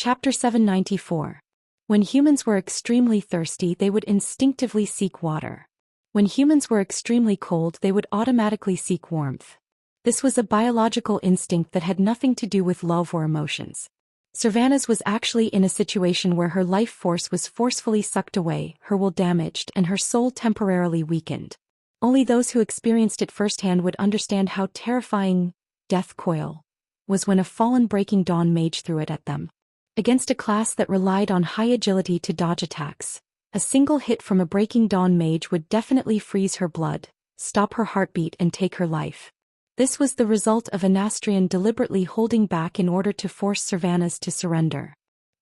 Chapter 794. When humans were extremely thirsty, they would instinctively seek water. When humans were extremely cold, they would automatically seek warmth. This was a biological instinct that had nothing to do with love or emotions. Sylvanas was actually in a situation where her life force was forcefully sucked away, her will damaged, and her soul temporarily weakened. Only those who experienced it firsthand would understand how terrifying Death Coil was when a fallen Breaking Dawn mage threw it at them. Against a class that relied on high agility to dodge attacks, a single hit from a Breaking Dawn mage would definitely freeze her blood, stop her heartbeat, and take her life. This was the result of Anastrian deliberately holding back in order to force Sylvanas to surrender.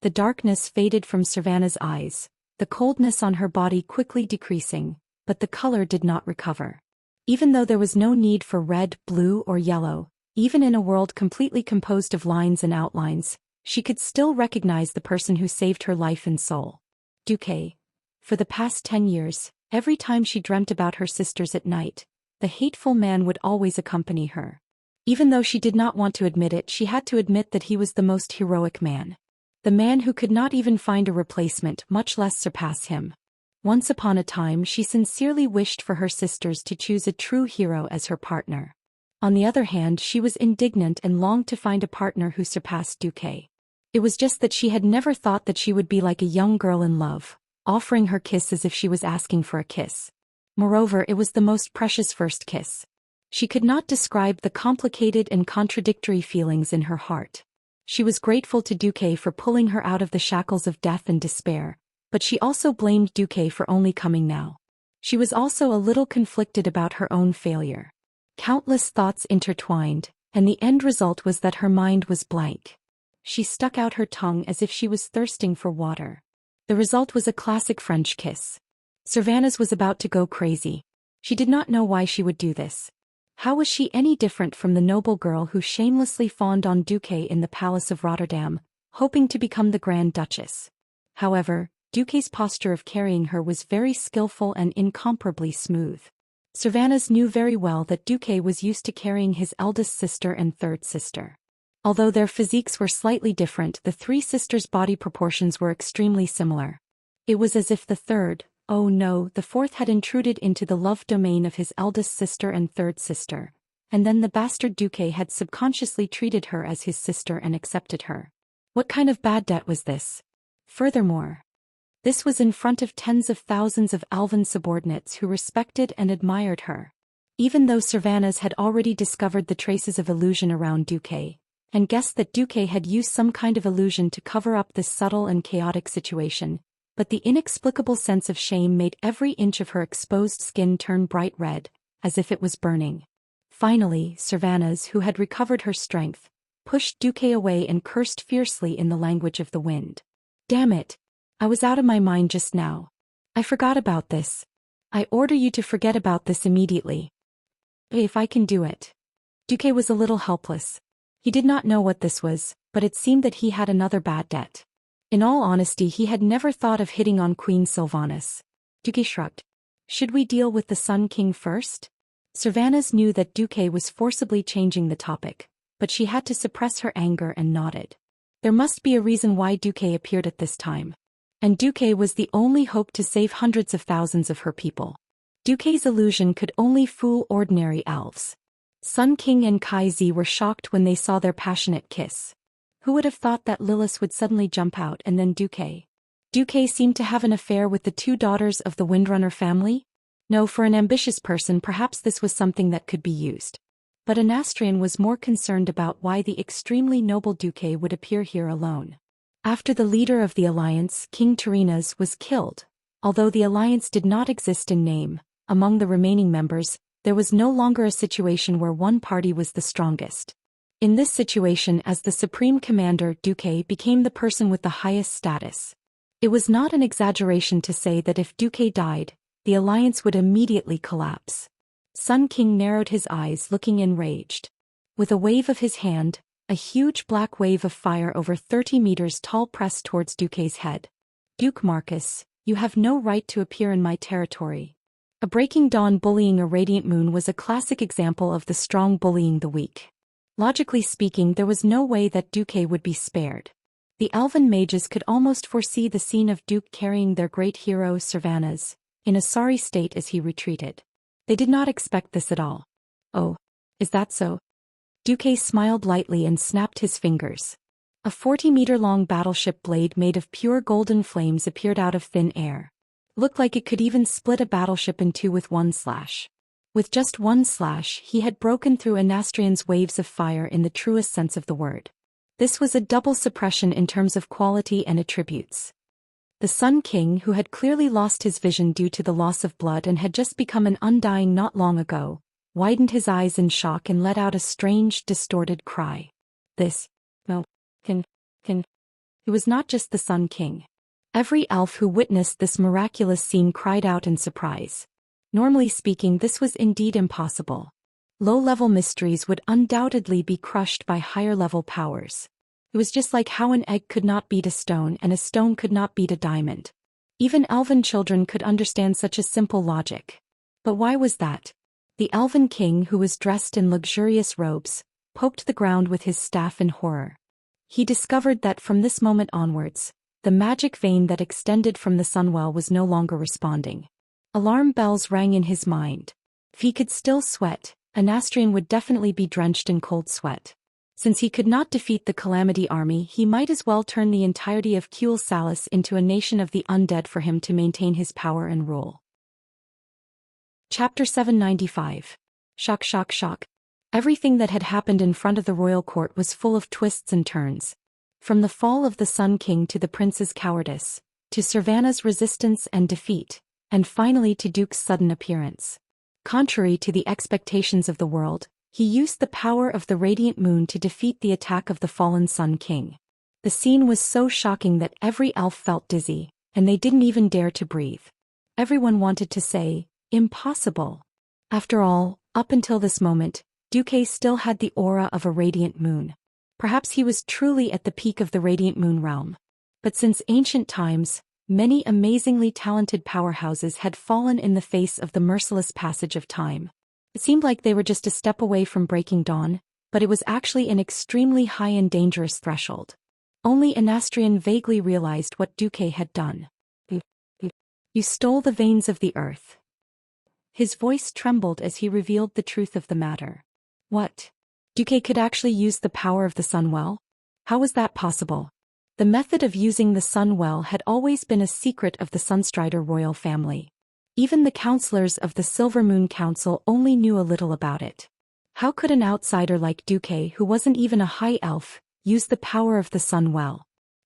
The darkness faded from Sylvanas' eyes, the coldness on her body quickly decreasing, but the color did not recover. Even though there was no need for red, blue, or yellow, even in a world completely composed of lines and outlines, she could still recognize the person who saved her life and soul. Duque. For the past 10 years, every time she dreamt about her sisters at night, the hateful man would always accompany her. Even though she did not want to admit it, she had to admit that he was the most heroic man. The man who could not even find a replacement, much less surpass him. Once upon a time, she sincerely wished for her sisters to choose a true hero as her partner. On the other hand, she was indignant and longed to find a partner who surpassed Duque. It was just that she had never thought that she would be like a young girl in love, offering her kiss as if she was asking for a kiss. Moreover, it was the most precious first kiss. She could not describe the complicated and contradictory feelings in her heart. She was grateful to Duque for pulling her out of the shackles of death and despair, but she also blamed Duque for only coming now. She was also a little conflicted about her own failure. Countless thoughts intertwined, and the end result was that her mind was blank. She stuck out her tongue as if she was thirsting for water. The result was a classic French kiss. Sylvanas was about to go crazy. She did not know why she would do this. How was she any different from the noble girl who shamelessly fawned on Duque in the Palace of Rotterdam, hoping to become the Grand Duchess? However, Duque's posture of carrying her was very skillful and incomparably smooth. Sylvanas knew very well that Duque was used to carrying his eldest sister and third sister. Although their physiques were slightly different, the three sisters' body proportions were extremely similar. It was as if the fourth had intruded into the love domain of his eldest sister and third sister, and then the bastard Duque had subconsciously treated her as his sister and accepted her. What kind of bad debt was this? Furthermore, this was in front of tens of thousands of elven subordinates who respected and admired her. Even though Sylvanas had already discovered the traces of illusion around Duque, and guessed that Duque had used some kind of illusion to cover up this subtle and chaotic situation, but the inexplicable sense of shame made every inch of her exposed skin turn bright red, as if it was burning. Finally, Sylvanas, who had recovered her strength, pushed Duque away and cursed fiercely in the language of the wind. "Damn it! I was out of my mind just now. I forgot about this. I order you to forget about this immediately. If I can do it." Duque was a little helpless. He did not know what this was, but it seemed that he had another bad debt. In all honesty, he had never thought of hitting on Queen Sylvanas. Duque shrugged. "Should we deal with the Sun King first?" Sylvanas knew that Duque was forcibly changing the topic, but she had to suppress her anger and nodded. There must be a reason why Duque appeared at this time. And Duque was the only hope to save hundreds of thousands of her people. Duque's illusion could only fool ordinary elves. Sun King and Kai-Zi were shocked when they saw their passionate kiss. Who would have thought that Lilith would suddenly jump out and then Duque? Duque seemed to have an affair with the two daughters of the Windrunner family? No, for an ambitious person perhaps this was something that could be used. But Anastrian was more concerned about why the extremely noble Duque would appear here alone. After the leader of the alliance, King Tarinas, was killed, although the alliance did not exist in name, among the remaining members, there was no longer a situation where one party was the strongest. In this situation, as the supreme commander, Duque became the person with the highest status. It was not an exaggeration to say that if Duque died, the alliance would immediately collapse. Sun King narrowed his eyes, looking enraged. With a wave of his hand, a huge black wave of fire over 30 meters tall pressed towards Duque's head. "Duke Marcus, you have no right to appear in my territory." A breaking dawn bullying a radiant moon was a classic example of the strong bullying the weak. Logically speaking, there was no way that Duque would be spared. The elven mages could almost foresee the scene of Duke carrying their great hero Cervantes, in a sorry state as he retreated. They did not expect this at all. Oh, is that so? Duque smiled lightly and snapped his fingers. A 40-meter-long battleship blade made of pure golden flames appeared out of thin air. Looked like it could even split a battleship in two with one slash. With just one slash, he had broken through Anastrian's waves of fire in the truest sense of the word. This was a double suppression in terms of quality and attributes. The Sun King, who had clearly lost his vision due to the loss of blood and had just become an undying not long ago, widened his eyes in shock and let out a strange, distorted cry. It was not just the Sun King. Every elf who witnessed this miraculous scene cried out in surprise. Normally speaking, this was indeed impossible. Low-level mysteries would undoubtedly be crushed by higher-level powers. It was just like how an egg could not beat a stone and a stone could not beat a diamond. Even elven children could understand such a simple logic. But why was that? The elven king, who was dressed in luxurious robes, poked the ground with his staff in horror. He discovered that from this moment onwards, the magic vein that extended from the sunwell was no longer responding. Alarm bells rang in his mind. If he could still sweat, Anastrian would definitely be drenched in cold sweat. Since he could not defeat the Calamity army, he might as well turn the entirety of Cule Salis into a nation of the undead for him to maintain his power and rule. Chapter 795. Shock, shock, shock. Everything that had happened in front of the royal court was full of twists and turns. From the fall of the Sun King to the prince's cowardice, to Cervantes' resistance and defeat, and finally to Duke's sudden appearance. Contrary to the expectations of the world, he used the power of the radiant moon to defeat the attack of the fallen Sun King. The scene was so shocking that every elf felt dizzy, and they didn't even dare to breathe. Everyone wanted to say, "Impossible." After all, up until this moment, Duque still had the aura of a radiant moon. Perhaps he was truly at the peak of the radiant moon realm. But since ancient times, many amazingly talented powerhouses had fallen in the face of the merciless passage of time. It seemed like they were just a step away from breaking dawn, but it was actually an extremely high and dangerous threshold. Only Anastrian vaguely realized what Duque had done. You stole the veins of the earth. His voice trembled as he revealed the truth of the matter. What? Duque could actually use the power of the Sunwell? How was that possible? The method of using the Sunwell had always been a secret of the Sunstrider royal family. Even the counselors of the Silver Moon Council only knew a little about it. How could an outsider like Duque, who wasn't even a high elf, use the power of the Sunwell?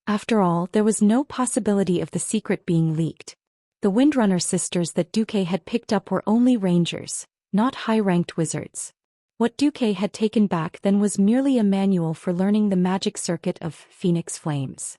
After all, there was no possibility of the secret being leaked. The Windrunner sisters that Duque had picked up were only rangers, not high-ranked wizards. What Duque had taken back then was merely a manual for learning the magic circuit of Phoenix Flames.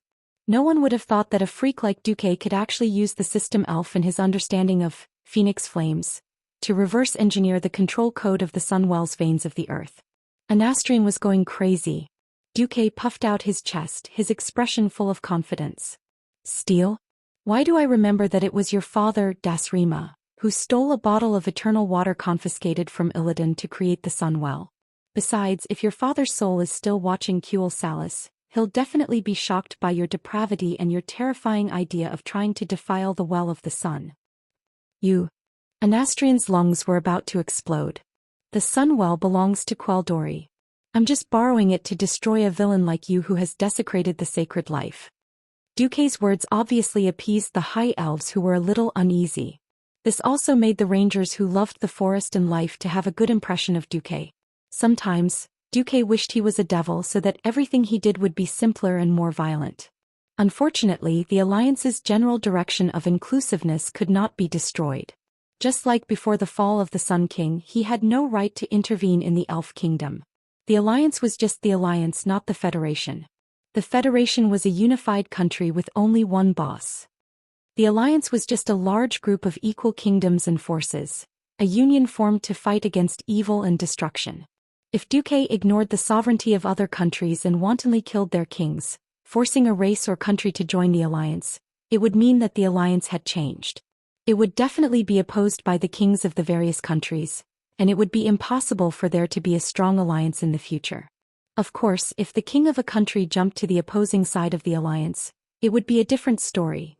No one would have thought that a freak like Duque could actually use the system elf and his understanding of Phoenix Flames to reverse engineer the control code of the Sunwell's veins of the earth. Anastrian was going crazy. Duque puffed out his chest, his expression full of confidence. Steal? Why do I remember that it was your father, Dasrima, who stole a bottle of eternal water confiscated from Illidan to create the Sunwell? Besides, if your father's soul is still watching Cule Salis, he'll definitely be shocked by your depravity and your terrifying idea of trying to defile the well of the sun. Anastrian's lungs were about to explode. The Sunwell belongs to Queldori. I'm just borrowing it to destroy a villain like you who has desecrated the sacred life. Duque's words obviously appeased the high elves who were a little uneasy. This also made the rangers who loved the forest and life to have a good impression of Duque. Sometimes, Duque wished he was a devil so that everything he did would be simpler and more violent. Unfortunately, the Alliance's general direction of inclusiveness could not be destroyed. Just like before the fall of the Sun King, he had no right to intervene in the Elf Kingdom. The Alliance was just the Alliance, not the Federation. The Federation was a unified country with only one boss. The Alliance was just a large group of equal kingdoms and forces, a union formed to fight against evil and destruction. If Duque ignored the sovereignty of other countries and wantonly killed their kings, forcing a race or country to join the Alliance, it would mean that the Alliance had changed. It would definitely be opposed by the kings of the various countries, and it would be impossible for there to be a strong alliance in the future. Of course, if the king of a country jumped to the opposing side of the alliance, it would be a different story.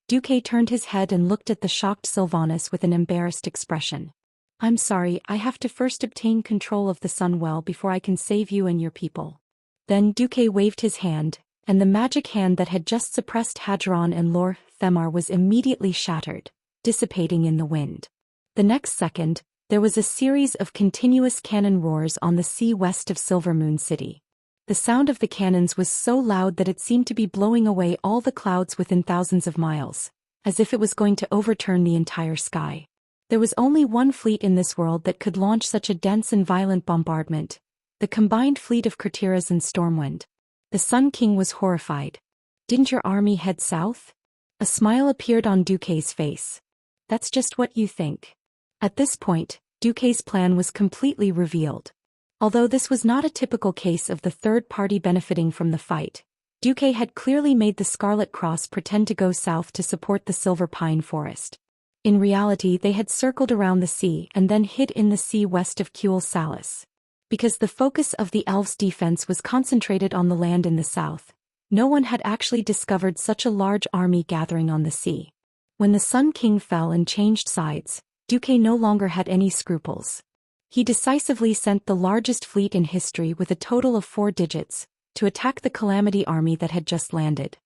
Duque turned his head and looked at the shocked Sylvanus with an embarrassed expression. I'm sorry, I have to first obtain control of the Sunwell before I can save you and your people. Then Duque waved his hand, and the magic hand that had just suppressed Hadron and Lor Themar was immediately shattered, dissipating in the wind. The next second, there was a series of continuous cannon roars on the sea west of Silvermoon City. The sound of the cannons was so loud that it seemed to be blowing away all the clouds within thousands of miles, as if it was going to overturn the entire sky. There was only one fleet in this world that could launch such a dense and violent bombardment, the combined fleet of Krateras and Stormwind. The Sun King was horrified. Didn't your army head south? A smile appeared on Duque's face. That's just what you think. At this point, Duque's plan was completely revealed. Although this was not a typical case of the third party benefiting from the fight, Duque had clearly made the Scarlet Cross pretend to go south to support the Silver Pine Forest. In reality, they had circled around the sea and then hid in the sea west of Cuel Salis. Because the focus of the elves' defense was concentrated on the land in the south, no one had actually discovered such a large army gathering on the sea. When the Sun King fell and changed sides, Duque no longer had any scruples. He decisively sent the largest fleet in history with a total of 4 digits, to attack the Calamity army that had just landed.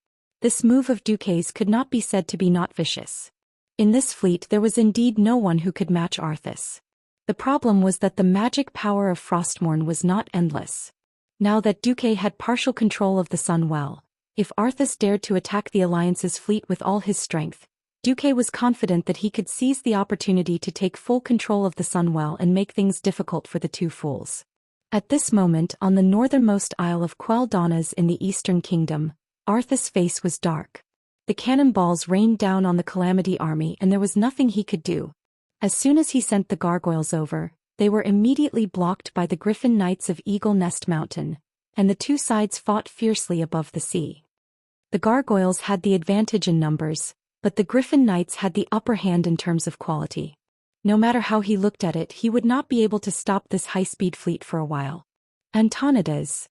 This move of Duque's could not be said to be not vicious. In this fleet there was indeed no one who could match Arthas. The problem was that the magic power of Frostmourne was not endless. Now that Duque had partial control of the Sunwell, if Arthas dared to attack the Alliance's fleet with all his strength, Duque was confident that he could seize the opportunity to take full control of the Sunwell and make things difficult for the two fools. At this moment, on the northernmost isle of Quel'Danas in the Eastern Kingdom, Arthas' face was dark. The cannonballs rained down on the Calamity army and there was nothing he could do. As soon as he sent the gargoyles over, they were immediately blocked by the Griffin Knights of Eagle Nest Mountain, and the two sides fought fiercely above the sea. The gargoyles had the advantage in numbers, but the Griffin Knights had the upper hand in terms of quality. No matter how he looked at it, he would not be able to stop this high-speed fleet for a while. Antonidas.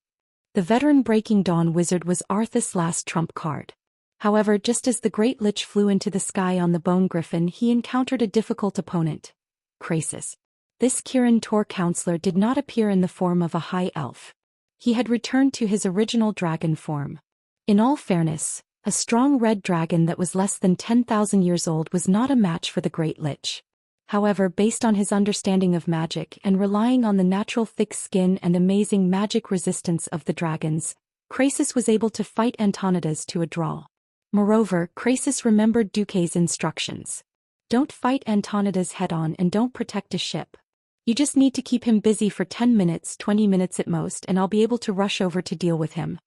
The veteran Breaking Dawn wizard was Arthas' last trump card. However, just as the Great Lich flew into the sky on the Bone Griffin, he encountered a difficult opponent. Krasis. This Kirin Tor counselor did not appear in the form of a high elf. He had returned to his original dragon form. In all fairness, a strong red dragon that was less than 10,000 years old was not a match for the Great Lich. However, based on his understanding of magic and relying on the natural thick skin and amazing magic resistance of the dragons, Krasis was able to fight Antonidas to a draw. Moreover, Krasis remembered Duque's instructions. Don't fight Antonidas head-on and don't protect a ship. You just need to keep him busy for 10 minutes, 20 minutes at most, and I'll be able to rush over to deal with him.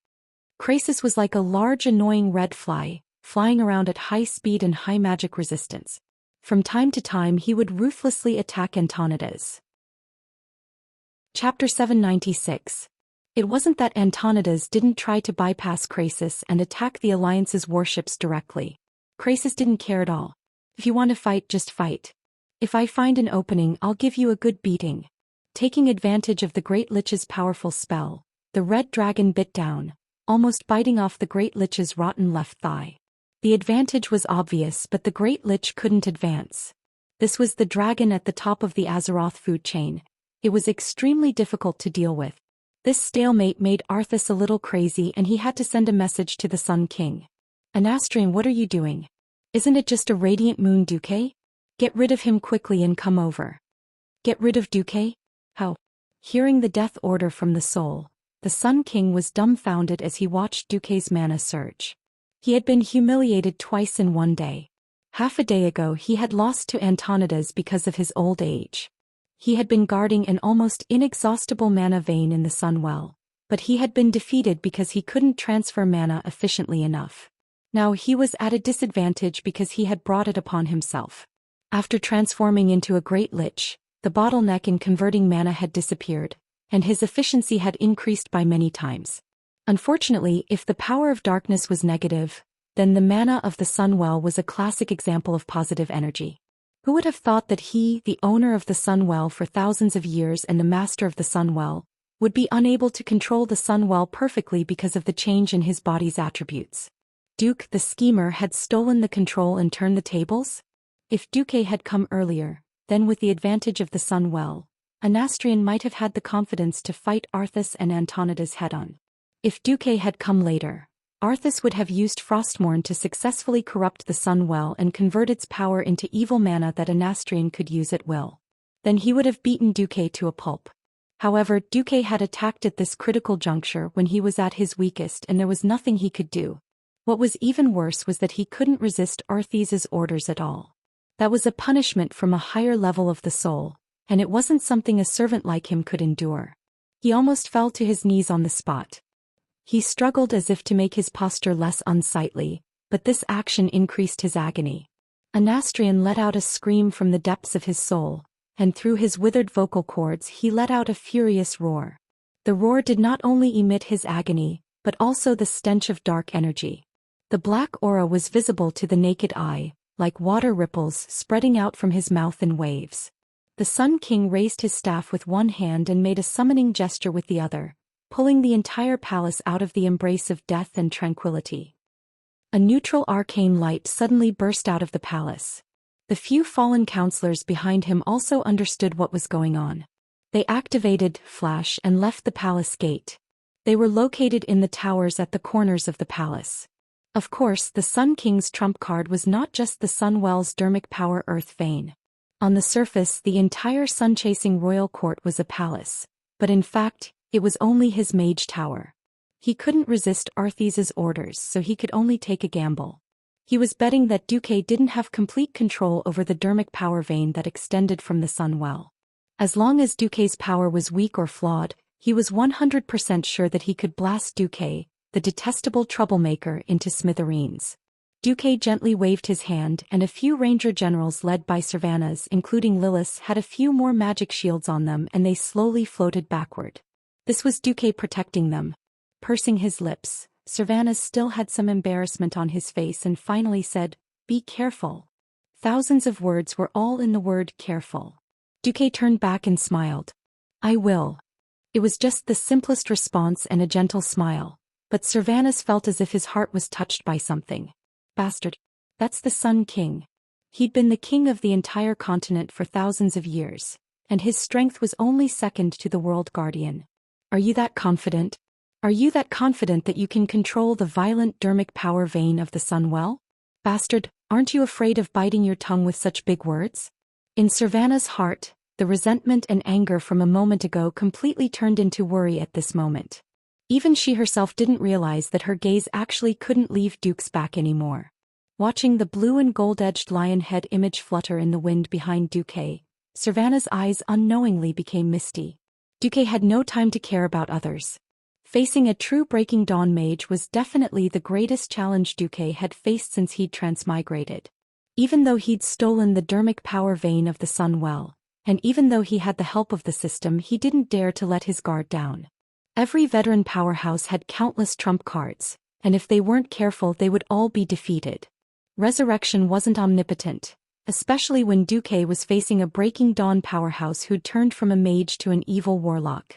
Krasis was like a large annoying red fly, flying around at high speed and high magic resistance. From time to time he would ruthlessly attack Antonidas. Chapter 796. It wasn't that Antonidas didn't try to bypass Krasis and attack the Alliance's warships directly. Krasis didn't care at all. If you want to fight, just fight. If I find an opening, I'll give you a good beating. Taking advantage of the Great Lich's powerful spell, the red dragon bit down, almost biting off the Great Lich's rotten left thigh. The advantage was obvious, but the Great Lich couldn't advance. This was the dragon at the top of the Azeroth food chain. It was extremely difficult to deal with. This stalemate made Arthas a little crazy and he had to send a message to the Sun King. Anastrian, what are you doing? Isn't it just a radiant moon, Duque? Get rid of him quickly and come over. Get rid of Duque? How? Hearing the death order from the soul, the Sun King was dumbfounded as he watched Duque's mana surge. He had been humiliated twice in one day. Half a day ago he had lost to Antonidas because of his old age. He had been guarding an almost inexhaustible mana vein in the Sunwell, but he had been defeated because he couldn't transfer mana efficiently enough. Now he was at a disadvantage because he had brought it upon himself. After transforming into a Great Lich, the bottleneck in converting mana had disappeared, and his efficiency had increased by many times. Unfortunately, if the power of darkness was negative, then the mana of the Sunwell was a classic example of positive energy. Who would have thought that he, the owner of the Sunwell for thousands of years and the master of the Sunwell, would be unable to control the sun well perfectly because of the change in his body's attributes. Duke the schemer had stolen the control and turned the tables? If Duke had come earlier, then with the advantage of the sun well, Anastrian might have had the confidence to fight Arthas and Antonidas head-on. If Duke had come later, Arthas would have used Frostmourne to successfully corrupt the sun well and convert its power into evil mana that Anastrian could use at will. Then he would have beaten Duque to a pulp. However, Duque had attacked at this critical juncture when he was at his weakest and there was nothing he could do. What was even worse was that he couldn't resist Arthas's orders at all. That was a punishment from a higher level of the soul, and it wasn't something a servant like him could endure. He almost fell to his knees on the spot. He struggled as if to make his posture less unsightly, but this action increased his agony. Anastrian let out a scream from the depths of his soul, and through his withered vocal cords he let out a furious roar. The roar did not only emit his agony, but also the stench of dark energy. The black aura was visible to the naked eye, like water ripples spreading out from his mouth in waves. The Sun King raised his staff with one hand and made a summoning gesture with the other, pulling the entire palace out of the embrace of death and tranquility. A neutral arcane light suddenly burst out of the palace. The few fallen counselors behind him also understood what was going on. They activated Flash and left the palace gate. They were located in the towers at the corners of the palace. Of course, the Sun King's trump card was not just the Sunwell's Dermic Power Earth Vein. On the surface, the entire sun-chasing royal court was a palace, but in fact, it was only his mage tower. He couldn't resist Arthas's orders, so he could only take a gamble. He was betting that Duque didn't have complete control over the Dermic Power Vein that extended from the sun well. As long as Duque's power was weak or flawed, he was 100% sure that he could blast Duque, the detestable troublemaker, into smithereens. Duque gently waved his hand and a few ranger generals led by Servanas including Lilith had a few more magic shields on them and they slowly floated backward. This was Duque protecting them. Pursing his lips, Servanas still had some embarrassment on his face and finally said, "Be careful." Thousands of words were all in the word careful. Duque turned back and smiled. "I will." It was just the simplest response and a gentle smile, but Servanas felt as if his heart was touched by something. Bastard. That's the Sun King. He'd been the king of the entire continent for thousands of years, and his strength was only second to the World Guardian. Are you that confident? Are you that confident that you can control the violent Dermic Power Vein of the sun well? Bastard, aren't you afraid of biting your tongue with such big words? In Servanas' heart, the resentment and anger from a moment ago completely turned into worry at this moment. Even she herself didn't realize that her gaze actually couldn't leave Duke's back anymore. Watching the blue and gold-edged lion head image flutter in the wind behind Duque, Servanas' eyes unknowingly became misty. Duque had no time to care about others. Facing a true Breaking Dawn mage was definitely the greatest challenge Duque had faced since he'd transmigrated. Even though he'd stolen the Dermic Power Vein of the sun well, and even though he had the help of the system, he didn't dare to let his guard down. Every veteran powerhouse had countless trump cards, and if they weren't careful they would all be defeated. Resurrection wasn't omnipotent, especially when Duque was facing a Breaking Dawn powerhouse who'd turned from a mage to an evil warlock.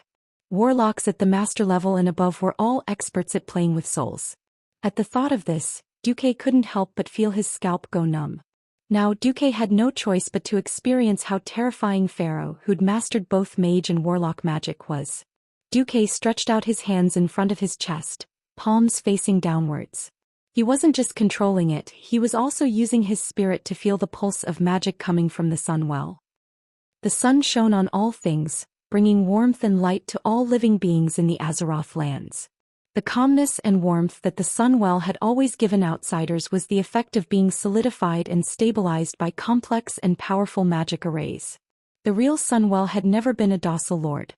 Warlocks at the master level and above were all experts at playing with souls. At the thought of this, Duque couldn't help but feel his scalp go numb. Now Duque had no choice but to experience how terrifying Pharaoh, who'd mastered both mage and warlock magic, was. Duque stretched out his hands in front of his chest, palms facing downwards. He wasn't just controlling it, he was also using his spirit to feel the pulse of magic coming from the sun well. The sun shone on all things, bringing warmth and light to all living beings in the Azeroth lands. The calmness and warmth that the sun well had always given outsiders was the effect of being solidified and stabilized by complex and powerful magic arrays. The real sun well had never been a docile lord.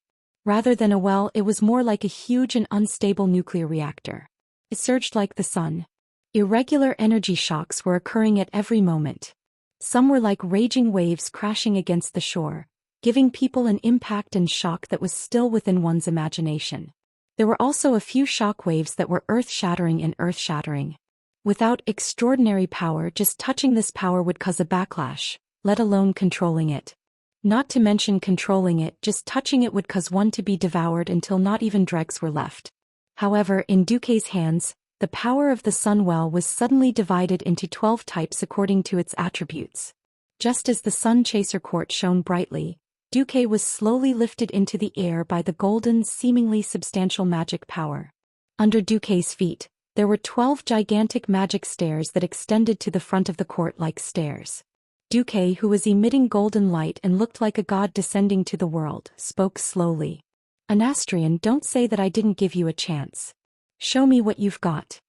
Rather than a well, it was more like a huge and unstable nuclear reactor. It surged like the sun. Irregular energy shocks were occurring at every moment. Some were like raging waves crashing against the shore, giving people an impact and shock that was still within one's imagination. There were also a few shock waves that were earth-shattering and earth-shattering. Without extraordinary power, just touching this power would cause a backlash, let alone controlling it. Not to mention controlling it, just touching it would cause one to be devoured until not even dregs were left. However, in Duque's hands, the power of the Sun Well was suddenly divided into 12 types according to its attributes. Just as the Sun Chaser Court shone brightly, Duque was slowly lifted into the air by the golden, seemingly substantial magic power. Under Duque's feet, there were 12 gigantic magic stairs that extended to the front of the court like stairs. Duque, who was emitting golden light and looked like a god descending to the world, spoke slowly. Anastrian, don't say that I didn't give you a chance. Show me what you've got.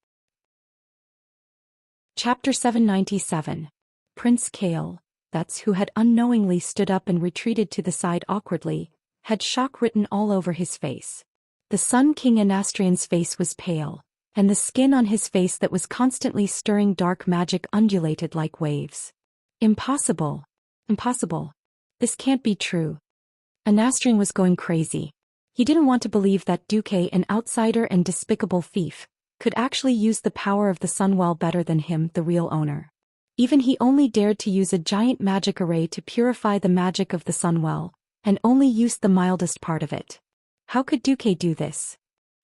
Chapter 797. Prince Kale, that's who had unknowingly stood up and retreated to the side awkwardly, had shock written all over his face. The Sun King Anastrian's face was pale, and the skin on his face that was constantly stirring dark magic undulated like waves. Impossible. Impossible. This can't be true. Anastrian was going crazy. He didn't want to believe that Duque, an outsider and despicable thief, could actually use the power of the Sunwell better than him, the real owner. Even he only dared to use a giant magic array to purify the magic of the Sunwell, and only used the mildest part of it. How could Duque do this?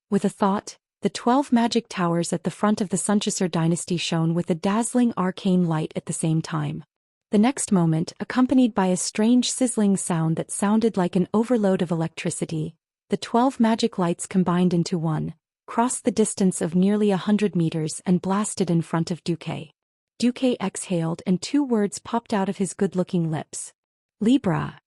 With a thought, the 12 magic towers at the front of the Xianxia dynasty shone with a dazzling arcane light at the same time. The next moment, accompanied by a strange sizzling sound that sounded like an overload of electricity, the 12 magic lights combined into one, crossed the distance of nearly 100 meters and blasted in front of Duque. Duque exhaled and 2 words popped out of his good-looking lips. Libra.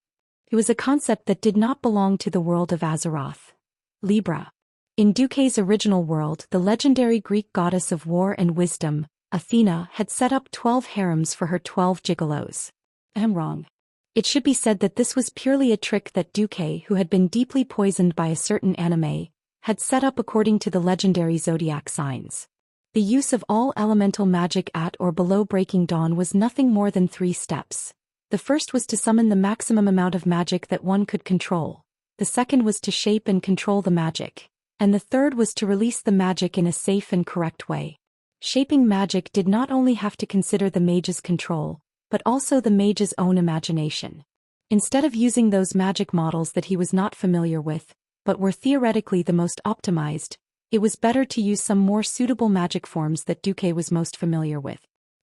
It was a concept that did not belong to the world of Azeroth. Libra. In Duque's original world, the legendary Greek goddess of war and wisdom, Athena, had set up 12 harems for her 12 gigolos. I'm wrong. It should be said that this was purely a trick that Duque, who had been deeply poisoned by a certain anime, had set up according to the legendary zodiac signs. The use of all elemental magic at or below breaking dawn was nothing more than 3 steps. The first was to summon the maximum amount of magic that one could control. The second was to shape and control the magic. And the third was to release the magic in a safe and correct way. Shaping magic did not only have to consider the mage's control, but also the mage's own imagination. Instead of using those magic models that he was not familiar with, but were theoretically the most optimized, it was better to use some more suitable magic forms that Duque was most familiar with.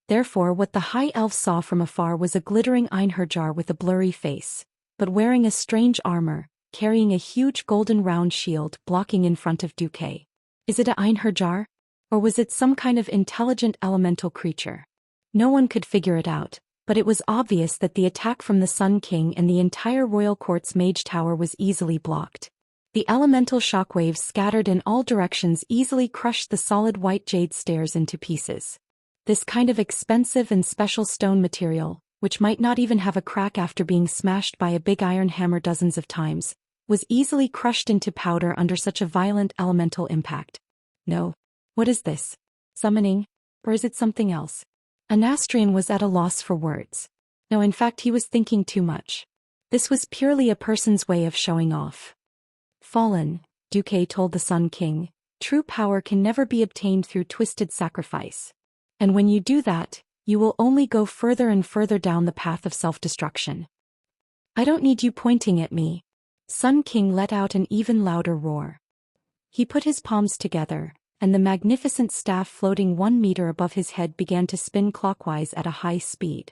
Therefore, what the high elf saw from afar was a glittering Einherjar with a blurry face, but wearing a strange armor, carrying a huge golden round shield blocking in front of Duque. Is it a Einherjar? Or was it some kind of intelligent elemental creature? No one could figure it out, but it was obvious that the attack from the Sun King and the entire royal court's mage tower was easily blocked. The elemental shockwaves scattered in all directions easily crushed the solid white jade stairs into pieces. This kind of expensive and special stone material, which might not even have a crack after being smashed by a big iron hammer dozens of times, was easily crushed into powder under such a violent elemental impact. No. What is this? Summoning? Or is it something else? Anastrian was at a loss for words. No, in fact he was thinking too much. This was purely a person's way of showing off. Fallen, Duque told the Sun King, true power can never be obtained through twisted sacrifice. And when you do that, you will only go further and further down the path of self-destruction. I don't need you pointing at me. Sun King let out an even louder roar. He put his palms together, and the magnificent staff floating 1 meter above his head began to spin clockwise at a high speed.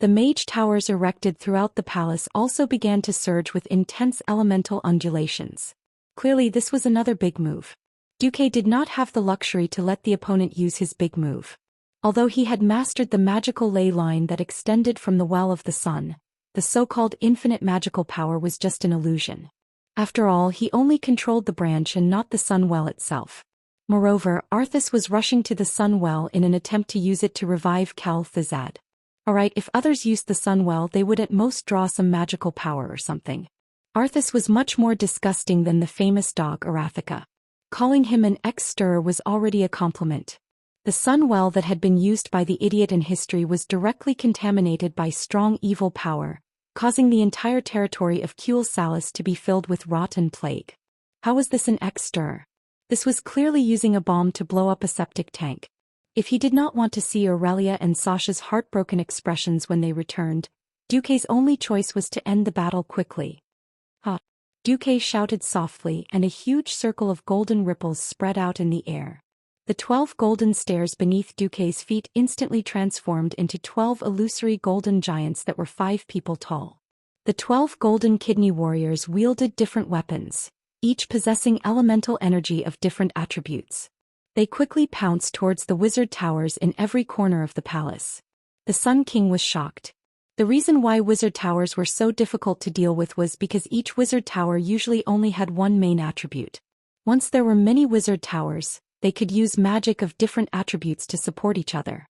The mage towers erected throughout the palace also began to surge with intense elemental undulations. Clearly this was another big move. Duque did not have the luxury to let the opponent use his big move. Although he had mastered the magical ley line that extended from the Well of the Sun, the so-called infinite magical power was just an illusion. After all, he only controlled the branch and not the Sun Well itself. Moreover, Arthas was rushing to the Sun Well in an attempt to use it to revive Cal Thizad. Alright, if others used the Sun Well they would at most draw some magical power or something. Arthas was much more disgusting than the famous dog Arathika. Calling him an ex-stirrer was already a compliment. The Sun Well that had been used by the idiot in history was directly contaminated by strong evil power, causing the entire territory of Kuel Salis to be filled with rot and plague. How was this an ex-stirrer? This was clearly using a bomb to blow up a septic tank. If he did not want to see Aurelia and Sasha's heartbroken expressions when they returned, Duke's only choice was to end the battle quickly. Ha! Duke shouted softly, and a huge circle of golden ripples spread out in the air. The 12 golden stairs beneath Duke's feet instantly transformed into 12 illusory golden giants that were 5 people tall. The 12 golden kidney warriors wielded different weapons, each possessing elemental energy of different attributes. They quickly pounced towards the wizard towers in every corner of the palace. The Sun King was shocked. The reason why wizard towers were so difficult to deal with was because each wizard tower usually only had one main attribute. Once there were many wizard towers, they could use magic of different attributes to support each other.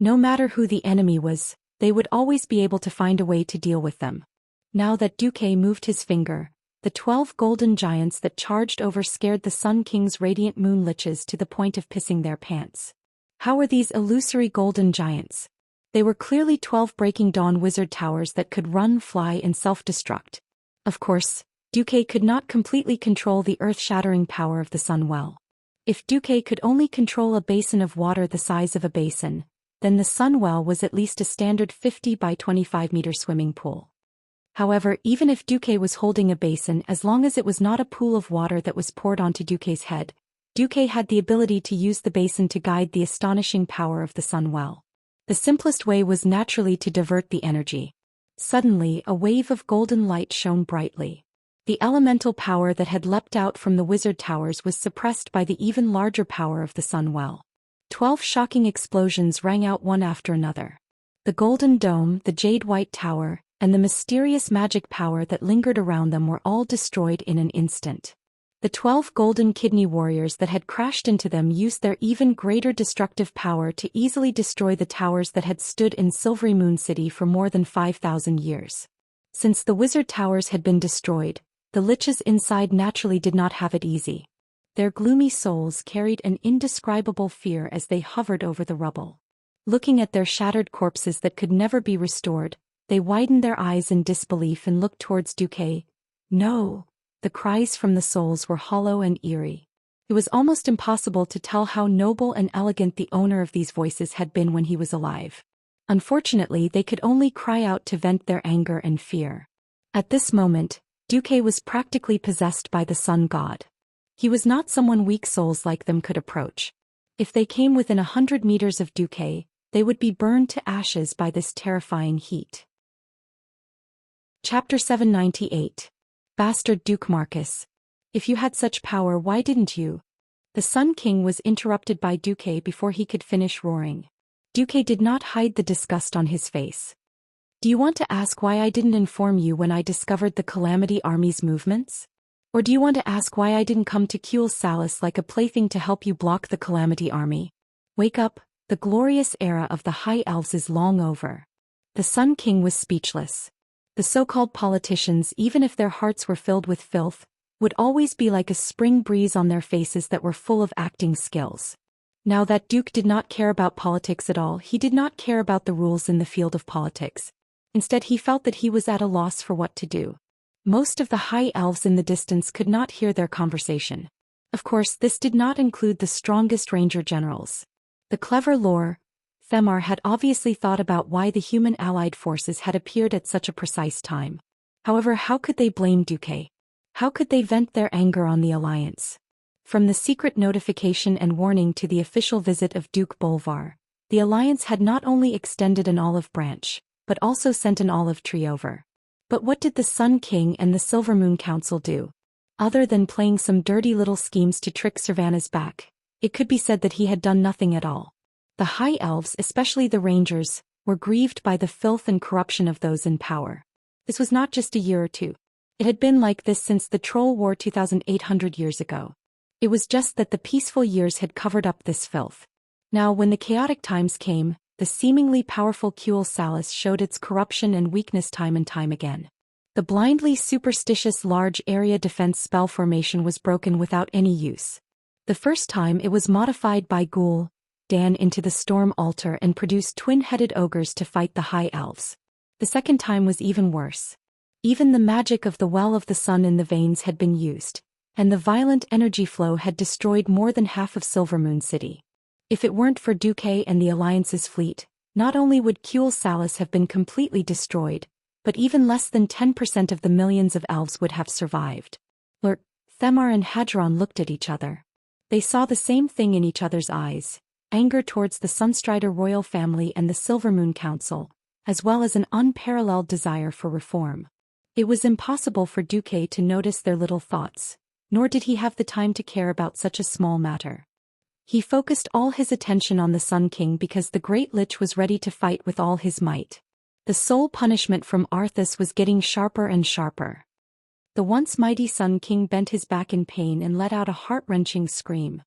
No matter who the enemy was, they would always be able to find a way to deal with them. Now that Duke moved his finger, the 12 golden giants that charged over scared the Sun King's radiant moon liches to the point of pissing their pants. How were these illusory golden giants? They were clearly 12 Breaking Dawn wizard towers that could run, fly, and self-destruct. Of course, Duke could not completely control the earth-shattering power of the Sun Well. If Duke could only control a basin of water the size of a basin, then the Sun Well was at least a standard 50 by 25 meter swimming pool. However, even if Duke was holding a basin, as long as it was not a pool of water that was poured onto Duke's head, Duke had the ability to use the basin to guide the astonishing power of the Sun Well. The simplest way was naturally to divert the energy. Suddenly, a wave of golden light shone brightly. The elemental power that had leapt out from the wizard towers was suppressed by the even larger power of the Sun Well. 12 shocking explosions rang out one after another. The golden dome, the jade white tower, and the mysterious magic power that lingered around them were all destroyed in an instant. The 12 golden kidney warriors that had crashed into them used their even greater destructive power to easily destroy the towers that had stood in Silvery Moon City for more than 5,000 years. Since the wizard towers had been destroyed, the liches inside naturally did not have it easy. Their gloomy souls carried an indescribable fear as they hovered over the rubble. Looking at their shattered corpses that could never be restored, they widened their eyes in disbelief and looked towards Duke. No! The cries from the souls were hollow and eerie. It was almost impossible to tell how noble and elegant the owner of these voices had been when he was alive. Unfortunately, they could only cry out to vent their anger and fear. At this moment, Duke was practically possessed by the sun god. He was not someone weak souls like them could approach. If they came within 100 meters of Duke, they would be burned to ashes by this terrifying heat. Chapter 798. Bastard Duke Marcus. If you had such power, why didn't you? The Sun King was interrupted by Duke before he could finish roaring. Duke did not hide the disgust on his face. Do you want to ask why I didn't inform you when I discovered the Calamity Army's movements? Or do you want to ask why I didn't come to Kuel Salus like a plaything to help you block the Calamity Army? Wake up, the glorious era of the High Elves is long over. The Sun King was speechless. The so-called politicians, even if their hearts were filled with filth, would always be like a spring breeze on their faces that were full of acting skills. Now that Duke did not care about politics at all, he did not care about the rules in the field of politics. Instead, he felt that he was at a loss for what to do. Most of the High Elves in the distance could not hear their conversation. Of course, this did not include the strongest ranger generals. The clever Lord Themar had obviously thought about why the human allied forces had appeared at such a precise time. However, how could they blame Duke? How could they vent their anger on the alliance? From the secret notification and warning to the official visit of Duke Bolvar, the alliance had not only extended an olive branch, but also sent an olive tree over. But what did the Sun King and the Silver Moon Council do? Other than playing some dirty little schemes to trick Servana's back, it could be said that he had done nothing at all. The High Elves, especially the Rangers, were grieved by the filth and corruption of those in power. This was not just a year or two. It had been like this since the Troll War 2,800 years ago. It was just that the peaceful years had covered up this filth. Now, when the chaotic times came, the seemingly powerful Kuel Salus showed its corruption and weakness time and time again. The blindly superstitious large area defense spell formation was broken without any use. The first time it was modified by Ghoul Dan into the Storm Altar and produced twin-headed ogres to fight the High Elves. The second time was even worse. Even the magic of the Well of the Sun in the veins had been used, and the violent energy flow had destroyed more than half of Silvermoon City. If it weren't for Duque and the Alliance's fleet, not only would Kuel Salus have been completely destroyed, but even less than 10% of the millions of elves would have survived. Lurk, Themar and Hadron looked at each other. They saw the same thing in each other's eyes, anger towards the Sunstrider royal family and the Silvermoon Council, as well as an unparalleled desire for reform. It was impossible for Duque to notice their little thoughts, nor did he have the time to care about such a small matter. He focused all his attention on the Sun King because the Great Lich was ready to fight with all his might. The soul punishment from Arthas was getting sharper and sharper. The once mighty Sun King bent his back in pain and let out a heart-wrenching scream.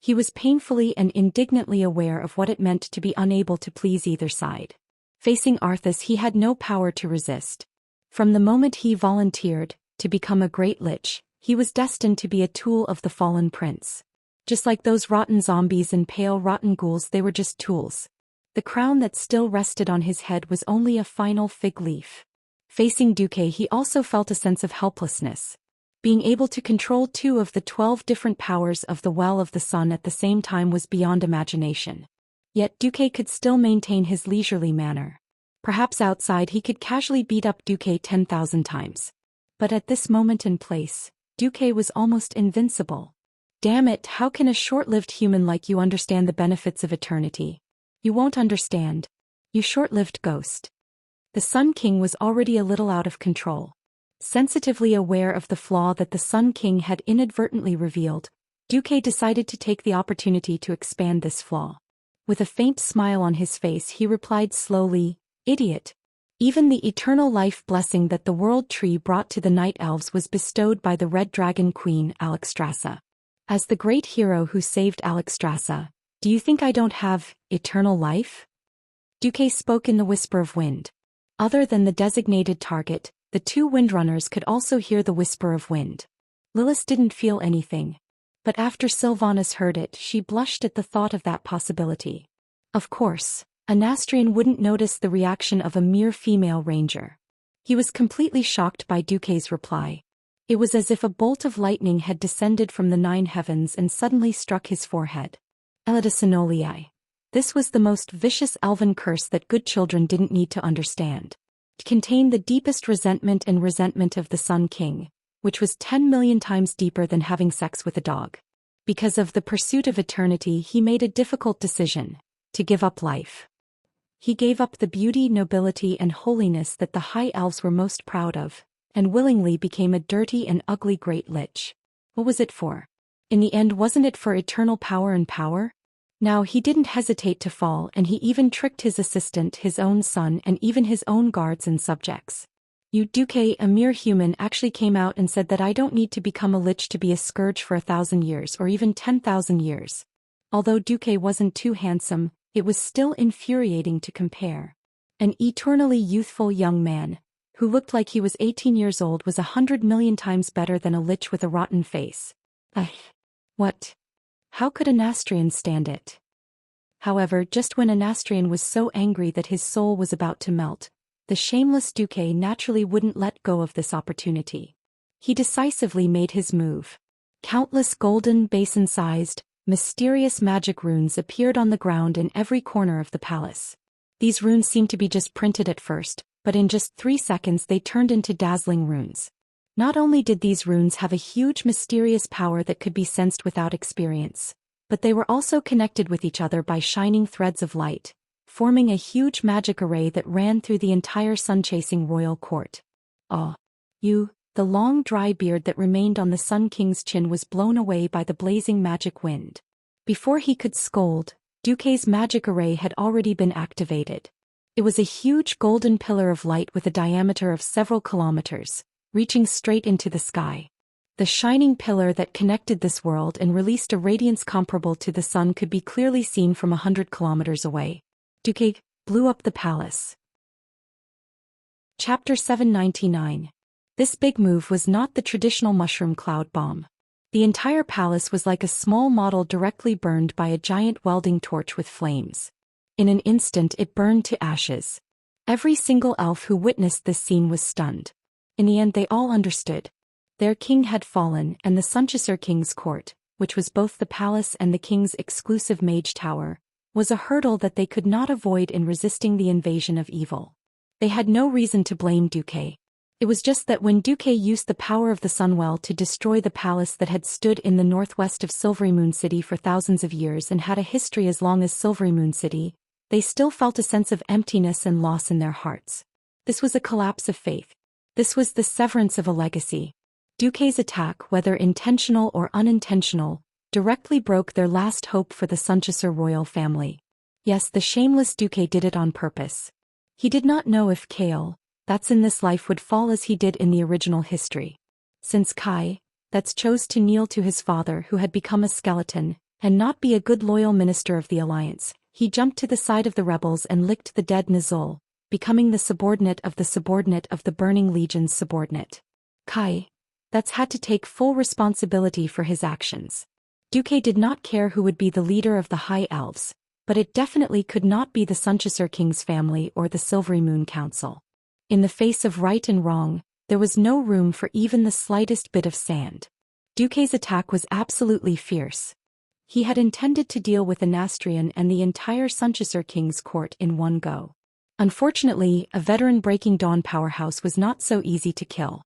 He was painfully and indignantly aware of what it meant to be unable to please either side. Facing Arthas, he had no power to resist. From the moment he volunteered to become a Great Lich, he was destined to be a tool of the fallen prince. Just like those rotten zombies and pale rotten ghouls, they were just tools. The crown that still rested on his head was only a final fig leaf. Facing Duque, he also felt a sense of helplessness. Being able to control 2 of the 12 different powers of the Well of the Sun at the same time was beyond imagination. Yet Duque could still maintain his leisurely manner. Perhaps outside he could casually beat up Duque 10,000 times. But at this moment and place, Duque was almost invincible. Damn it, how can a short-lived human like you understand the benefits of eternity? You won't understand. You short-lived ghost. The Sun King was already a little out of control. Sensitively aware of the flaw that the Sun King had inadvertently revealed, Duque decided to take the opportunity to expand this flaw. With a faint smile on his face, he replied slowly, "Idiot. Even the eternal life blessing that the World Tree brought to the Night Elves was bestowed by the Red Dragon Queen, Alexstrasza. As the great hero who saved Alexstrasza, do you think I don't have eternal life?" Duque spoke in the whisper of wind. Other than the designated target, the 2 windrunners could also hear the whisper of wind. Lilith didn't feel anything. But after Sylvanas heard it, she blushed at the thought of that possibility. Of course, a Nastrian wouldn't notice the reaction of a mere female ranger. He was completely shocked by Duque's reply. It was as if a bolt of lightning had descended from the 9 heavens and suddenly struck his forehead. Elidasonolii. This was the most vicious elven curse that good children didn't need to understand. It contained the deepest resentment of the Sun King, which was 10 million times deeper than having sex with a dog. Because of the pursuit of eternity, he made a difficult decision: to give up life. He gave up the beauty, nobility, and holiness that the High Elves were most proud of, and willingly became a dirty and ugly Great Lich. What was it for? In the end, wasn't it for eternal power and power? Now he didn't hesitate to fall, and he even tricked his assistant, his own son, and even his own guards and subjects. You Duque, a mere human, actually came out and said that I don't need to become a lich to be a scourge for 1,000 years or even 10,000 years. Although Duque wasn't too handsome, it was still infuriating to compare. An eternally youthful young man, who looked like he was 18 years old, was 100 million times better than a lich with a rotten face. What? How could a Nastrian stand it? However, just when a Nastrian was so angry that his soul was about to melt, the shameless Duque naturally wouldn't let go of this opportunity. He decisively made his move. Countless golden, basin-sized, mysterious magic runes appeared on the ground in every corner of the palace. These runes seemed to be just printed at first, but in just 3 seconds they turned into dazzling runes. Not only did these runes have a huge mysterious power that could be sensed without experience, but they were also connected with each other by shining threads of light, forming a huge magic array that ran through the entire sun-chasing royal court. The long dry beard that remained on the Sun King's chin was blown away by the blazing magic wind. Before he could scold, Duque's magic array had already been activated. It was a huge golden pillar of light with a diameter of several kilometers, reaching straight into the sky. The shining pillar that connected this world and released a radiance comparable to the sun could be clearly seen from 100 kilometers away. Duque blew up the palace. Chapter 799. This big move was not the traditional mushroom cloud bomb. The entire palace was like a small model directly burned by a giant welding torch with flames. In an instant it burned to ashes. Every single elf who witnessed this scene was stunned. In the end they all understood. Their king had fallen, and the Sunchaser King's court, which was both the palace and the king's exclusive mage tower, was a hurdle that they could not avoid in resisting the invasion of evil. They had no reason to blame Duque. It was just that when Duque used the power of the Sunwell to destroy the palace that had stood in the northwest of Silvery Moon City for thousands of years and had a history as long as Silvery Moon City, they still felt a sense of emptiness and loss in their hearts. This was a collapse of faith. This was the severance of a legacy. Duque's attack, whether intentional or unintentional, directly broke their last hope for the Xianxia royal family. Yes, the shameless Duque did it on purpose. He did not know if Kale, that's in this life, would fall as he did in the original history. Since Kai, that's chose to kneel to his father who had become a skeleton, and not be a good loyal minister of the alliance, he jumped to the side of the rebels and licked the dead Nizul, becoming the subordinate of the Burning Legion's subordinate. Kai, that's had to take full responsibility for his actions. Duque did not care who would be the leader of the High Elves, but it definitely could not be the Xianxia King's family or the Silvery Moon Council. In the face of right and wrong, there was no room for even the slightest bit of sand. Duque's attack was absolutely fierce. He had intended to deal with Anastrian and the entire Xianxia King's court in one go. Unfortunately, a veteran Breaking Dawn powerhouse was not so easy to kill.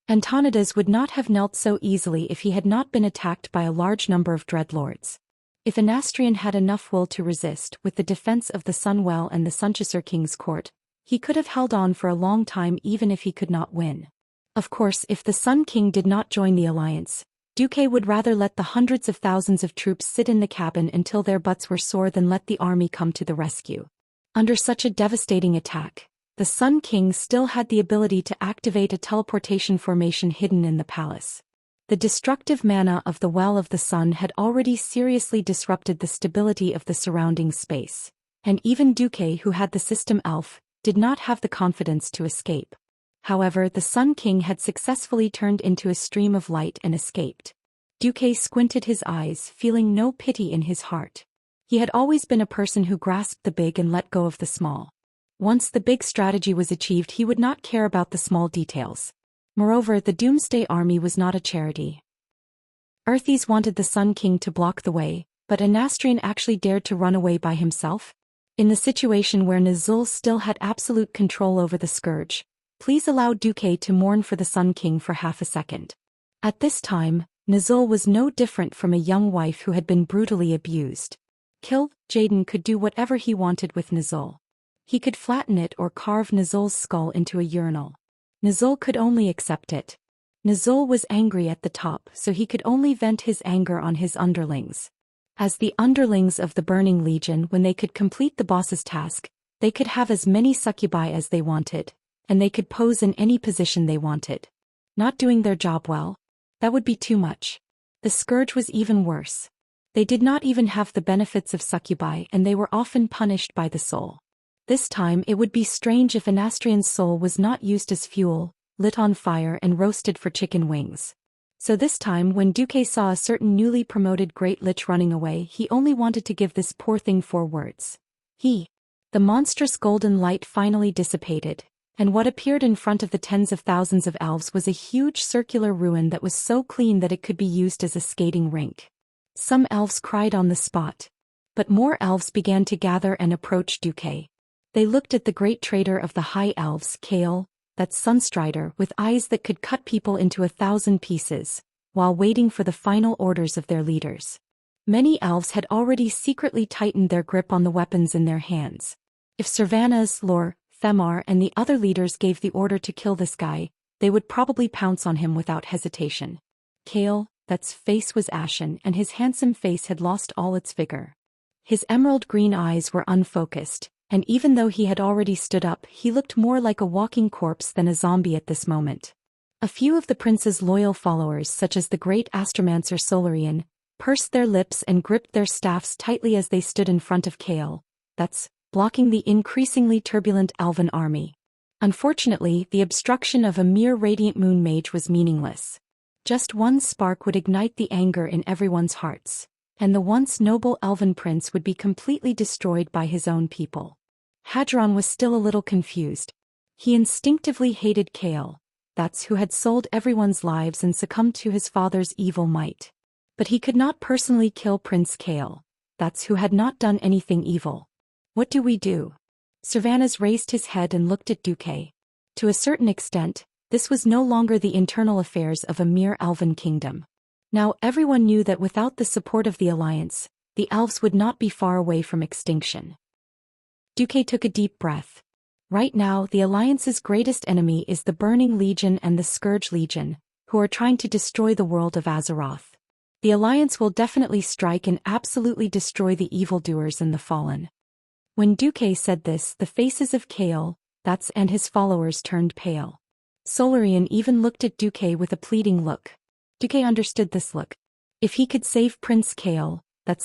Antonidas would not have knelt so easily if he had not been attacked by a large number of dreadlords. If Anastrian had enough will to resist with the defense of the Sunwell and the Xianxia King's court, he could have held on for a long time even if he could not win. Of course, if the Sun King did not join the alliance, Duque would rather let the hundreds of thousands of troops sit in the cabin until their butts were sore than let the army come to the rescue. Under such a devastating attack, the Sun King still had the ability to activate a teleportation formation hidden in the palace. The destructive mana of the Well of the Sun had already seriously disrupted the stability of the surrounding space, and even Duque, who had the system elf, did not have the confidence to escape. However, the Sun King had successfully turned into a stream of light and escaped. Duque squinted his eyes, feeling no pity in his heart. He had always been a person who grasped the big and let go of the small. Once the big strategy was achieved, he would not care about the small details. Moreover, the Doomsday Army was not a charity. Earthies wanted the Sun King to block the way, but Anastrian actually dared to run away by himself? In the situation where Nizul still had absolute control over the Scourge, please allow Duque to mourn for the Sun King for half a second. At this time, Nizul was no different from a young wife who had been brutally abused. Jaden could do whatever he wanted with Nizul. He could flatten it or carve Nizul's skull into a urinal. Nizul could only accept it. Nizul was angry at the top, so he could only vent his anger on his underlings. As the underlings of the Burning Legion, when they could complete the boss's task, they could have as many succubi as they wanted, and they could pose in any position they wanted. Not doing their job well? That would be too much. The Scourge was even worse. They did not even have the benefits of succubi, and they were often punished by the soul. This time it would be strange if Anastrian's soul was not used as fuel, lit on fire and roasted for chicken wings. So this time when Duque saw a certain newly promoted Great Lich running away, he only wanted to give this poor thing 4 words. The monstrous golden light finally dissipated, and what appeared in front of the tens of thousands of elves was a huge circular ruin that was so clean that it could be used as a skating rink. Some elves cried on the spot. But more elves began to gather and approach Duque. They looked at the great traitor of the High Elves, Kale, that Sunstrider, with eyes that could cut people into 1,000 pieces, while waiting for the final orders of their leaders. Many elves had already secretly tightened their grip on the weapons in their hands. If Servanas, Lor, Femar and the other leaders gave the order to kill this guy, they would probably pounce on him without hesitation. Kale, that's face was ashen and his handsome face had lost all its vigor. His emerald green eyes were unfocused, and even though he had already stood up, he looked more like a walking corpse than a zombie at this moment. A few of the prince's loyal followers, such as the great astromancer Solarian, pursed their lips and gripped their staffs tightly as they stood in front of Kale, that's blocking the increasingly turbulent elven army. Unfortunately, the obstruction of a mere radiant moon mage was meaningless. Just one spark would ignite the anger in everyone's hearts, and the once noble elven prince would be completely destroyed by his own people. Hadron was still a little confused. He instinctively hated Kale, that's who had sold everyone's lives and succumbed to his father's evil might. But he could not personally kill Prince Kale, that's who had not done anything evil. What do we do? Cervantes raised his head and looked at Duque. To a certain extent, this was no longer the internal affairs of a mere elven kingdom. Now everyone knew that without the support of the alliance, the elves would not be far away from extinction. Duque took a deep breath. Right now, the alliance's greatest enemy is the Burning Legion and the Scourge Legion, who are trying to destroy the world of Azeroth. The alliance will definitely strike and absolutely destroy the evildoers and the fallen. When Duque said this, the faces of Kael, and his followers turned pale. Solarian even looked at Duque with a pleading look. Duque understood this look. If he could save Prince Kael,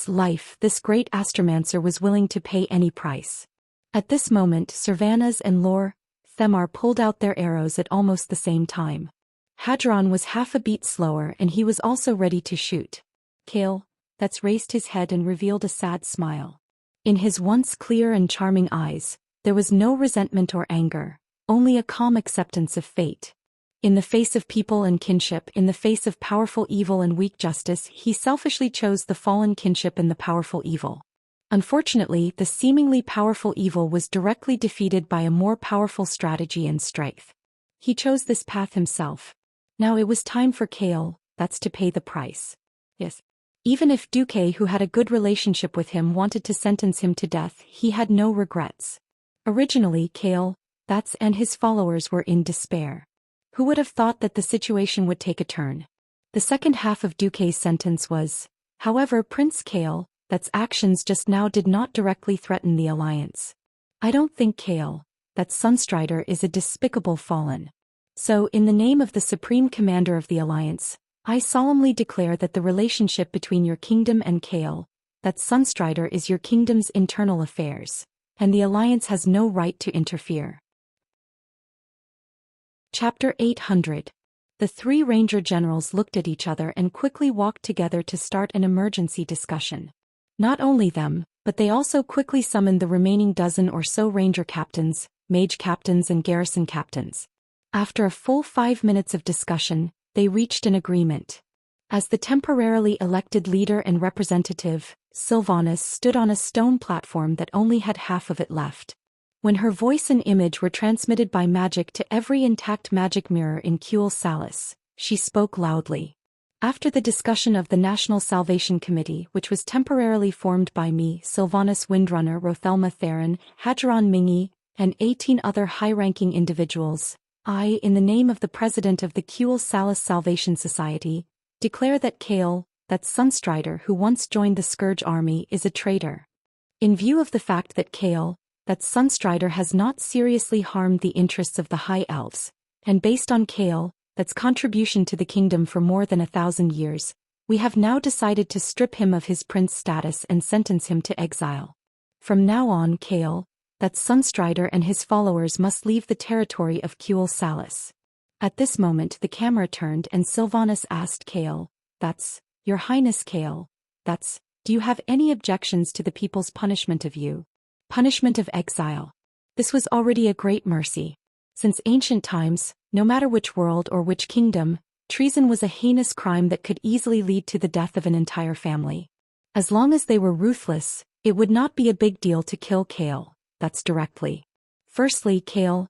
life, this great astromancer was willing to pay any price. At this moment, Cervantes and Lor Themar pulled out their arrows at almost the same time. Hadron was half a beat slower and he was also ready to shoot. Kael, raised his head and revealed a sad smile. In his once clear and charming eyes, there was no resentment or anger, only a calm acceptance of fate. In the face of people and kinship, in the face of powerful evil and weak justice, he selfishly chose the fallen kinship and the powerful evil. Unfortunately, the seemingly powerful evil was directly defeated by a more powerful strategy and strength. He chose this path himself. Now it was time for Kael, to pay the price. Yes. Even if Duque, who had a good relationship with him, wanted to sentence him to death, he had no regrets. Originally, Kael, and his followers were in despair. Who would have thought that the situation would take a turn? The second half of Duque's sentence was, however, Prince Kael, actions just now did not directly threaten the alliance. I don't think Kael, Sunstrider, is a despicable fallen. So, in the name of the Supreme Commander of the Alliance, I solemnly declare that the relationship between your kingdom and Kael, Sunstrider, is your kingdom's internal affairs, and the Alliance has no right to interfere. Chapter 800. The three Ranger generals looked at each other and quickly walked together to start an emergency discussion. Not only them, but they also quickly summoned the remaining dozen or so Ranger captains, mage captains and garrison captains. After a full 5 minutes of discussion, they reached an agreement. As the temporarily elected leader and representative, Sylvanas stood on a stone platform that only had half of it left. When her voice and image were transmitted by magic to every intact magic mirror in Kuel Salis, she spoke loudly. After the discussion of the National Salvation Committee, which was temporarily formed by me, Sylvanas Windrunner, Rothelma Theron, Hadron Mingy, and 18 other high-ranking individuals, I, in the name of the president of the Kuel Salis Salvation Society, declare that Kael, Sunstrider, who once joined the Scourge army, is a traitor. In view of the fact that Kael, Sunstrider, has not seriously harmed the interests of the High Elves, and based on Kael, contribution to the kingdom for more than 1,000 years, we have now decided to strip him of his prince status and sentence him to exile. From now on, Kael, Sunstrider, and his followers must leave the territory of Kuel Salis. At this moment the camera turned and Sylvanas asked Kael, Your Highness Kael, do you have any objections to the people's punishment of you? Punishment of exile. This was already a great mercy. Since ancient times, no matter which world or which kingdom, treason was a heinous crime that could easily lead to the death of an entire family. As long as they were ruthless, it would not be a big deal to kill Kael, directly. Firstly, Kael,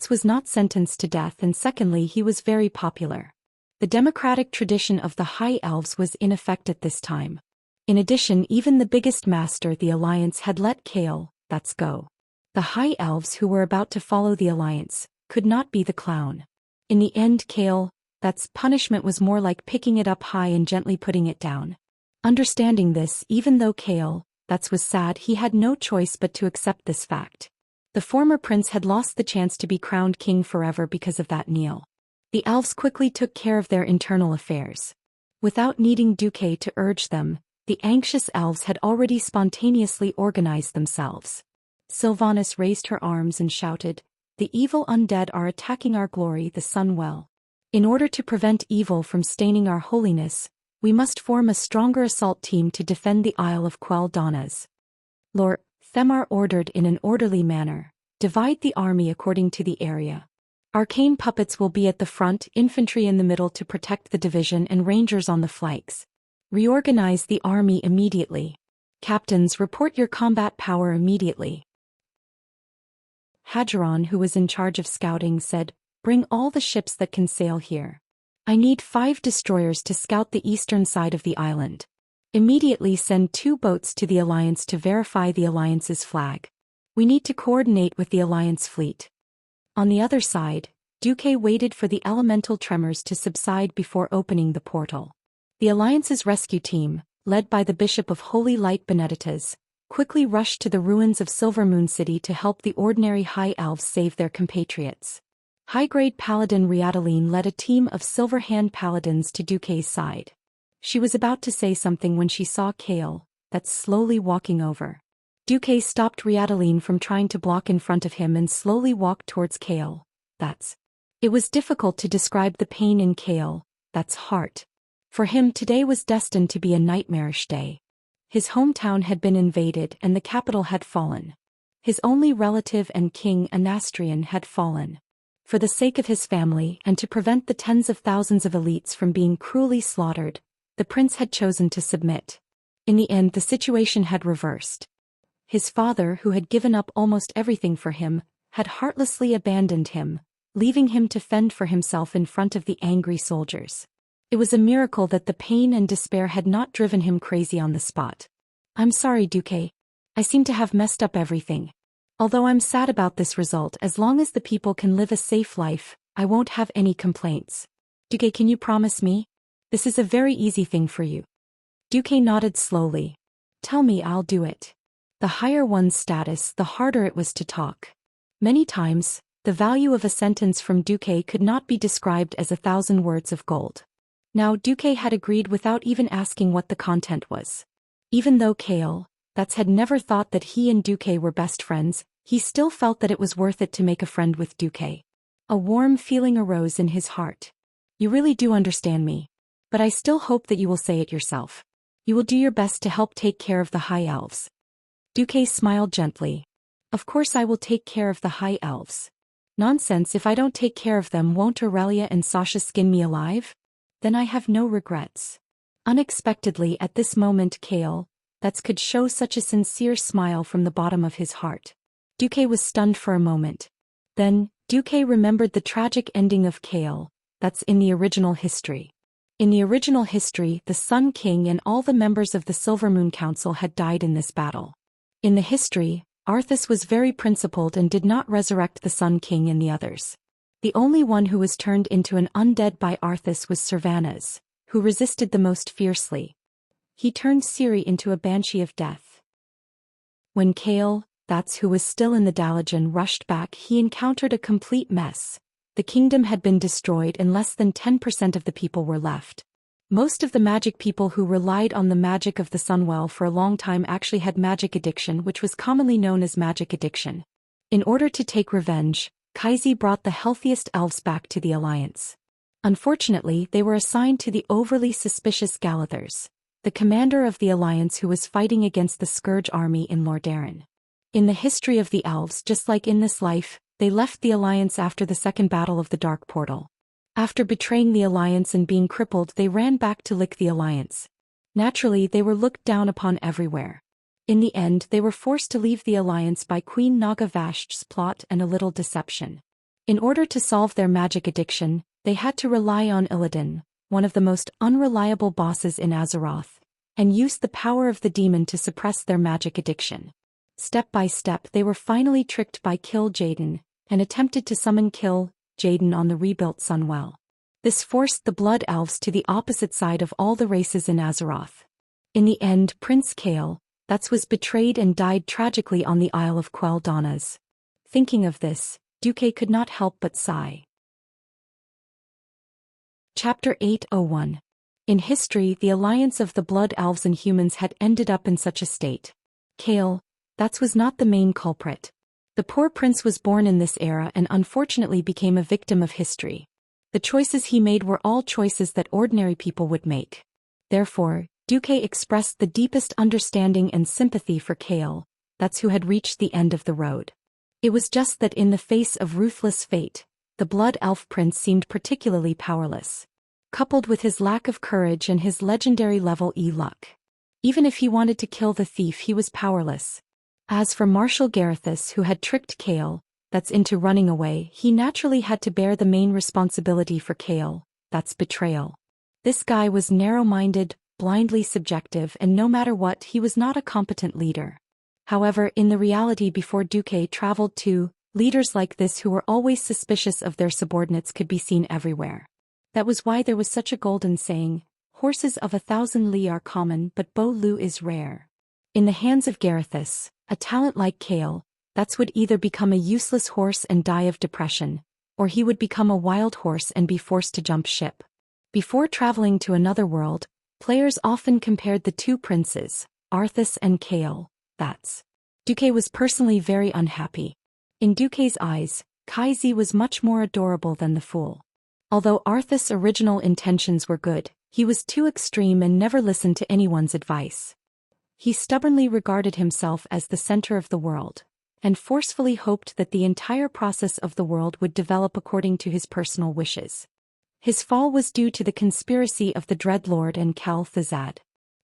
was not sentenced to death, and secondly, he was very popular. The democratic tradition of the High Elves was in effect at this time. In addition, even the biggest master, the Alliance, had let Kael, go. The High Elves, who were about to follow the Alliance, could not be the clown. In the end, Kael, punishment was more like picking it up high and gently putting it down. Understanding this, even though Kael, was sad, he had no choice but to accept this fact. The former prince had lost the chance to be crowned king forever because of that kneel. The elves quickly took care of their internal affairs. Without needing Duque to urge them, the anxious elves had already spontaneously organized themselves. Sylvanas raised her arms and shouted, The evil undead are attacking our glory, the sun well. In order to prevent evil from staining our holiness, we must form a stronger assault team to defend the Isle of Quell Donnas. Lord Themar ordered in an orderly manner, divide the army according to the area. Arcane puppets will be at the front, infantry in the middle to protect the division, and rangers on the flanks. Reorganize the army immediately. Captains, report your combat power immediately. Hadgeron, who was in charge of scouting, said, "Bring all the ships that can sail here. I need 5 destroyers to scout the eastern side of the island. Immediately send 2 boats to the Alliance to verify the Alliance's flag. We need to coordinate with the Alliance fleet." On the other side, Duque waited for the elemental tremors to subside before opening the portal. The Alliance's rescue team, led by the Bishop of Holy Light Benedictus, quickly rushed to the ruins of Silver Moon City to help the ordinary high elves save their compatriots. High-grade paladin Riadaline led a team of Silver Hand paladins to Duque's side. She was about to say something when she saw Kale, that's slowly walking over. Duque stopped Riadaline from trying to block in front of him and slowly walked towards Kale. It was difficult to describe the pain in Kale, that's heart. For him, today was destined to be a nightmarish day. His hometown had been invaded and the capital had fallen. His only relative and king, Anastrian, had fallen. For the sake of his family and to prevent the tens of thousands of elites from being cruelly slaughtered, the prince had chosen to submit. In the end, the situation had reversed. His father, who had given up almost everything for him, had heartlessly abandoned him, leaving him to fend for himself in front of the angry soldiers. It was a miracle that the pain and despair had not driven him crazy on the spot. "I'm sorry, Duque. I seem to have messed up everything. Although I'm sad about this result, as long as the people can live a safe life, I won't have any complaints. Duque, can you promise me? This is a very easy thing for you." Duque nodded slowly. "Tell me, I'll do it." The higher one's status, the harder it was to talk. Many times, the value of a sentence from Duque could not be described as 1,000 words of gold. Now Duque had agreed without even asking what the content was. Even though Kale, had never thought that he and Duque were best friends, he still felt that it was worth it to make a friend with Duque. A warm feeling arose in his heart. "You really do understand me. But I still hope that you will say it yourself. You will do your best to help take care of the high elves." Duque smiled gently. "Of course I will take care of the high elves. Nonsense, if I don't take care of them, won't Aurelia and Sasha skin me alive? Then I have no regrets." Unexpectedly at this moment Kale, could show such a sincere smile from the bottom of his heart. Duque was stunned for a moment. Then, Duque remembered the tragic ending of Kale, in the original history. In the original history, the Sun King and all the members of the Silver Moon Council had died in this battle. In the history, Arthas was very principled and did not resurrect the Sun King and the others. The only one who was turned into an undead by Arthas was Servanas, who resisted the most fiercely. He turned Ciri into a banshee of death. When Kale, who was still in the Dalajan, rushed back, he encountered a complete mess. The kingdom had been destroyed and less than 10% of the people were left. Most of the magic people who relied on the magic of the Sunwell for a long time actually had magic addiction, which was commonly known as magic addiction. In order to take revenge, Kaisi brought the healthiest elves back to the Alliance. Unfortunately, they were assigned to the overly suspicious Galathers, the commander of the Alliance who was fighting against the Scourge army in Lordaeron. In the history of the elves, just like in this life, they left the Alliance after the Second Battle of the Dark Portal. After betraying the Alliance and being crippled, they ran back to lick the Alliance. Naturally, they were looked down upon everywhere. In the end, they were forced to leave the Alliance by Queen Naga Vash's plot and a little deception. In order to solve their magic addiction, they had to rely on Illidan, one of the most unreliable bosses in Azeroth, and use the power of the demon to suppress their magic addiction. Step by step, they were finally tricked by Kill Jaden, and attempted to summon Kill Jaden on the rebuilt Sunwell. This forced the Blood Elves to the opposite side of all the races in Azeroth. In the end, Prince Kale, was betrayed and died tragically on the Isle of Quel'Danas. Thinking of this, Duque could not help but sigh. Chapter 801. In history, the alliance of the Blood Elves and humans had ended up in such a state. Kale, was not the main culprit. The poor prince was born in this era and unfortunately became a victim of history. The choices he made were all choices that ordinary people would make. Therefore, Duque expressed the deepest understanding and sympathy for Kale, who had reached the end of the road. It was just that in the face of ruthless fate, the Blood Elf Prince seemed particularly powerless. Coupled with his lack of courage and his legendary level E luck. Even if he wanted to kill the thief, he was powerless. As for Marshal Garithus, who had tricked Kale, that's into running away, he naturally had to bear the main responsibility for Kale, that's betrayal. This guy was narrow-minded, blindly subjective, and no matter what, he was not a competent leader. However, in the reality before Duque traveled to, leaders like this who were always suspicious of their subordinates could be seen everywhere. That was why there was such a golden saying, "Horses of 1,000 li are common, but Bo Lu is rare." In the hands of Garethus, a talent like Kale, that would either become a useless horse and die of depression, or he would become a wild horse and be forced to jump ship. Before traveling to another world, players often compared the two princes, Arthas and Kale. Duque was personally very unhappy. In Duque's eyes, Kaizi was much more adorable than the fool. Although Arthas' original intentions were good, he was too extreme and never listened to anyone's advice. He stubbornly regarded himself as the center of the world, and forcefully hoped that the entire process of the world would develop according to his personal wishes. His fall was due to the conspiracy of the Dreadlord and Cal Thazad.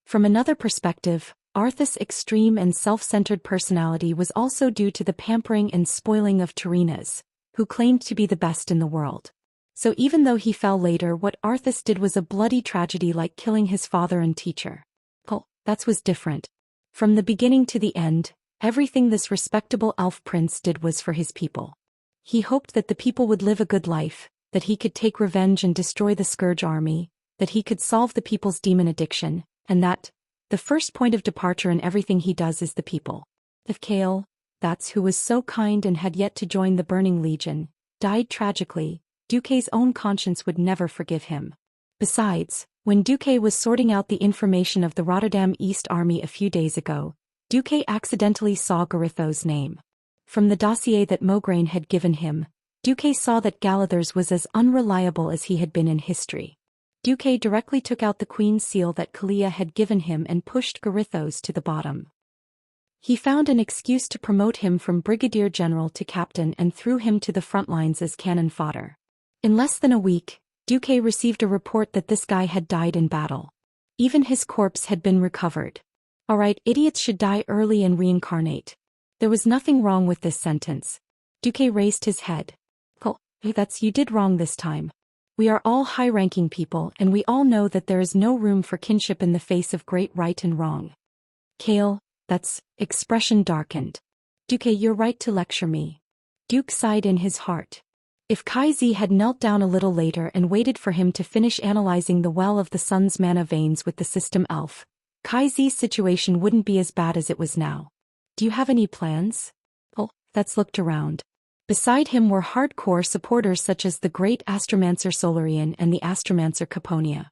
From another perspective, Arthas' extreme and self-centered personality was also due to the pampering and spoiling of Tarinas, who claimed to be the best in the world. So even though he fell later, what Arthas did was a bloody tragedy like killing his father and teacher. That was different. From the beginning to the end, everything this respectable elf prince did was for his people. He hoped that the people would live a good life, that he could take revenge and destroy the Scourge army, that he could solve the people's demon addiction, and that the first point of departure in everything he does is the people. If Kale, who was so kind and had yet to join the Burning Legion, died tragically, Duque's own conscience would never forgive him. Besides, when Duque was sorting out the information of the Rotterdam East Army a few days ago, Duque accidentally saw Garithos' name. From the dossier that Mograine had given him, Duque saw that Galadhar's was as unreliable as he had been in history. Duque directly took out the Queen's seal that Kalia had given him and pushed Garithos to the bottom. He found an excuse to promote him from brigadier general to captain and threw him to the front lines as cannon fodder. In less than a week, Duque received a report that this guy had died in battle. Even his corpse had been recovered. Alright, idiots should die early and reincarnate. There was nothing wrong with this sentence. Duque raised his head. You did wrong this time. We are all high-ranking people and we all know that there is no room for kinship in the face of great right and wrong. Kale, expression darkened. Duque, you're right to lecture me. Duke sighed in his heart. If Kaizi had knelt down a little later and waited for him to finish analyzing the well of the sun's mana veins with the system elf, Kaizi's situation wouldn't be as bad as it was now. Do you have any plans? That's looked around. Beside him were hardcore supporters such as the great Astromancer Solarian and the Astromancer Caponia.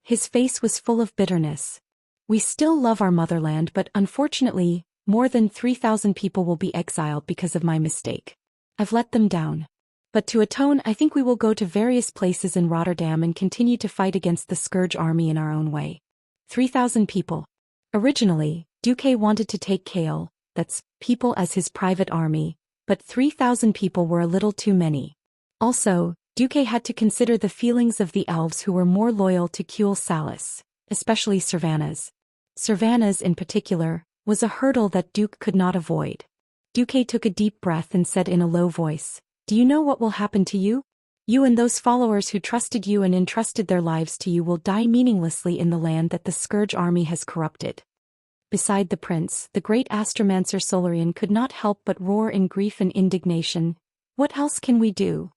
His face was full of bitterness. We still love our motherland, but unfortunately, more than 3,000 people will be exiled because of my mistake. I've let them down. But to atone, I think we will go to various places in Rotterdam and continue to fight against the Scourge army in our own way. 3,000 people. Originally, Duque wanted to take Kale, people as his private army, but 3,000 people were a little too many. Also, Duque had to consider the feelings of the elves who were more loyal to Cule Salis, especially Servanas. Servanas in particular, was a hurdle that Duque could not avoid. Duque took a deep breath and said in a low voice, "Do you know what will happen to you? You and those followers who trusted you and entrusted their lives to you will die meaninglessly in the land that the Scourge army has corrupted." Beside the prince, the great Astromancer Solarian could not help but roar in grief and indignation. "What else can we do?"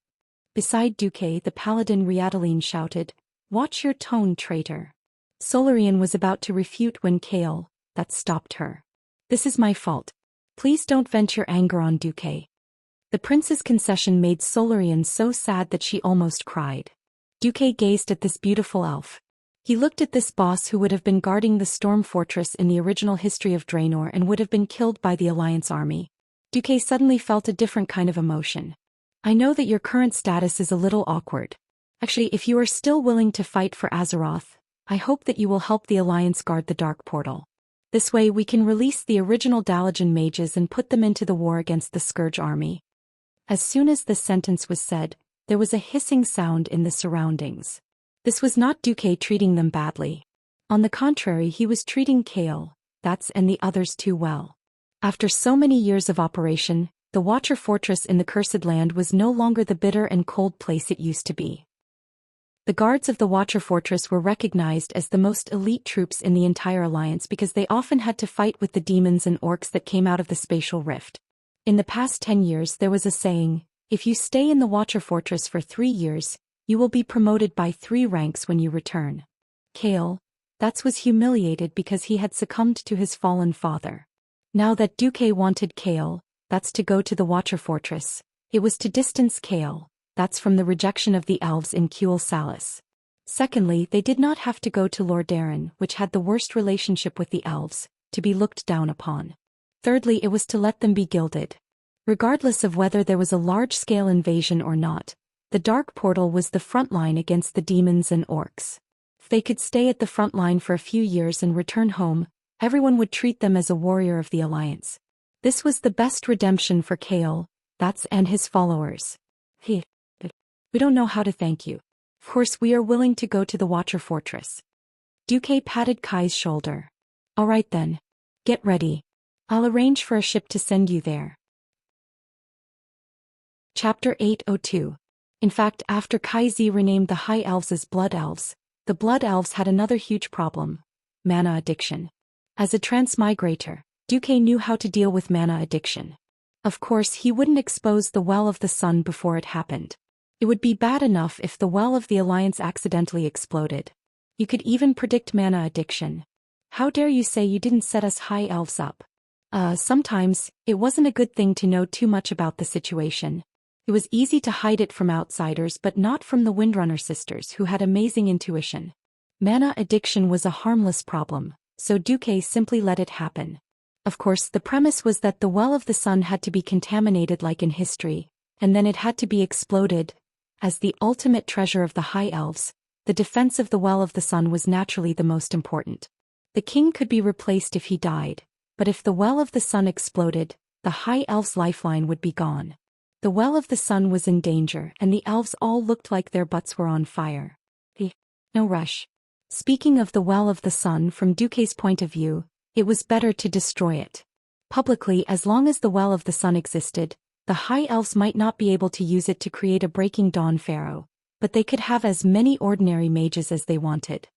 Beside Duque, the paladin Riadaline shouted, "Watch your tone, traitor." Solarian was about to refute when Kale, stopped her. "This is my fault. Please don't vent your anger on Duque." The prince's concession made Solarian so sad that she almost cried. Duque gazed at this beautiful elf. He looked at this boss who would have been guarding the Storm Fortress in the original history of Draenor and would have been killed by the Alliance army. Duque suddenly felt a different kind of emotion. "I know that your current status is a little awkward. Actually, if you are still willing to fight for Azeroth, I hope that you will help the Alliance guard the Dark Portal. This way we can release the original Dalajan mages and put them into the war against the Scourge army." As soon as this sentence was said, there was a hissing sound in the surroundings. This was not Duque treating them badly. On the contrary, he was treating Kale, and the others too well. After so many years of operation, the Watcher Fortress in the Cursed Land was no longer the bitter and cold place it used to be. The guards of the Watcher Fortress were recognized as the most elite troops in the entire alliance because they often had to fight with the demons and orcs that came out of the spatial rift. In the past 10 years there was a saying, if you stay in the Watcher Fortress for 3 years, you will be promoted by 3 ranks when you return. Kale, that was humiliated because he had succumbed to his fallen father. Now that Duque wanted Kale, that's to go to the Watcher Fortress, it was to distance Kale, that's from the rejection of the elves in Kuel Salis. Secondly, they did not have to go to Lordaeron, which had the worst relationship with the elves, to be looked down upon. Thirdly, it was to let them be gilded. Regardless of whether there was a large-scale invasion or not, the Dark Portal was the front line against the demons and orcs. If they could stay at the front line for a few years and return home, everyone would treat them as a warrior of the Alliance. This was the best redemption for Kale, and his followers. We don't know how to thank you. Of course we are willing to go to the Watcher Fortress. Duque patted Kai's shoulder. All right then. Get ready. I'll arrange for a ship to send you there. Chapter 802. In fact, after Kai-Zi renamed the High Elves as Blood Elves, the Blood Elves had another huge problem: mana addiction. As a transmigrator, Duque knew how to deal with mana addiction. Of course, he wouldn't expose the Well of the Sun before it happened. It would be bad enough if the Well of the Alliance accidentally exploded. You could even predict mana addiction. How dare you say you didn't set us High Elves up? Sometimes, it wasn't a good thing to know too much about the situation. It was easy to hide it from outsiders but not from the Windrunner sisters who had amazing intuition. Mana addiction was a harmless problem, so Duque simply let it happen. Of course, the premise was that the Well of the Sun had to be contaminated like in history, and then it had to be exploded. As the ultimate treasure of the High Elves, the defense of the Well of the Sun was naturally the most important. The king could be replaced if he died, but if the Well of the Sun exploded, the High Elves' lifeline would be gone. The Well of the Sun was in danger and the elves all looked like their butts were on fire. No rush. Speaking of the Well of the Sun from Duque's point of view, it was better to destroy it. Publicly, as long as the Well of the Sun existed, the High Elves might not be able to use it to create a Breaking Dawn Pharaoh, but they could have as many ordinary mages as they wanted.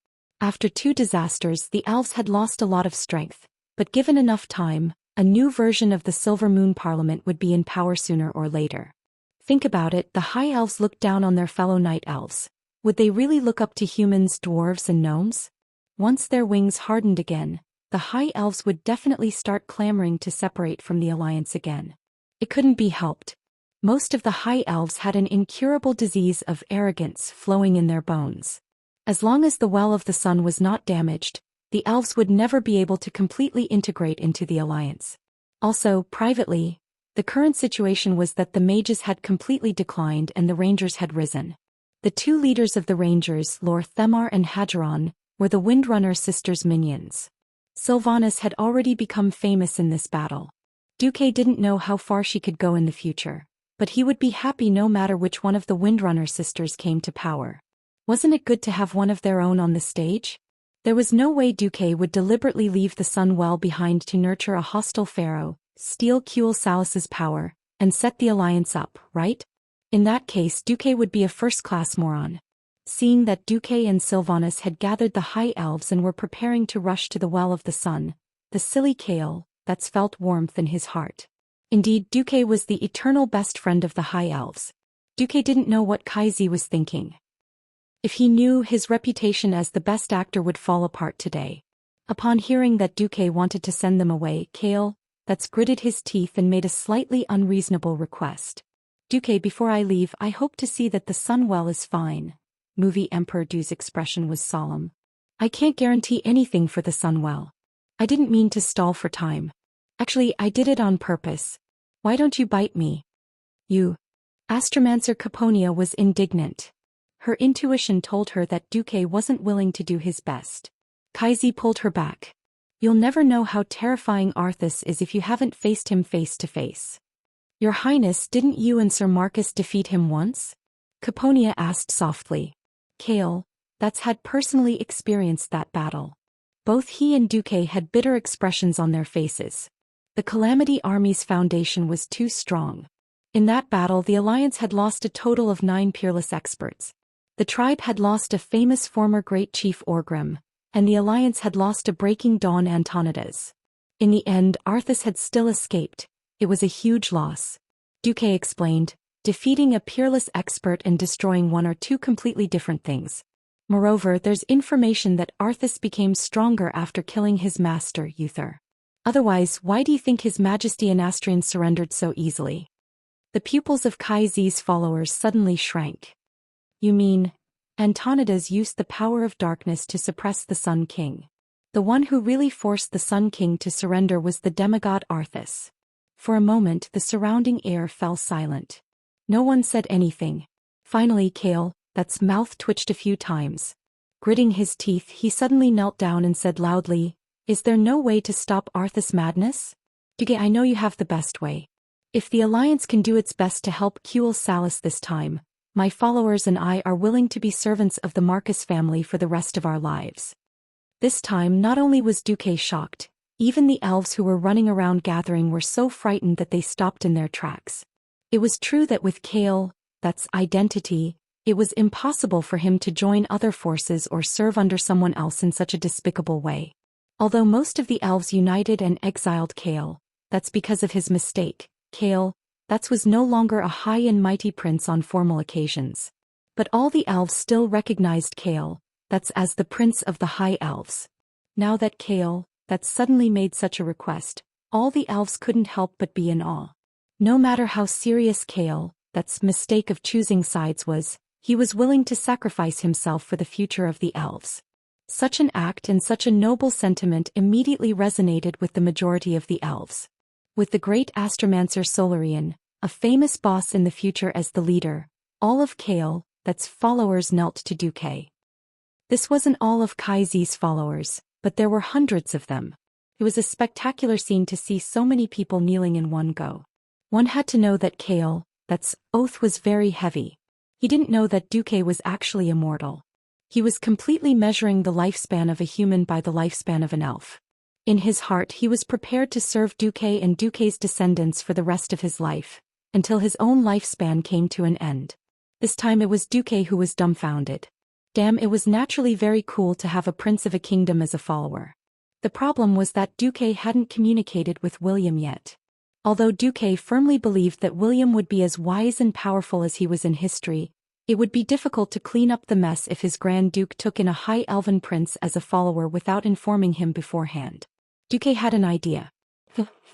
After 2 disasters, the elves had lost a lot of strength, but given enough time, a new version of the Silver Moon Parliament would be in power sooner or later. Think about it, the High Elves looked down on their fellow Night Elves. Would they really look up to humans, dwarves and gnomes? Once their wings hardened again, the High Elves would definitely start clamoring to separate from the Alliance again. It couldn't be helped. Most of the High Elves had an incurable disease of arrogance flowing in their bones. As long as the Well of the Sun was not damaged, the elves would never be able to completely integrate into the Alliance. Also, privately, the current situation was that the mages had completely declined and the rangers had risen. The 2 leaders of the rangers, Lor Themar and Hadron, were the Windrunner sisters' minions. Sylvanas had already become famous in this battle. Duque didn't know how far she could go in the future, but he would be happy no matter which one of the Windrunner sisters came to power. Wasn't it good to have one of their own on the stage? There was no way Duque would deliberately leave the Sun Well behind to nurture a hostile pharaoh, steal Kuel Salis's power, and set the Alliance up, right? In that case, Duque would be a first-class moron. Seeing that Duque and Sylvanas had gathered the High Elves and were preparing to rush to the Well of the Sun, the silly Kale, that's felt warmth in his heart. Indeed, Duque was the eternal best friend of the High Elves. Duque didn't know what Kai-Zi was thinking. If he knew, his reputation as the best actor would fall apart today. Upon hearing that Duque wanted to send them away, Kale, gritted his teeth and made a slightly unreasonable request. Duque, before I leave, I hope to see that the Sun Well is fine. Movie Emperor Du's expression was solemn. I can't guarantee anything for the Sun Well. I didn't mean to stall for time. Actually, I did it on purpose. Why don't you bite me? You. Astromancer Caponia was indignant. Her intuition told her that Duque wasn't willing to do his best. Kai-Zi pulled her back. You'll never know how terrifying Arthas is if you haven't faced him face to face. Your Highness, didn't you and Sir Marcus defeat him once? Caponia asked softly. Kale, had personally experienced that battle. Both he and Duque had bitter expressions on their faces. The Calamity Army's foundation was too strong. In that battle, the Alliance had lost a total of 9 peerless experts. The tribe had lost a famous former great chief Orgrim, and the Alliance had lost a breaking dawn Antonides. In the end, Arthas had still escaped. It was a huge loss. Duque explained, defeating a peerless expert and destroying one are two completely different things. Moreover, there's information that Arthas became stronger after killing his master, Uther. Otherwise, why do you think His Majesty Anastrian surrendered so easily? The pupils of Kai's followers suddenly shrank. You mean, Antonides used the power of darkness to suppress the Sun King. The one who really forced the Sun King to surrender was the demigod Arthas. For a moment the surrounding air fell silent. No one said anything. Finally that's mouth twitched a few times. Gritting his teeth, he suddenly knelt down and said loudly, "Is there no way to stop Arthas' madness? Duque, I know you have the best way. If the Alliance can do its best to help Cuel Salus this time, my followers and I are willing to be servants of the Marcus family for the rest of our lives." This time not only was Duque shocked, even the elves who were running around gathering were so frightened that they stopped in their tracks. It was true that with that's identity, it was impossible for him to join other forces or serve under someone else in such a despicable way. Although most of the elves united and exiled that's because of his mistake. That was no longer a high and mighty prince on formal occasions. But all the elves still recognized that's as the prince of the high elves. Now that that suddenly made such a request, all the elves couldn't help but be in awe. No matter how serious that's mistake of choosing sides was, he was willing to sacrifice himself for the future of the elves. Such an act and such a noble sentiment immediately resonated with the majority of the elves. With the great astromancer Solarian, a famous boss in the future as the leader, all of that's followers knelt to Duque. This wasn't all of Kai's followers, but there were hundreds of them. It was a spectacular scene to see so many people kneeling in one go. One had to know that that's oath was very heavy. He didn't know that Duque was actually immortal. He was completely measuring the lifespan of a human by the lifespan of an elf. In his heart he was prepared to serve Duque and Duque's descendants for the rest of his life, until his own lifespan came to an end. This time it was Duque who was dumbfounded. Damn, it was naturally very cool to have a prince of a kingdom as a follower. The problem was that Duque hadn't communicated with William yet. Although Duque firmly believed that William would be as wise and powerful as he was in history, it would be difficult to clean up the mess if his Grand Duke took in a high elven prince as a follower without informing him beforehand. Duque had an idea.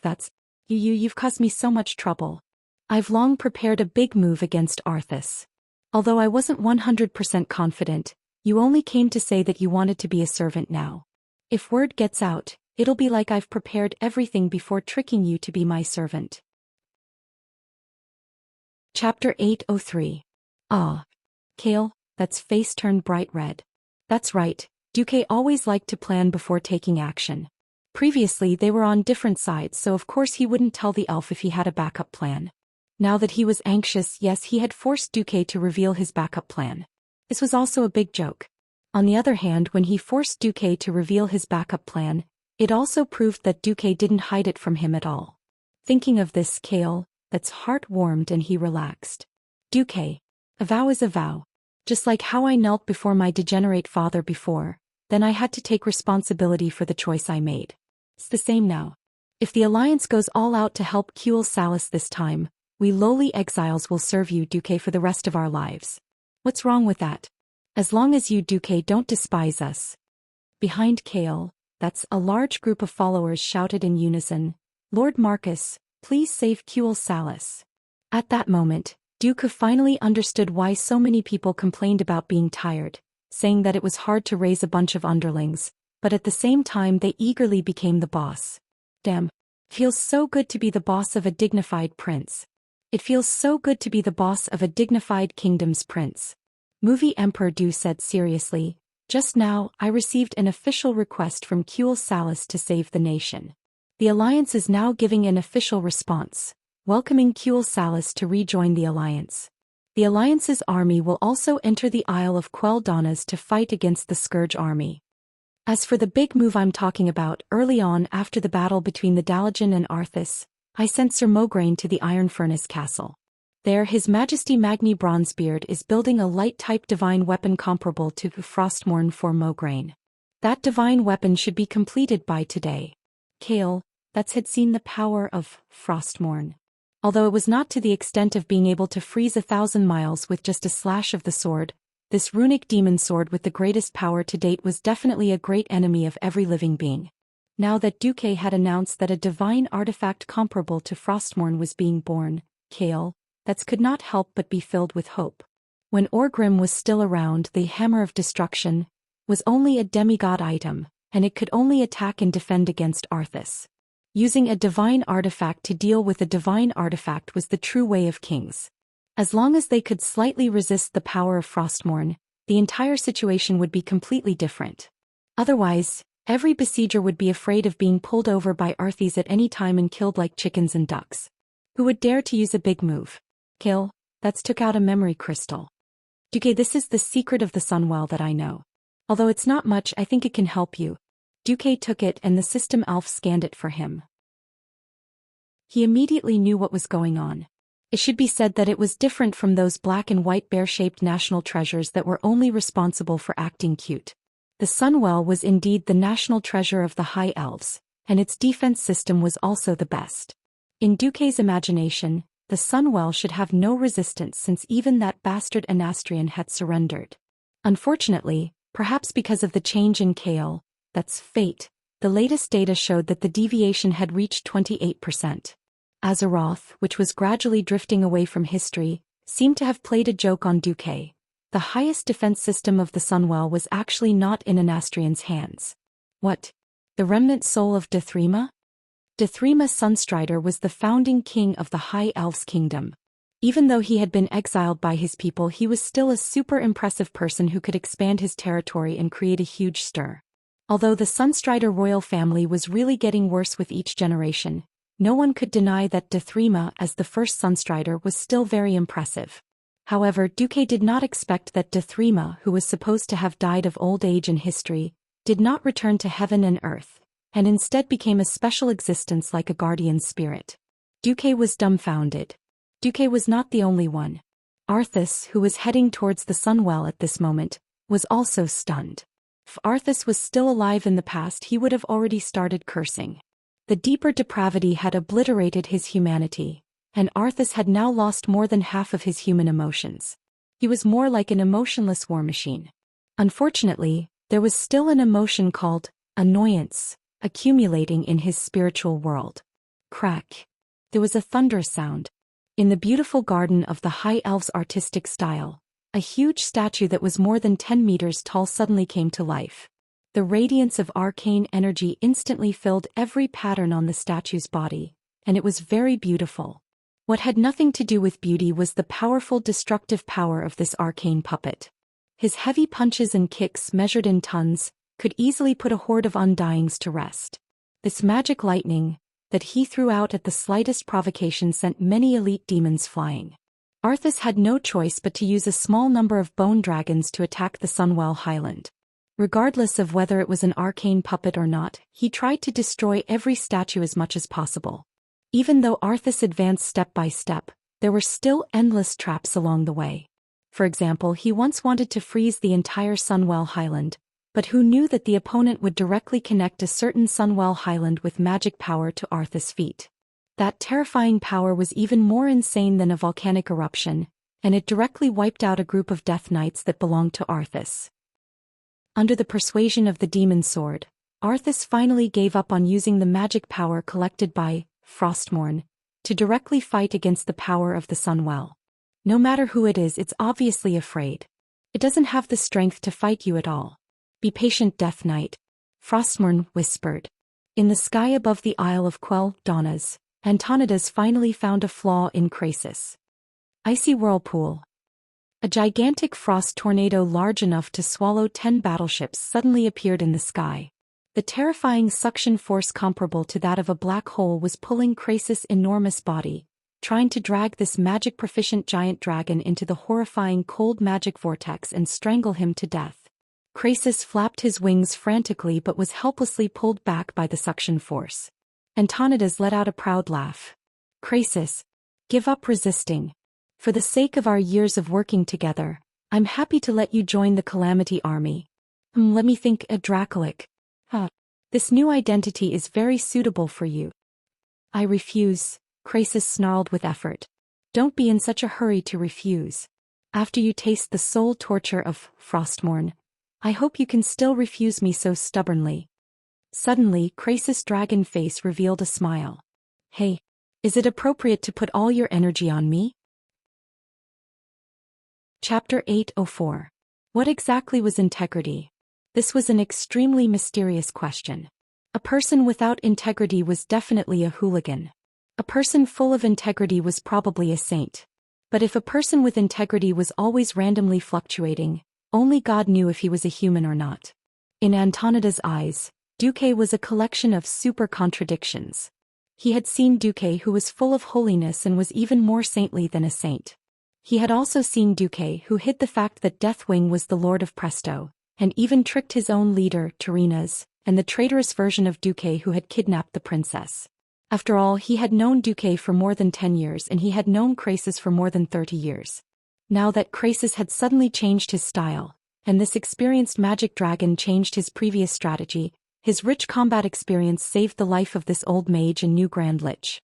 That's you've caused me so much trouble. I've long prepared a big move against Arthas. Although I wasn't 100% confident, you only came to say that you wanted to be a servant now. If word gets out, it'll be like I've prepared everything before tricking you to be my servant. Chapter 803. That's face turned bright red. That's right, Duque always liked to plan before taking action. Previously they were on different sides, so of course he wouldn't tell the elf if he had a backup plan. Now that he was anxious, yes, he had forced Duque to reveal his backup plan. This was also a big joke. On the other hand, when he forced Duque to reveal his backup plan, it also proved that Duque didn't hide it from him at all. Thinking of this, that's heart warmed and he relaxed. Duque, a vow is a vow. Just like how I knelt before my degenerate father before, then I had to take responsibility for the choice I made. It's the same now. If the Alliance goes all out to help Cuel Salus this time, we lowly exiles will serve you, Duque, for the rest of our lives. What's wrong with that? As long as you, Duque, don't despise us. Behind that's a large group of followers shouted in unison, "Lord Marcus, please save Cuel Salus." At that moment, Duque finally understood why so many people complained about being tired, saying that it was hard to raise a bunch of underlings, but at the same time they eagerly became the boss. Damn. Feels so good to be the boss of a dignified prince. It feels so good to be the boss of a dignified kingdom's prince. Movie Emperor Du said seriously, "Just now, I received an official request from Cuel Salus to save the nation. The Alliance is now giving an official response, welcoming Cuel Salus to rejoin the Alliance. The Alliance's army will also enter the Isle of Quel'Danas to fight against the Scourge army." As for the big move I'm talking about, early on after the battle between the Dalajan and Arthas, I sent Sir Mograine to the Iron Furnace Castle. There His Majesty Magni Bronzebeard is building a light-type divine weapon comparable to Frostmourne for Mograine. That divine weapon should be completed by today. Kale, that's had seen the power of Frostmourne. Although it was not to the extent of being able to freeze 1,000 miles with just a slash of the sword, this runic demon sword with the greatest power to date was definitely a great enemy of every living being. Now that Duque had announced that a divine artifact comparable to Frostmourne was being born, Kale, that could not help but be filled with hope. When Orgrim was still around, the Hammer of Destruction was only a demigod item, and it could only attack and defend against Arthas. Using a divine artifact to deal with a divine artifact was the true way of kings. As long as they could slightly resist the power of Frostmourne, the entire situation would be completely different. Otherwise, every besieger would be afraid of being pulled over by Arthas at any time and killed like chickens and ducks. Who would dare to use a big move? Kill, that's took out a memory crystal. Duque, this is the secret of the Sunwell that I know. Although it's not much, I think it can help you. Duque took it and the system elf scanned it for him. He immediately knew what was going on. It should be said that it was different from those black and white bear-shaped national treasures that were only responsible for acting cute. The Sunwell was indeed the national treasure of the High Elves, and its defense system was also the best. In Duque's imagination, the Sunwell should have no resistance since even that bastard Anastrian had surrendered. Unfortunately, perhaps because of the change in Kale, that's fate, the latest data showed that the deviation had reached 28%. Azeroth, which was gradually drifting away from history, seemed to have played a joke on Duque. The highest defense system of the Sunwell was actually not in Anastrian's hands. What? The remnant soul of Dethrima? Dethrima Sunstrider was the founding king of the High Elves Kingdom. Even though he had been exiled by his people, he was still a super impressive person who could expand his territory and create a huge stir. Although the Sunstrider royal family was really getting worse with each generation, no one could deny that Dethrima as the first Sunstrider was still very impressive. However, Duque did not expect that Dethrima, who was supposed to have died of old age in history, did not return to heaven and earth, and instead became a special existence like a guardian spirit. Duque was dumbfounded. Duque was not the only one. Arthas, who was heading towards the Sunwell at this moment, was also stunned. If Arthas was still alive in the past, he would have already started cursing. The deeper depravity had obliterated his humanity, and Arthas had now lost more than half of his human emotions. He was more like an emotionless war machine. Unfortunately, there was still an emotion called annoyance accumulating in his spiritual world. Crack. There was a thunderous sound. In the beautiful garden of the High Elves' artistic style, a huge statue that was more than 10 meters tall suddenly came to life. The radiance of arcane energy instantly filled every pattern on the statue's body, and it was very beautiful. What had nothing to do with beauty was the powerful destructive power of this arcane puppet. His heavy punches and kicks measured in tons could easily put a horde of undyings to rest. This magic lightning that he threw out at the slightest provocation sent many elite demons flying. Arthas had no choice but to use a small number of bone dragons to attack the Sunwell Highland. Regardless of whether it was an arcane puppet or not, he tried to destroy every statue as much as possible. Even though Arthas advanced step by step, there were still endless traps along the way. For example, he once wanted to freeze the entire Sunwell Highland, but who knew that the opponent would directly connect a certain Sunwell Highland with magic power to Arthas' feet. That terrifying power was even more insane than a volcanic eruption, and it directly wiped out a group of Death Knights that belonged to Arthas. Under the persuasion of the demon sword, Arthas finally gave up on using the magic power collected by Frostmourne to directly fight against the power of the Sunwell. No matter who it is, it's obviously afraid. It doesn't have the strength to fight you at all. Be patient, Death Knight, Frostmourne whispered. In the sky above the Isle of Quell Donnas, Antonidas finally found a flaw in Crasis. Icy whirlpool. A gigantic frost tornado large enough to swallow 10 battleships suddenly appeared in the sky. The terrifying suction force comparable to that of a black hole was pulling Crasis' enormous body, trying to drag this magic-proficient giant dragon into the horrifying cold magic vortex and strangle him to death. Crassus flapped his wings frantically but was helplessly pulled back by the suction force. Antonidas let out a proud laugh. Crassus, give up resisting. For the sake of our years of working together, I'm happy to let you join the Calamity Army. Let me think, a Dracolic. This new identity is very suitable for you. I refuse, Crassus snarled with effort. Don't be in such a hurry to refuse. After you taste the soul torture of Frostmourne, I hope you can still refuse me so stubbornly. Suddenly, Crassus' dragon face revealed a smile. Hey, is it appropriate to put all your energy on me? Chapter 804. What exactly was integrity? This was an extremely mysterious question. A person without integrity was definitely a hooligan. A person full of integrity was probably a saint. But if a person with integrity was always randomly fluctuating, only God knew if he was a human or not. In Antonidas' eyes, Duque was a collection of super contradictions. He had seen Duque who was full of holiness and was even more saintly than a saint. He had also seen Duque who hid the fact that Deathwing was the Lord of Presto, and even tricked his own leader, Tyrrhenas, and the traitorous version of Duque who had kidnapped the princess. After all, he had known Duque for more than 10 years and he had known Crassus for more than 30 years. Now that Crassus had suddenly changed his style, and this experienced magic dragon changed his previous strategy, his rich combat experience saved the life of this old mage and new Grand Lich.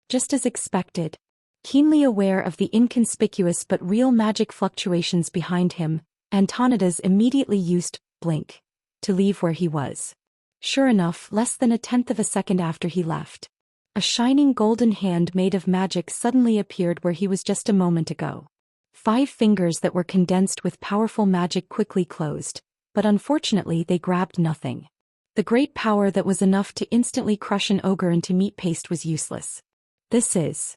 Just as expected. Keenly aware of the inconspicuous but real magic fluctuations behind him, Antonidas immediately used blink to leave where he was. Sure enough, less than 1/10 of a second after he left, a shining golden hand made of magic suddenly appeared where he was just a moment ago. 5 fingers that were condensed with powerful magic quickly closed, but unfortunately they grabbed nothing. The great power that was enough to instantly crush an ogre into meat paste was useless. This is...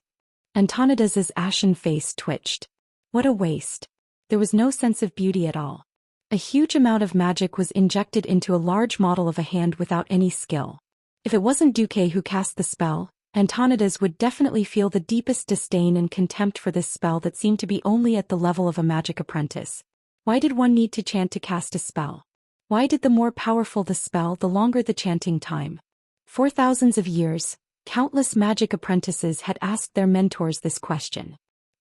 Antonidas's ashen face twitched. What a waste. There was no sense of beauty at all. A huge amount of magic was injected into a large model of a hand without any skill. If it wasn't Duque who cast the spell, Antonidas would definitely feel the deepest disdain and contempt for this spell that seemed to be only at the level of a magic apprentice. Why did one need to chant to cast a spell? Why did the more powerful the spell, the longer the chanting time? For thousands of years, countless magic apprentices had asked their mentors this question.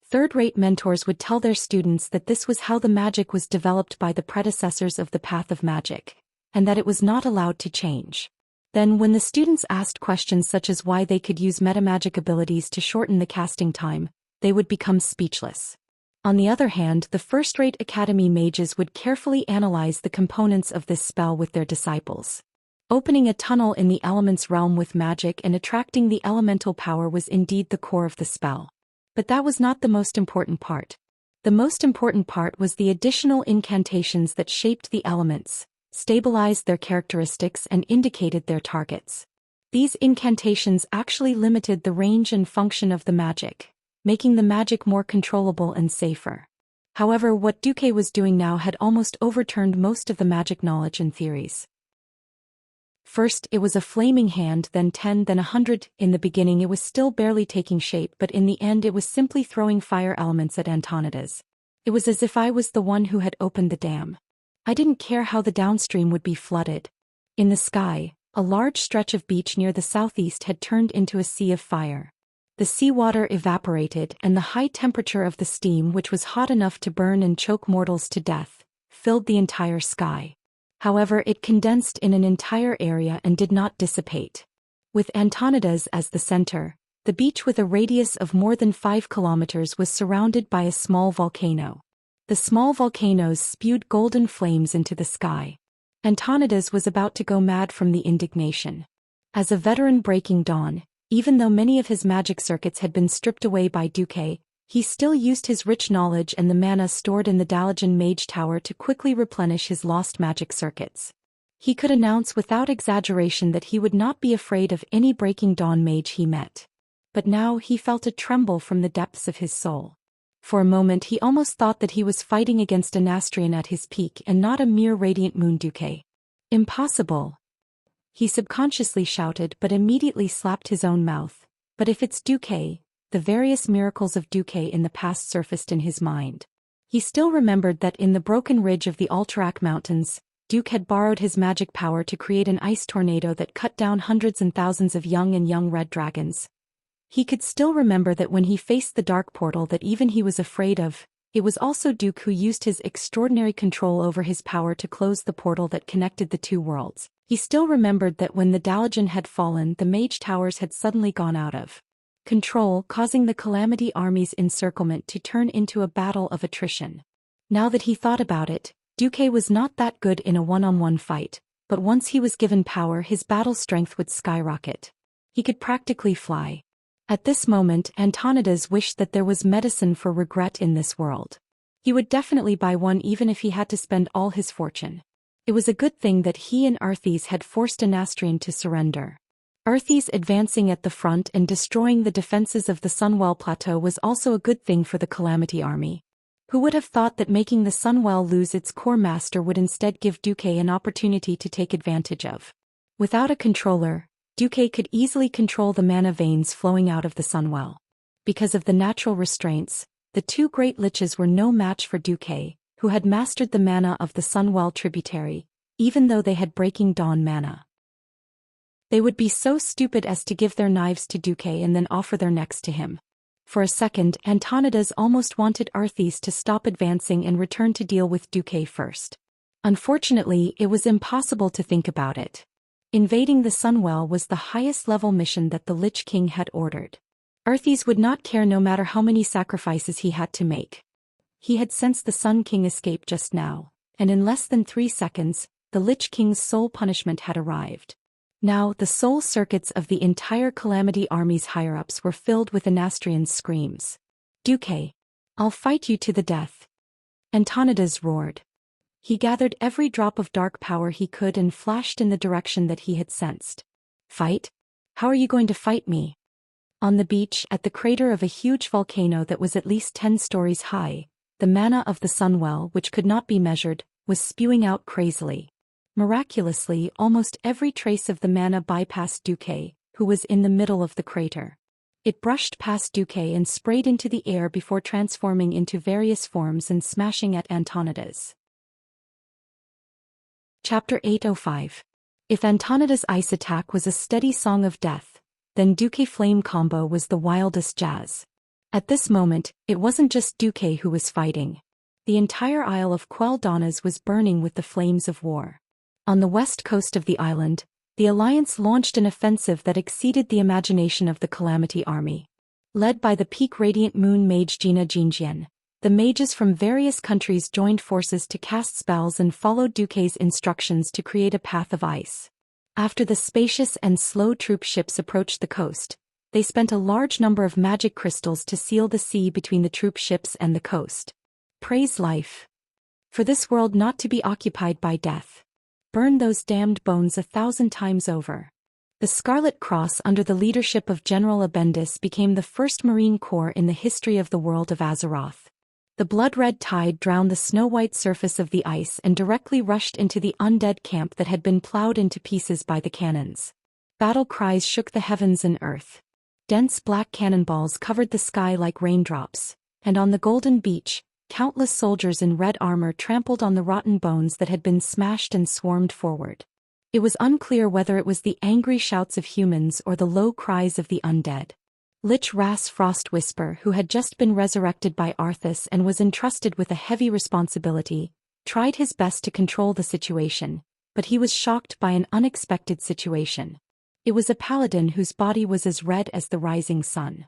Third-rate mentors would tell their students that this was how the magic was developed by the predecessors of the path of magic, and that it was not allowed to change. Then when the students asked questions such as why they could use metamagic abilities to shorten the casting time, they would become speechless. On the other hand, the first-rate academy mages would carefully analyze the components of this spell with their disciples. Opening a tunnel in the elements realm with magic and attracting the elemental power was indeed the core of the spell. But that was not the most important part. The most important part was the additional incantations that shaped the elements, stabilized their characteristics and indicated their targets. These incantations actually limited the range and function of the magic, making the magic more controllable and safer. However, what Duque was doing now had almost overturned most of the magic knowledge and theories. First, it was a flaming hand, then 10, then 100. In the beginning it was still barely taking shape, but in the end it was simply throwing fire elements at Antonidas. It was as if I was the one who had opened the dam. I didn't care how the downstream would be flooded. In the sky, a large stretch of beach near the southeast had turned into a sea of fire. The seawater evaporated, and the high temperature of the steam, which was hot enough to burn and choke mortals to death, filled the entire sky. However, it condensed in an entire area and did not dissipate. With Antonidas as the center, the beach with a radius of more than 5 kilometers was surrounded by a small volcano. The small volcanoes spewed golden flames into the sky. Antonidas was about to go mad from the indignation. As a veteran breaking dawn, even though many of his magic circuits had been stripped away by Duque, he still used his rich knowledge and the mana stored in the Dalajan Mage Tower to quickly replenish his lost magic circuits. He could announce without exaggeration that he would not be afraid of any Breaking Dawn mage he met. But now he felt a tremble from the depths of his soul. For a moment he almost thought that he was fighting against a Nastrian at his peak and not a mere radiant moon Duque. Impossible! He subconsciously shouted, but immediately slapped his own mouth. But if it's Duque... The various miracles of Duque in the past surfaced in his mind. He still remembered that in the broken ridge of the Alterac Mountains, Duke had borrowed his magic power to create an ice tornado that cut down hundreds and thousands of young red dragons. He could still remember that when he faced the dark portal that even he was afraid of, it was also Duke who used his extraordinary control over his power to close the portal that connected the two worlds. He still remembered that when the Dalajan had fallen, the mage towers had suddenly gone out of control, causing the Calamity Army's encirclement to turn into a battle of attrition. Now that he thought about it, Duke was not that good in a one-on-one fight, but once he was given power, his battle strength would skyrocket. He could practically fly. At this moment, Antonidas wished that there was medicine for regret in this world. He would definitely buy one even if he had to spend all his fortune. It was a good thing that he and Arthes had forced Anastrian to surrender. Arthes advancing at the front and destroying the defenses of the Sunwell Plateau was also a good thing for the Calamity Army. Who would have thought that making the Sunwell lose its core master would instead give Duke an opportunity to take advantage of? Without a controller, Duke could easily control the mana veins flowing out of the Sunwell. Because of the natural restraints, the two great liches were no match for Duke, who had mastered the mana of the Sunwell tributary, even though they had Breaking Dawn mana. They would be so stupid as to give their knives to Duke and then offer their necks to him. For a second, Antonidas almost wanted Arthes to stop advancing and return to deal with Duke first. Unfortunately, it was impossible to think about it. Invading the Sunwell was the highest level mission that the Lich King had ordered. Arthes would not care no matter how many sacrifices he had to make. He had sensed the Sun King escape just now, and in less than 3 seconds, the Lich King's soul punishment had arrived. Now, the soul circuits of the entire Calamity Army's higher-ups were filled with Anastrian's screams. Duke, I'll fight you to the death. Antonidas roared. He gathered every drop of dark power he could and flashed in the direction that he had sensed. Fight? How are you going to fight me? On the beach, at the crater of a huge volcano that was at least 10 stories high, the mana of the Sunwell, which could not be measured, was spewing out crazily. Miraculously, almost every trace of the mana bypassed Duque, who was in the middle of the crater. It brushed past Duque and sprayed into the air before transforming into various forms and smashing at Antonidas. Chapter 805. If Antonidas' ice attack was a steady song of death, then Duque flame combo was the wildest jazz. At this moment, it wasn't just Duque who was fighting. The entire Isle of Quel'Danas was burning with the flames of war. On the west coast of the island, the Alliance launched an offensive that exceeded the imagination of the Calamity Army. Led by the peak radiant moon mage Gina Jinjian, the mages from various countries joined forces to cast spells and followed Duque's instructions to create a path of ice. After the spacious and slow troop ships approached the coast, they spent a large number of magic crystals to seal the sea between the troop ships and the coast. Praise life. For this world not to be occupied by death. Burn those damned bones 1,000 times over. The Scarlet Cross under the leadership of General Abendis became the first Marine Corps in the history of the world of Azeroth. The blood-red tide drowned the snow-white surface of the ice and directly rushed into the undead camp that had been plowed into pieces by the cannons. Battle cries shook the heavens and earth. Dense black cannonballs covered the sky like raindrops, and on the golden beach, countless soldiers in red armor trampled on the rotten bones that had been smashed and swarmed forward. It was unclear whether it was the angry shouts of humans or the low cries of the undead. Lich Ras Frost Whisper, who had just been resurrected by Arthas and was entrusted with a heavy responsibility, tried his best to control the situation, but he was shocked by an unexpected situation. It was a paladin whose body was as red as the rising sun.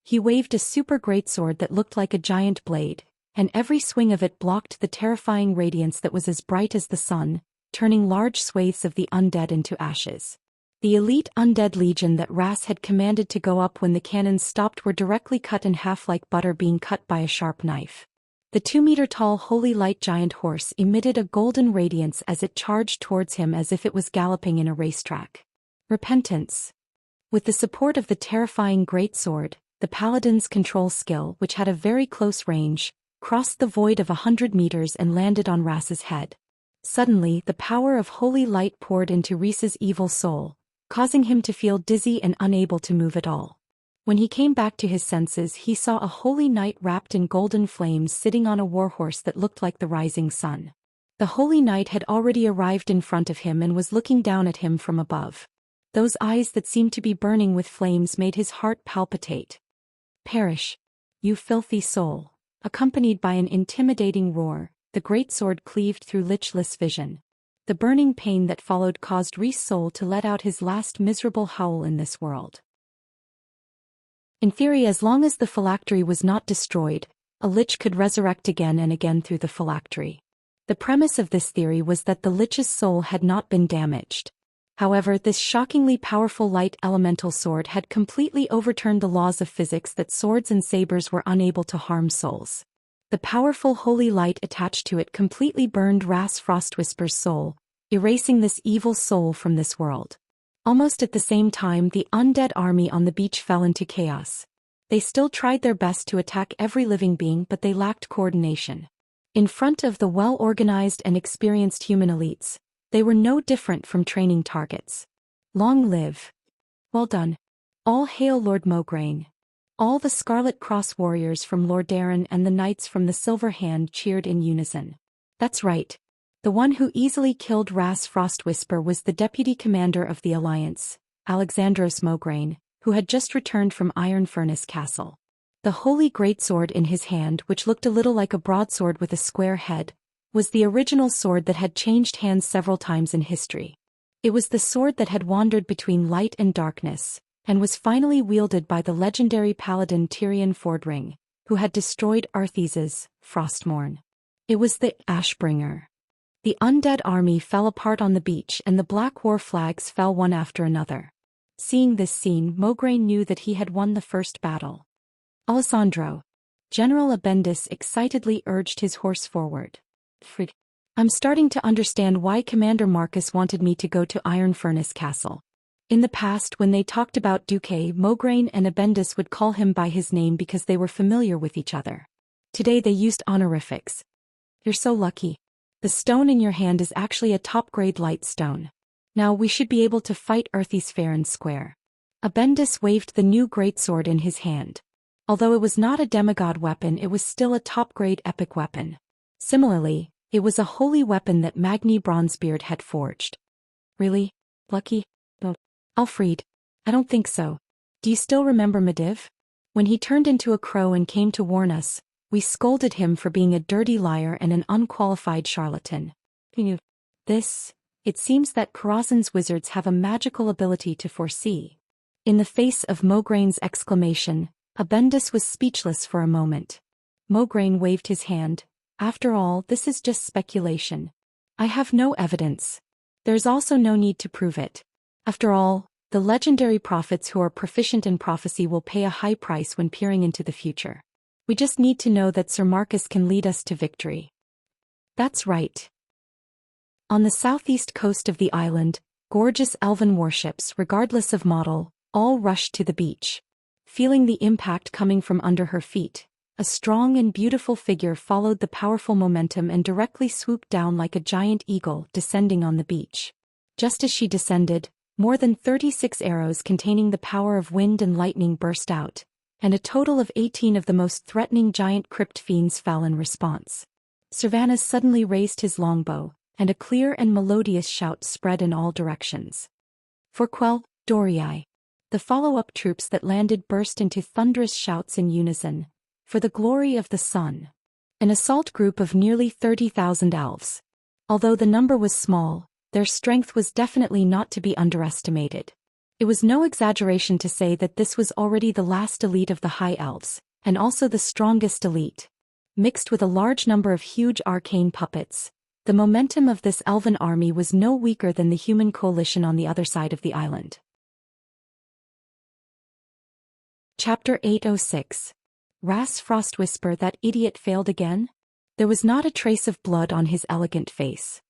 He waved a super greatsword that looked like a giant blade, and every swing of it blocked the terrifying radiance that was as bright as the sun, turning large swathes of the undead into ashes. The elite undead legion that Ras had commanded to go up when the cannons stopped were directly cut in half like butter being cut by a sharp knife. The 2-meter-tall holy light giant horse emitted a golden radiance as it charged towards him as if it was galloping in a racetrack. Repentance. With the support of the terrifying greatsword, the paladin's control skill, which had a very close range, crossed the void of 100 meters and landed on Ras's head. Suddenly, the power of holy light poured into Rhys's evil soul, causing him to feel dizzy and unable to move at all. When he came back to his senses, he saw a holy knight wrapped in golden flames sitting on a warhorse that looked like the rising sun. The holy knight had already arrived in front of him and was looking down at him from above. Those eyes that seemed to be burning with flames made his heart palpitate. "Perish, you filthy soul!" Accompanied by an intimidating roar, the great sword cleaved through Lichless vision. The burning pain that followed caused Ree's soul to let out his last miserable howl in this world. In theory, as long as the phylactery was not destroyed, a lich could resurrect again and again through the phylactery. The premise of this theory was that the lich's soul had not been damaged. However, this shockingly powerful light elemental sword had completely overturned the laws of physics that swords and sabers were unable to harm souls. The powerful holy light attached to it completely burned Ras Frostwhisper's soul, erasing this evil soul from this world. Almost at the same time, the undead army on the beach fell into chaos. They still tried their best to attack every living being, but they lacked coordination. In front of the well-organized and experienced human elites, they were no different from training targets. Long live! Well done! All hail Lord Mograine! All the Scarlet Cross warriors from Lordaeron and the knights from the Silver Hand cheered in unison. That's right. The one who easily killed Ras Frostwhisper was the deputy commander of the Alliance, Alexandros Mograine, who had just returned from Iron Furnace Castle. The holy greatsword in his hand, which looked a little like a broadsword with a square head, was the original sword that had changed hands several times in history. It was the sword that had wandered between light and darkness, and was finally wielded by the legendary paladin Tyrion Fordring, who had destroyed Arthes's Frostmourne. It was the Ashbringer. The undead army fell apart on the beach and the black war flags fell one after another. Seeing this scene, Mograine knew that he had won the first battle. "Alessandro!" General Abendis excitedly urged his horse forward. "Frid, I'm starting to understand why Commander Marcus wanted me to go to Iron Furnace Castle." In the past, when they talked about Duque, Mograine and Abendis would call him by his name because they were familiar with each other. Today they used honorifics. "You're so lucky. The stone in your hand is actually a top-grade light stone. Now we should be able to fight Earthy's fair and square." Abendis waved the new greatsword in his hand. Although it was not a demigod weapon, it was still a top-grade epic weapon. Similarly, it was a holy weapon that Magni Bronzebeard had forged. "Really? Lucky? No. Alfred, I don't think so. Do you still remember Mediv? When he turned into a crow and came to warn us, we scolded him for being a dirty liar and an unqualified charlatan. It seems that Karazhan's wizards have a magical ability to foresee." In the face of Mograine's exclamation, Abendis was speechless for a moment. Mograine waved his hand. "After all, this is just speculation. I have no evidence. There's also no need to prove it. After all, the legendary prophets who are proficient in prophecy will pay a high price when peering into the future. We just need to know that Sir Marcus can lead us to victory." That's right. On the southeast coast of the island, gorgeous elven warships, regardless of model, all rushed to the beach. Feeling the impact coming from under her feet, a strong and beautiful figure followed the powerful momentum and directly swooped down like a giant eagle descending on the beach. Just as she descended, more than 36 arrows containing the power of wind and lightning burst out, and a total of 18 of the most threatening giant crypt fiends fell in response. Servanas suddenly raised his longbow, and a clear and melodious shout spread in all directions. "For Quell, Dorii!" The follow-up troops that landed burst into thunderous shouts in unison. "For the glory of the sun!" An assault group of nearly 30,000 elves. Although the number was small, their strength was definitely not to be underestimated. It was no exaggeration to say that this was already the last elite of the High Elves, and also the strongest elite. Mixed with a large number of huge arcane puppets, the momentum of this elven army was no weaker than the human coalition on the other side of the island. Chapter 806. Ras Frostwhisper, that idiot failed again? There was not a trace of blood on his elegant face.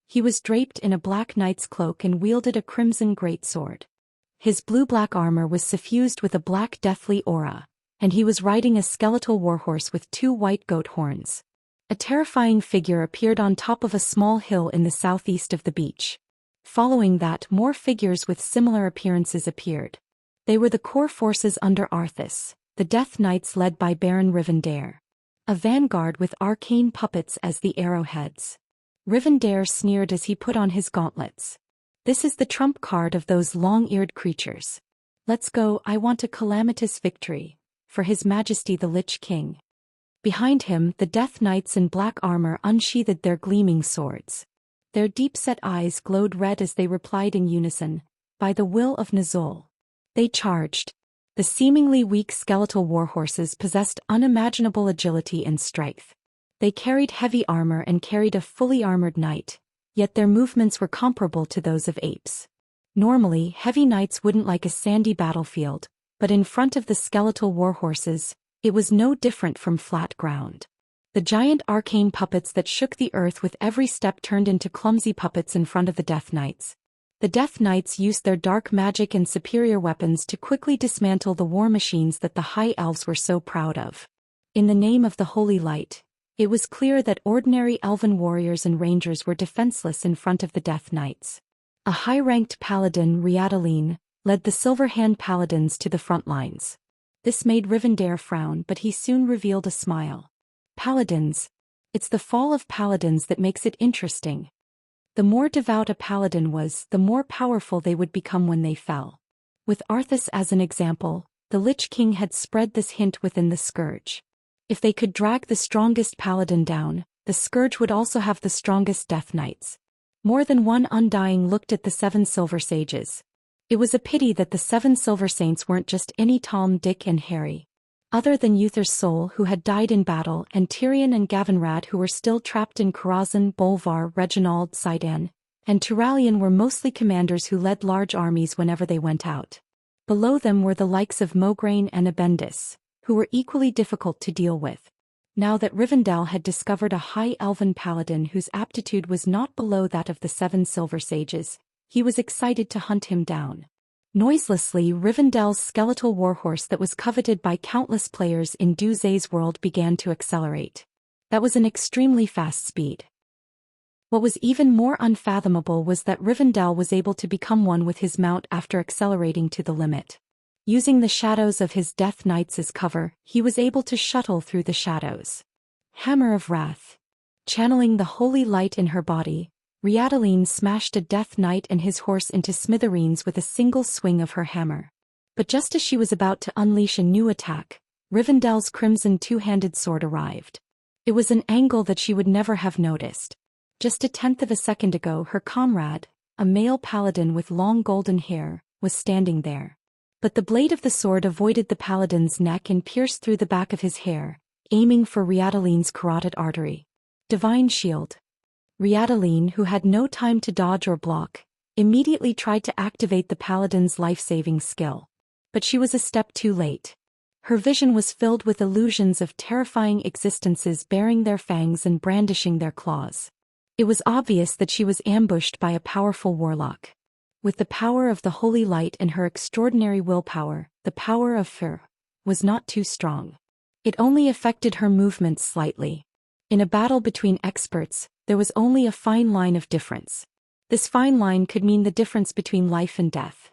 He was draped in a black knight's cloak and wielded a crimson greatsword. His blue-black armor was suffused with a black deathly aura, and he was riding a skeletal warhorse with 2 white goat horns. A terrifying figure appeared on top of a small hill in the southeast of the beach. Following that, more figures with similar appearances appeared. They were the core forces under Arthas, the Death Knights led by Baron Rivendare. A vanguard with arcane puppets as the arrowheads. Rivendare sneered as he put on his gauntlets. This is the trump card of those long-eared creatures. Let's go, I want a calamitous victory. For His Majesty the Lich King. Behind him, the Death Knights in black armor unsheathed their gleaming swords. Their deep-set eyes glowed red as they replied in unison, "By the will of Nazol." They charged. The seemingly weak skeletal warhorses possessed unimaginable agility and strength. They carried heavy armor and carried a fully armored knight, yet their movements were comparable to those of apes. Normally, heavy knights wouldn't like a sandy battlefield, but in front of the skeletal warhorses, it was no different from flat ground. The giant arcane puppets that shook the earth with every step turned into clumsy puppets in front of the Death Knights. The Death Knights used their dark magic and superior weapons to quickly dismantle the war machines that the High Elves were so proud of. In the name of the Holy Light, it was clear that ordinary elven warriors and rangers were defenseless in front of the Death Knights. A high-ranked paladin, Riadaline, led the Silverhand Paladins to the front lines. This made Rivendare frown, but he soon revealed a smile. Paladins. It's the fall of paladins that makes it interesting. The more devout a paladin was, the more powerful they would become when they fell. With Arthas as an example, the Lich King had spread this hint within the Scourge. If they could drag the strongest paladin down, the Scourge would also have the strongest Death Knights. More than one Undying looked at the 7 Silver Sages. It was a pity that the 7 Silver Saints weren't just any Tom, Dick and Harry. Other than Uther's soul who had died in battle and Tyrion and Gavinrad who were still trapped in Karazhan, Bolvar, Reginald, Sidon, and Turalyon were mostly commanders who led large armies whenever they went out. Below them were the likes of Mograine and Abendis, who were equally difficult to deal with. Now that Rivendell had discovered a high elven paladin whose aptitude was not below that of the 7 Silver Sages, he was excited to hunt him down. Noiselessly, Rivendell's skeletal warhorse that was coveted by countless players in Duzay's world began to accelerate. That was an extremely fast speed. What was even more unfathomable was that Rivendell was able to become one with his mount after accelerating to the limit. Using the shadows of his Death Knights as cover, he was able to shuttle through the shadows. Hammer of Wrath. Channeling the holy light in her body, Riadaline smashed a Death Knight and his horse into smithereens with a single swing of her hammer. But just as she was about to unleash a new attack, Rivendell's crimson two-handed sword arrived. It was an angle that she would never have noticed. Just a tenth of a second ago, her comrade, a male paladin with long golden hair, was standing there. But the blade of the sword avoided the paladin's neck and pierced through the back of his hair, aiming for Riadaline's carotid artery. Divine Shield. Riadaline, who had no time to dodge or block, immediately tried to activate the paladin's life-saving skill. But she was a step too late. Her vision was filled with illusions of terrifying existences baring their fangs and brandishing their claws. It was obvious that she was ambushed by a powerful warlock. With the power of the holy light and her extraordinary willpower, the power of Fur was not too strong. It only affected her movements slightly. In a battle between experts, there was only a fine line of difference. This fine line could mean the difference between life and death.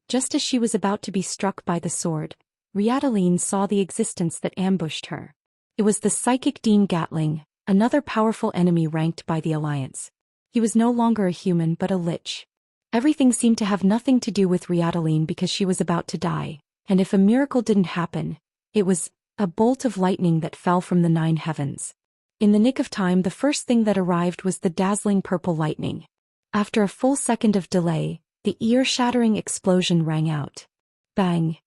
Just as she was about to be struck by the sword, Riadaline saw the existence that ambushed her. It was the psychic Dean Gatling, another powerful enemy ranked by the Alliance. He was no longer a human but a lich. Everything seemed to have nothing to do with Riadaline because she was about to die, and if a miracle didn't happen, it was a bolt of lightning that fell from the 9 heavens. In the nick of time, the first thing that arrived was the dazzling purple lightning. After a full second of delay, the ear-shattering explosion rang out. Bang!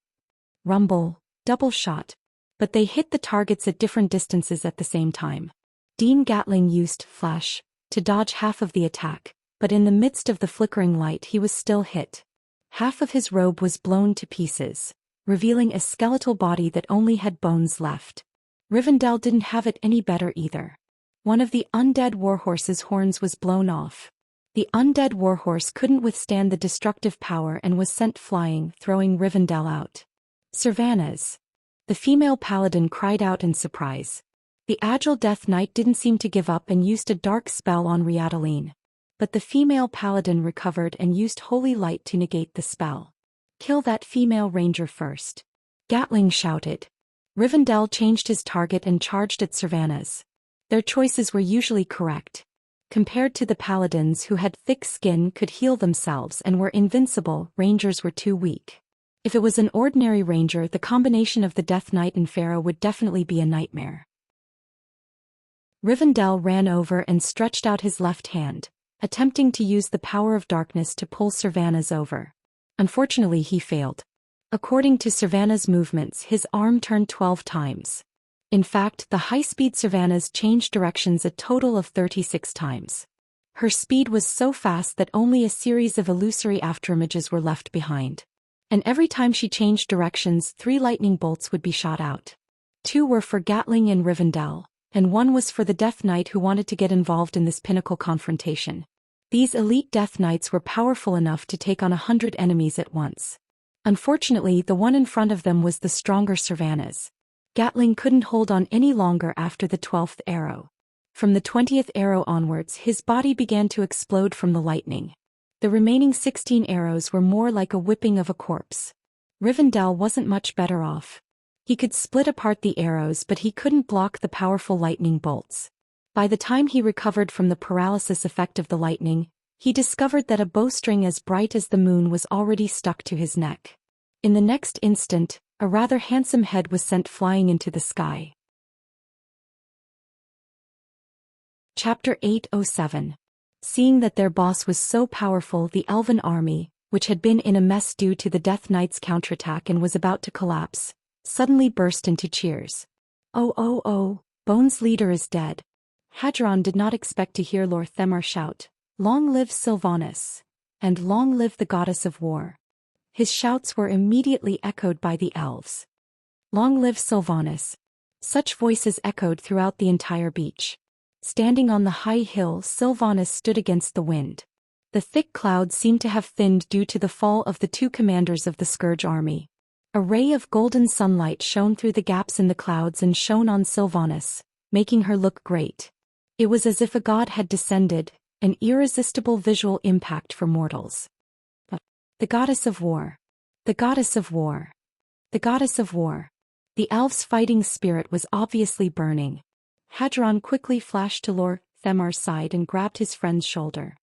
Rumble! Double shot. But they hit the targets at different distances at the same time. Dean Gatling used Flash to dodge half of the attack, but in the midst of the flickering light he was still hit. Half of his robe was blown to pieces, revealing a skeletal body that only had bones left. Rivendell didn't have it any better either. One of the undead warhorse's horns was blown off. The undead warhorse couldn't withstand the destructive power and was sent flying, throwing Rivendell out. Servanas. The female paladin cried out in surprise. The agile Death Knight didn't seem to give up and used a dark spell on Riadaline. But the female paladin recovered and used holy light to negate the spell. Kill that female ranger first. Gatling shouted. Rivendell changed his target and charged at Cervanus. Their choices were usually correct. Compared to the paladins who had thick skin, could heal themselves and were invincible, rangers were too weak. If it was an ordinary ranger, the combination of the Death Knight and Pharaoh would definitely be a nightmare. Rivendell ran over and stretched out his left hand, attempting to use the power of darkness to pull Cervanus over. Unfortunately, he failed. According to Cervanus' movements, his arm turned 12 times. In fact, the high-speed Cervanus changed directions a total of 36 times. Her speed was so fast that only a series of illusory afterimages were left behind. And every time she changed directions, 3 lightning bolts would be shot out. 2 were for Gatling and Rivendell, and 1 was for the Death Knight who wanted to get involved in this pinnacle confrontation. These elite Death Knights were powerful enough to take on 100 enemies at once. Unfortunately, the one in front of them was the stronger Cervanus. Gatling couldn't hold on any longer after the 12th arrow. From the 20th arrow onwards, his body began to explode from the lightning. The remaining 16 arrows were more like a whipping of a corpse. Rivendell wasn't much better off. He could split apart the arrows, but he couldn't block the powerful lightning bolts. By the time he recovered from the paralysis effect of the lightning, he discovered that a bowstring as bright as the moon was already stuck to his neck. In the next instant, a rather handsome head was sent flying into the sky. Chapter 807. Seeing that their boss was so powerful, the elven army, which had been in a mess due to the Death Knight's counterattack and was about to collapse, suddenly burst into cheers. Oh, Bones' leader is dead. Hadron did not expect to hear Lord Themar shout, "Long live Sylvanas!" and "Long live the goddess of war!" His shouts were immediately echoed by the elves. "Long live Sylvanas!" Such voices echoed throughout the entire beach. Standing on the high hill, Sylvanas stood against the wind. The thick clouds seemed to have thinned due to the fall of the 2 commanders of the Scourge army. A ray of golden sunlight shone through the gaps in the clouds and shone on Sylvanas, making her look great. It was as if a god had descended, an irresistible visual impact for mortals. The goddess of war. The goddess of war. The goddess of war. The elf's fighting spirit was obviously burning. Hadron quickly flashed to Lord Themar's side and grabbed his friend's shoulder.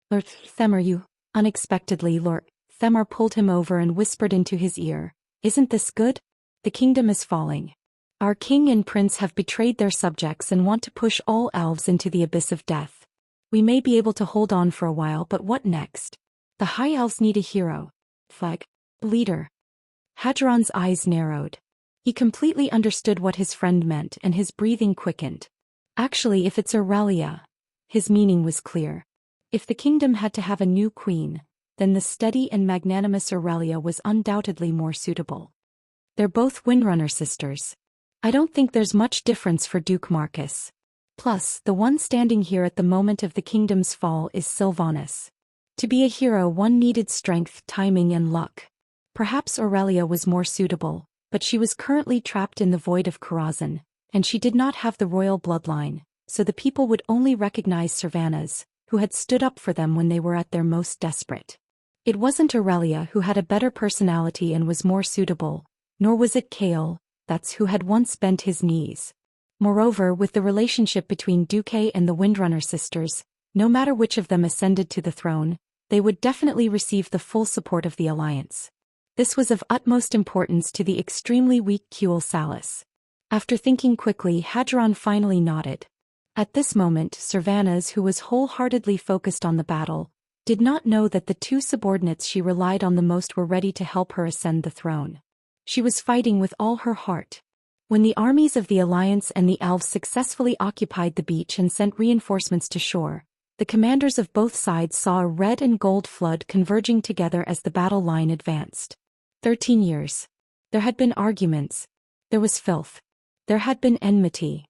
"Lord Themar, you..." Unexpectedly, Lord Themar pulled him over and whispered into his ear, "Isn't this good? The kingdom is falling. Our king and prince have betrayed their subjects and want to push all elves into the abyss of death. We may be able to hold on for a while, but what next? The high elves need a hero. Flag. Leader." Hadron's eyes narrowed. He completely understood what his friend meant and his breathing quickened. Actually, if it's Aurelia, his meaning was clear. If the kingdom had to have a new queen, then the steady and magnanimous Aurelia was undoubtedly more suitable. They're both Windrunner sisters. I don't think there's much difference for Duke Marcus. Plus, the one standing here at the moment of the kingdom's fall is Sylvanas. To be a hero, one needed strength, timing, and luck. Perhaps Aurelia was more suitable, but she was currently trapped in the void of Karazhan, and she did not have the royal bloodline, so the people would only recognize Cervanus, who had stood up for them when they were at their most desperate. It wasn't Aurelia who had a better personality and was more suitable, nor was it Kael, that's who had once bent his knees. Moreover, with the relationship between Duque and the Windrunner sisters, no matter which of them ascended to the throne, they would definitely receive the full support of the alliance. This was of utmost importance to the extremely weak Kuel Salus. After thinking quickly, Hadron finally nodded. At this moment, Cervanus, who was wholeheartedly focused on the battle, did not know that the 2 subordinates she relied on the most were ready to help her ascend the throne. She was fighting with all her heart. When the armies of the Alliance and the Elves successfully occupied the beach and sent reinforcements to shore, the commanders of both sides saw a red and gold flood converging together as the battle line advanced. 13 years. There had been arguments. There was filth. There had been enmity.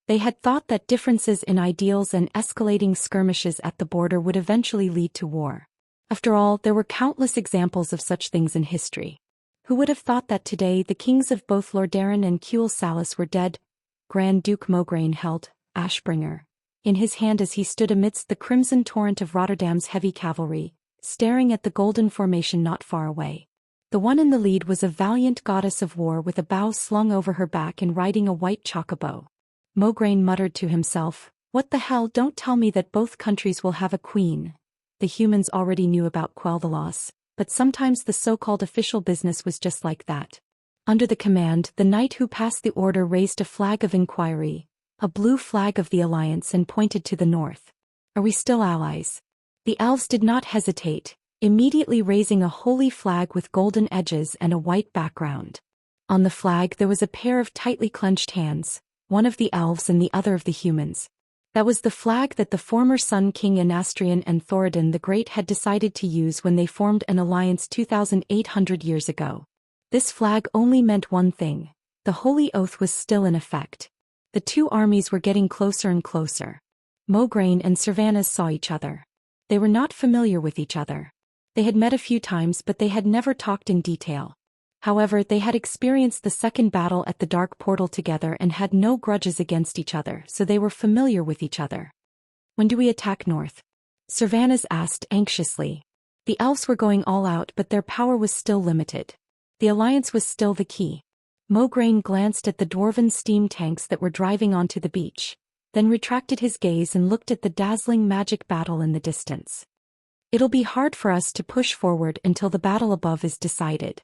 They had thought that differences in ideals and escalating skirmishes at the border would eventually lead to war. After all, there were countless examples of such things in history. Who would have thought that today the kings of both Lordaeron and Kuel Salus were dead? Grand Duke Mograine held Ashbringer in his hand as he stood amidst the crimson torrent of Rotterdam's heavy cavalry, staring at the golden formation not far away. The one in the lead was a valiant goddess of war with a bow slung over her back and riding a white chocobo. Mograine muttered to himself, "What the hell, don't tell me that both countries will have a queen." The humans already knew about Quell the Loss, but sometimes the so-called official business was just like that. Under the command, the knight who passed the order raised a flag of inquiry, a blue flag of the alliance, and pointed to the north. "Are we still allies?" The elves did not hesitate, immediately raising a holy flag with golden edges and a white background. On the flag there was a pair of tightly clenched hands, one of the elves and the other of the humans. That was the flag that the former Sun King Anastrian and Thoradin the Great had decided to use when they formed an alliance 2,800 years ago. This flag only meant one thing: the holy oath was still in effect. The two armies were getting closer and closer. Mograine and Sylvanas saw each other. They were not familiar with each other. They had met a few times, but they had never talked in detail. However, they had experienced the second battle at the Dark Portal together and had no grudges against each other, so they were familiar with each other. "When do we attack north?" Sylvanas asked anxiously. The elves were going all out, but their power was still limited. The alliance was still the key. Mograine glanced at the dwarven steam tanks that were driving onto the beach, then retracted his gaze and looked at the dazzling magic battle in the distance. "It'll be hard for us to push forward until the battle above is decided."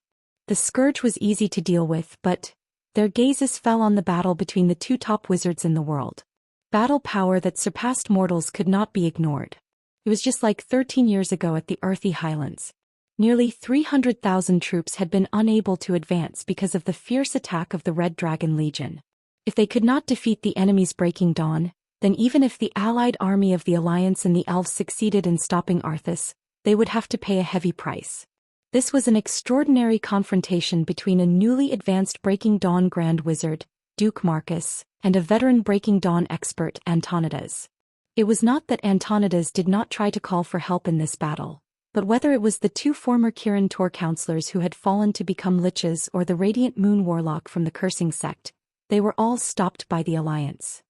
The scourge was easy to deal with, but their gazes fell on the battle between the two top wizards in the world. Battle power that surpassed mortals could not be ignored. It was just like 13 years ago at the Earthy Highlands. Nearly 300,000 troops had been unable to advance because of the fierce attack of the Red Dragon Legion. If they could not defeat the enemy's Breaking Dawn, then even if the allied army of the Alliance and the elves succeeded in stopping Arthas, they would have to pay a heavy price. This was an extraordinary confrontation between a newly advanced Breaking Dawn Grand Wizard, Duke Marcus, and a veteran Breaking Dawn expert, Antonidas. It was not that Antonidas did not try to call for help in this battle, but whether it was the two former Kirin Tor counselors who had fallen to become liches or the Radiant Moon Warlock from the Cursing Sect, they were all stopped by the Alliance.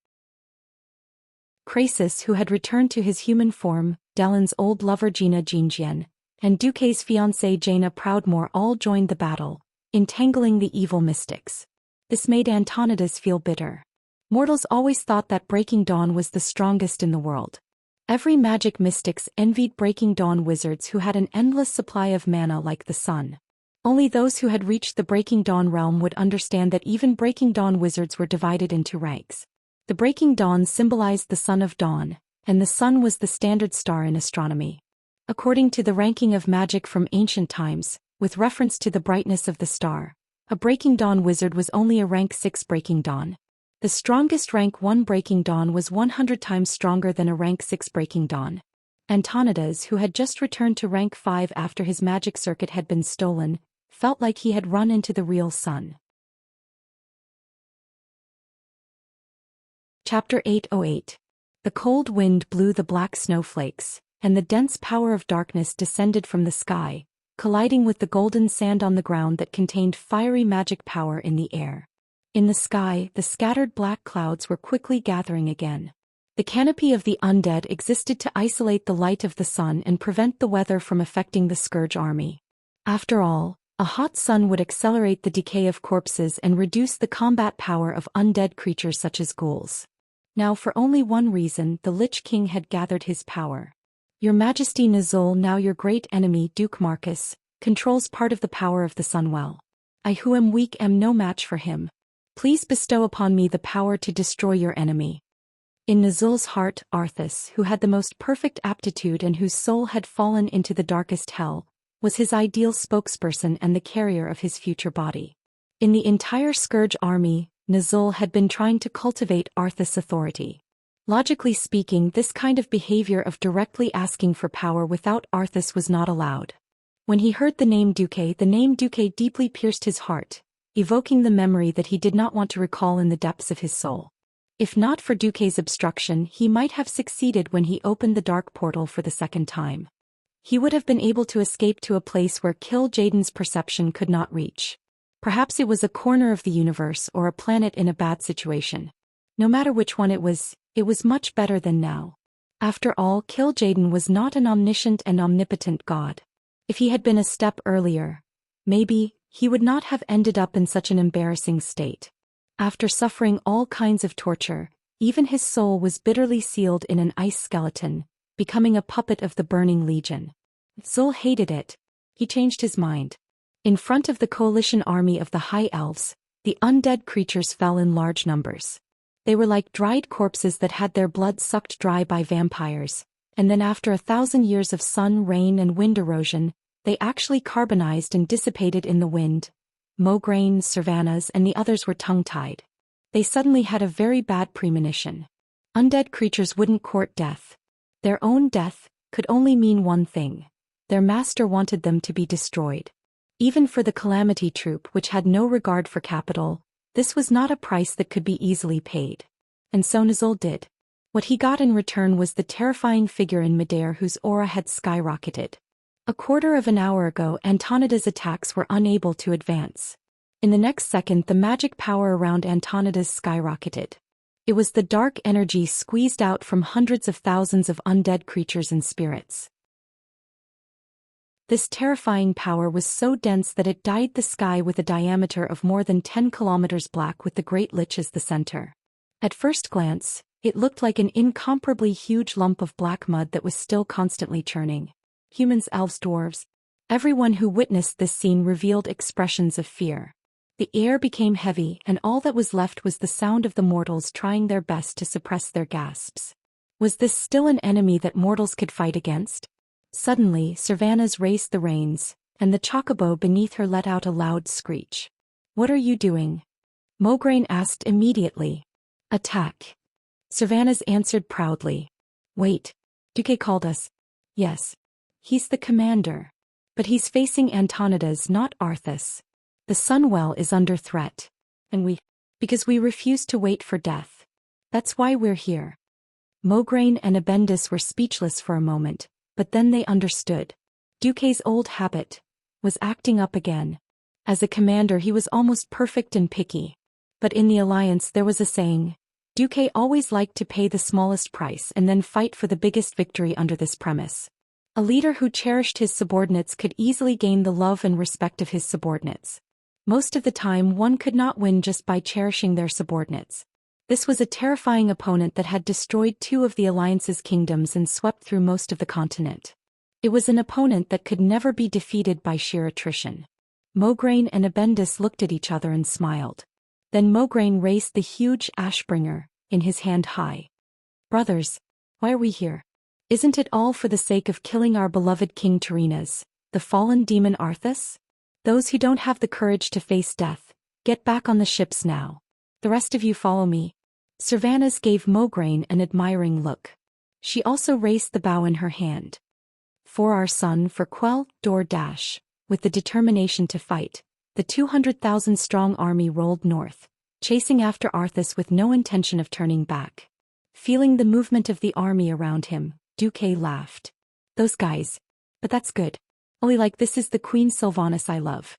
Krasis, who had returned to his human form, Dellen's old lover Gina Jinjian, and Duque's fiancée Jaina Proudmoore all joined the battle, entangling the evil mystics. This made Antonidas feel bitter. Mortals always thought that Breaking Dawn was the strongest in the world. Every magic mystics envied Breaking Dawn wizards who had an endless supply of mana like the sun. Only those who had reached the Breaking Dawn realm would understand that even Breaking Dawn wizards were divided into ranks. The Breaking Dawn symbolized the Son of Dawn, and the sun was the standard star in astronomy. According to the ranking of magic from ancient times, with reference to the brightness of the star, a Breaking Dawn wizard was only a rank 6 Breaking Dawn. The strongest rank 1 Breaking Dawn was 100 times stronger than a rank 6 Breaking Dawn. Antonidas, who had just returned to rank 5 after his magic circuit had been stolen, felt like he had run into the real sun. Chapter 808. The cold wind blew the black snowflakes, and the dense power of darkness descended from the sky, colliding with the golden sand on the ground that contained fiery magic power in the air. In the sky, the scattered black clouds were quickly gathering again. The canopy of the undead existed to isolate the light of the sun and prevent the weather from affecting the Scourge army. After all, a hot sun would accelerate the decay of corpses and reduce the combat power of undead creatures such as ghouls. Now, for only one reason, the Lich King had gathered his power. Your Majesty Nazul, now your great enemy Duke Marcus, controls part of the power of the Sunwell. I who am weak am no match for him. Please bestow upon me the power to destroy your enemy. In Nazul's heart, Arthas, who had the most perfect aptitude and whose soul had fallen into the darkest hell, was his ideal spokesperson and the carrier of his future body. In the entire Scourge army, Nazul had been trying to cultivate Arthas' authority. Logically speaking, this kind of behavior of directly asking for power without Arthas was not allowed. When he heard the name Duque deeply pierced his heart, evoking the memory that he did not want to recall in the depths of his soul. If not for Duque's obstruction, he might have succeeded when he opened the dark portal for the second time. He would have been able to escape to a place where Kill Jaden's perception could not reach. Perhaps it was a corner of the universe or a planet in a bad situation. No matter which one it was much better than now. After all, Kil'jaeden was not an omniscient and omnipotent god. If he had been a step earlier, maybe, he would not have ended up in such an embarrassing state. After suffering all kinds of torture, even his soul was bitterly sealed in an ice skeleton, becoming a puppet of the Burning Legion. Zul hated it. He changed his mind. In front of the coalition army of the High Elves, the undead creatures fell in large numbers. They were like dried corpses that had their blood sucked dry by vampires, and then after 1,000 years of sun, rain and wind erosion, they actually carbonized and dissipated in the wind. Mograine, Savannas and the others were tongue-tied. They suddenly had a very bad premonition. Undead creatures wouldn't court death. Their own death could only mean one thing. Their master wanted them to be destroyed. Even for the Calamity Troop, which had no regard for capital, this was not a price that could be easily paid. And so Zul did. What he got in return was the terrifying figure in midair whose aura had skyrocketed. A quarter of an hour ago, Antonida's attacks were unable to advance. In the next second, the magic power around Antonida's skyrocketed. It was the dark energy squeezed out from hundreds of thousands of undead creatures and spirits. This terrifying power was so dense that it dyed the sky with a diameter of more than 10 kilometers black, with the Great Lich as the center. At first glance, it looked like an incomparably huge lump of black mud that was still constantly churning. Humans, elves, dwarves. Everyone who witnessed this scene revealed expressions of fear. The air became heavy, and all that was left was the sound of the mortals trying their best to suppress their gasps. Was this still an enemy that mortals could fight against? Suddenly, Savannas raised the reins, and the chocobo beneath her let out a loud screech. "What are you doing?" Mograine asked immediately. "Attack." Savannas answered proudly. "Wait. Duque called us." "Yes. He's the commander. But he's facing Antonidas, not Arthas. The Sunwell is under threat. And because we refuse to wait for death. That's why we're here." Mograine and Abendis were speechless for a moment, but then they understood. Duque's old habit was acting up again. As a commander, he was almost perfect and picky. But in the Alliance there was a saying. Duque always liked to pay the smallest price and then fight for the biggest victory under this premise. A leader who cherished his subordinates could easily gain the love and respect of his subordinates. Most of the time one could not win just by cherishing their subordinates. This was a terrifying opponent that had destroyed 2 of the Alliance's kingdoms and swept through most of the continent. It was an opponent that could never be defeated by sheer attrition. Mograine and Abendis looked at each other and smiled. Then Mograine raised the huge Ashbringer, in his hand high. "Brothers, why are we here? Isn't it all for the sake of killing our beloved King Tyrrhenas, the fallen demon Arthas? Those who don't have the courage to face death, get back on the ships now. The rest of you follow me." Savannas gave Mograine an admiring look. She also raised the bow in her hand. "For our son, for Quell, Door Dash." With the determination to fight, the 200,000-strong army rolled north, chasing after Arthas with no intention of turning back. Feeling the movement of the army around him, Duque laughed. "Those guys. But that's good. Only like this is the Queen Sylvanas I love."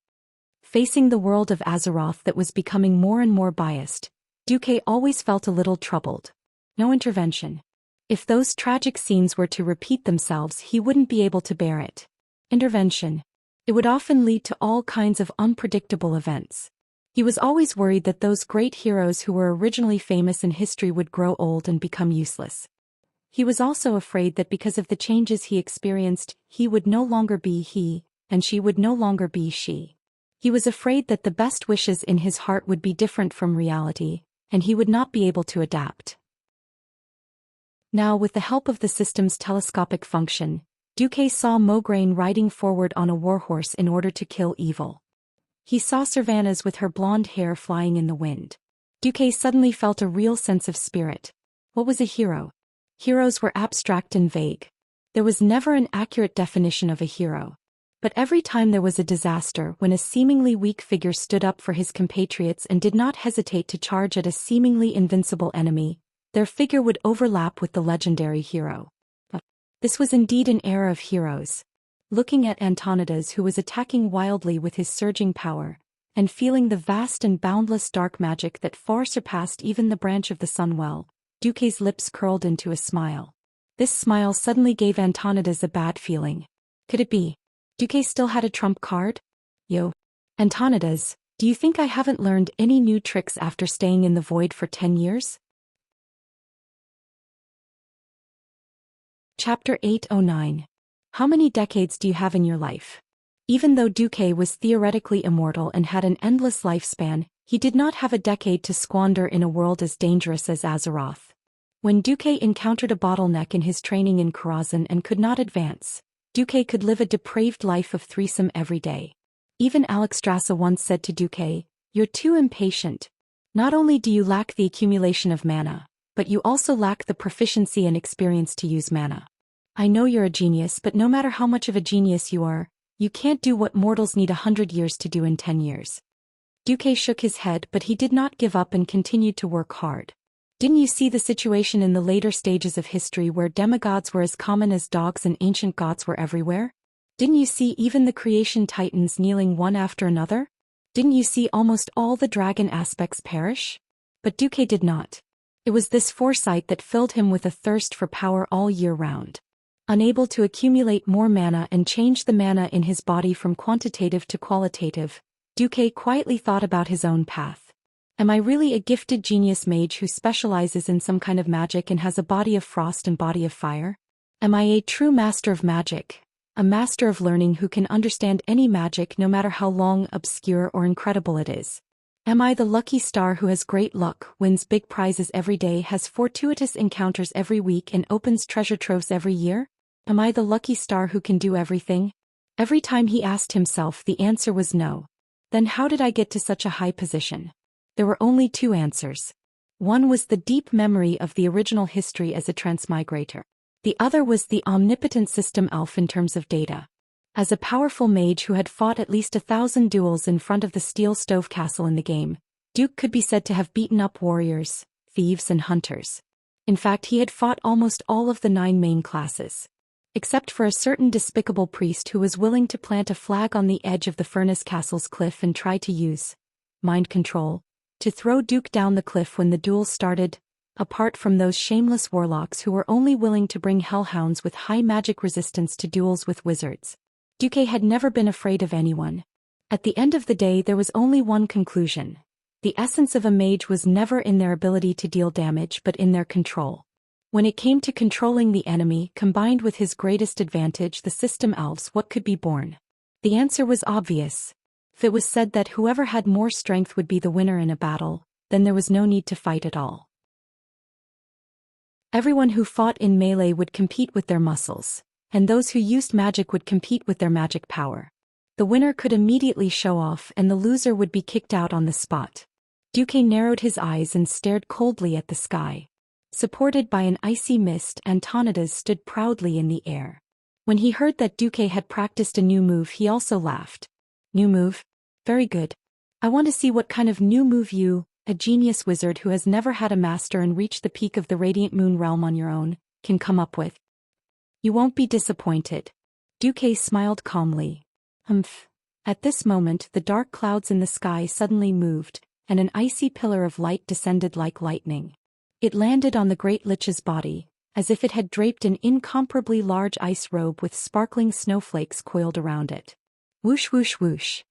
Facing the world of Azeroth that was becoming more and more biased, Duque always felt a little troubled. No intervention. If those tragic scenes were to repeat themselves, he wouldn't be able to bear it. Intervention. It would often lead to all kinds of unpredictable events. He was always worried that those great heroes who were originally famous in history would grow old and become useless. He was also afraid that because of the changes he experienced, he would no longer be he, and she would no longer be she. He was afraid that the best wishes in his heart would be different from reality, and he would not be able to adapt. Now, with the help of the system's telescopic function, Duque saw Mograine riding forward on a warhorse in order to kill evil. He saw Savannas with her blonde hair flying in the wind. Duque suddenly felt a real sense of spirit. What was a hero? Heroes were abstract and vague. There was never an accurate definition of a hero. But every time there was a disaster, when a seemingly weak figure stood up for his compatriots and did not hesitate to charge at a seemingly invincible enemy, their figure would overlap with the legendary hero. This was indeed an era of heroes. Looking at Antonidas, who was attacking wildly with his surging power, and feeling the vast and boundless dark magic that far surpassed even the branch of the Sunwell, Duque's lips curled into a smile. This smile suddenly gave Antonidas a bad feeling. Could it be? Duque still had a trump card? Yo. Antonidas, do you think I haven't learned any new tricks after staying in the void for 10 years? Chapter 809. How many decades do you have in your life? Even though Duque was theoretically immortal and had an endless lifespan, he did not have a decade to squander in a world as dangerous as Azeroth. When Duque encountered a bottleneck in his training in Karazhan and could not advance, Duque could live a depraved life of threesome every day. Even Alexstrasza once said to Duque, "You're too impatient. Not only do you lack the accumulation of mana, but you also lack the proficiency and experience to use mana. I know you're a genius, but no matter how much of a genius you are, you can't do what mortals need 100 years to do in 10 years. Duque shook his head, but he did not give up and continued to work hard. Didn't you see the situation in the later stages of history where demigods were as common as dogs and ancient gods were everywhere? Didn't you see even the creation titans kneeling one after another? Didn't you see almost all the dragon aspects perish? But Duque did not. It was this foresight that filled him with a thirst for power all year round. Unable to accumulate more mana and change the mana in his body from quantitative to qualitative, Duque quietly thought about his own path. Am I really a gifted genius mage who specializes in some kind of magic and has a body of frost and body of fire? Am I a true master of magic, a master of learning who can understand any magic no matter how long, obscure, or incredible it is? Am I the lucky star who has great luck, wins big prizes every day, has fortuitous encounters every week, and opens treasure troves every year? Am I the lucky star who can do everything? Every time he asked himself, the answer was no. Then how did I get to such a high position? There were only two answers. One was the deep memory of the original history as a transmigrator. The other was the omnipotent system elf in terms of data. As a powerful mage who had fought at least 1,000 duels in front of the steel stove castle in the game, Duque could be said to have beaten up warriors, thieves, and hunters. In fact, he had fought almost all of the 9 main classes. Except for a certain despicable priest who was willing to plant a flag on the edge of the Furnace Castle's cliff and try to use mind control to throw Duque down the cliff when the duel started. Apart from those shameless warlocks who were only willing to bring hellhounds with high magic resistance to duels with wizards, Duque had never been afraid of anyone. At the end of the day, there was only one conclusion. The essence of a mage was never in their ability to deal damage but in their control. When it came to controlling the enemy, combined with his greatest advantage, the system elves, what could be born? The answer was obvious. If it was said that whoever had more strength would be the winner in a battle, then there was no need to fight at all. Everyone who fought in melee would compete with their muscles, and those who used magic would compete with their magic power. The winner could immediately show off and the loser would be kicked out on the spot. Duque narrowed his eyes and stared coldly at the sky. Supported by an icy mist, Antonidas stood proudly in the air. When he heard that Duque had practiced a new move, he also laughed. New move? Very good. I want to see what kind of new move you, a genius wizard who has never had a master and reached the peak of the Radiant Moon realm on your own, can come up with. You won't be disappointed. Duque smiled calmly. At this moment, the dark clouds in the sky suddenly moved, and an icy pillar of light descended like lightning. It landed on the Great Lich's body, as if it had draped an incomparably large ice robe with sparkling snowflakes coiled around it. Whoosh whoosh whoosh.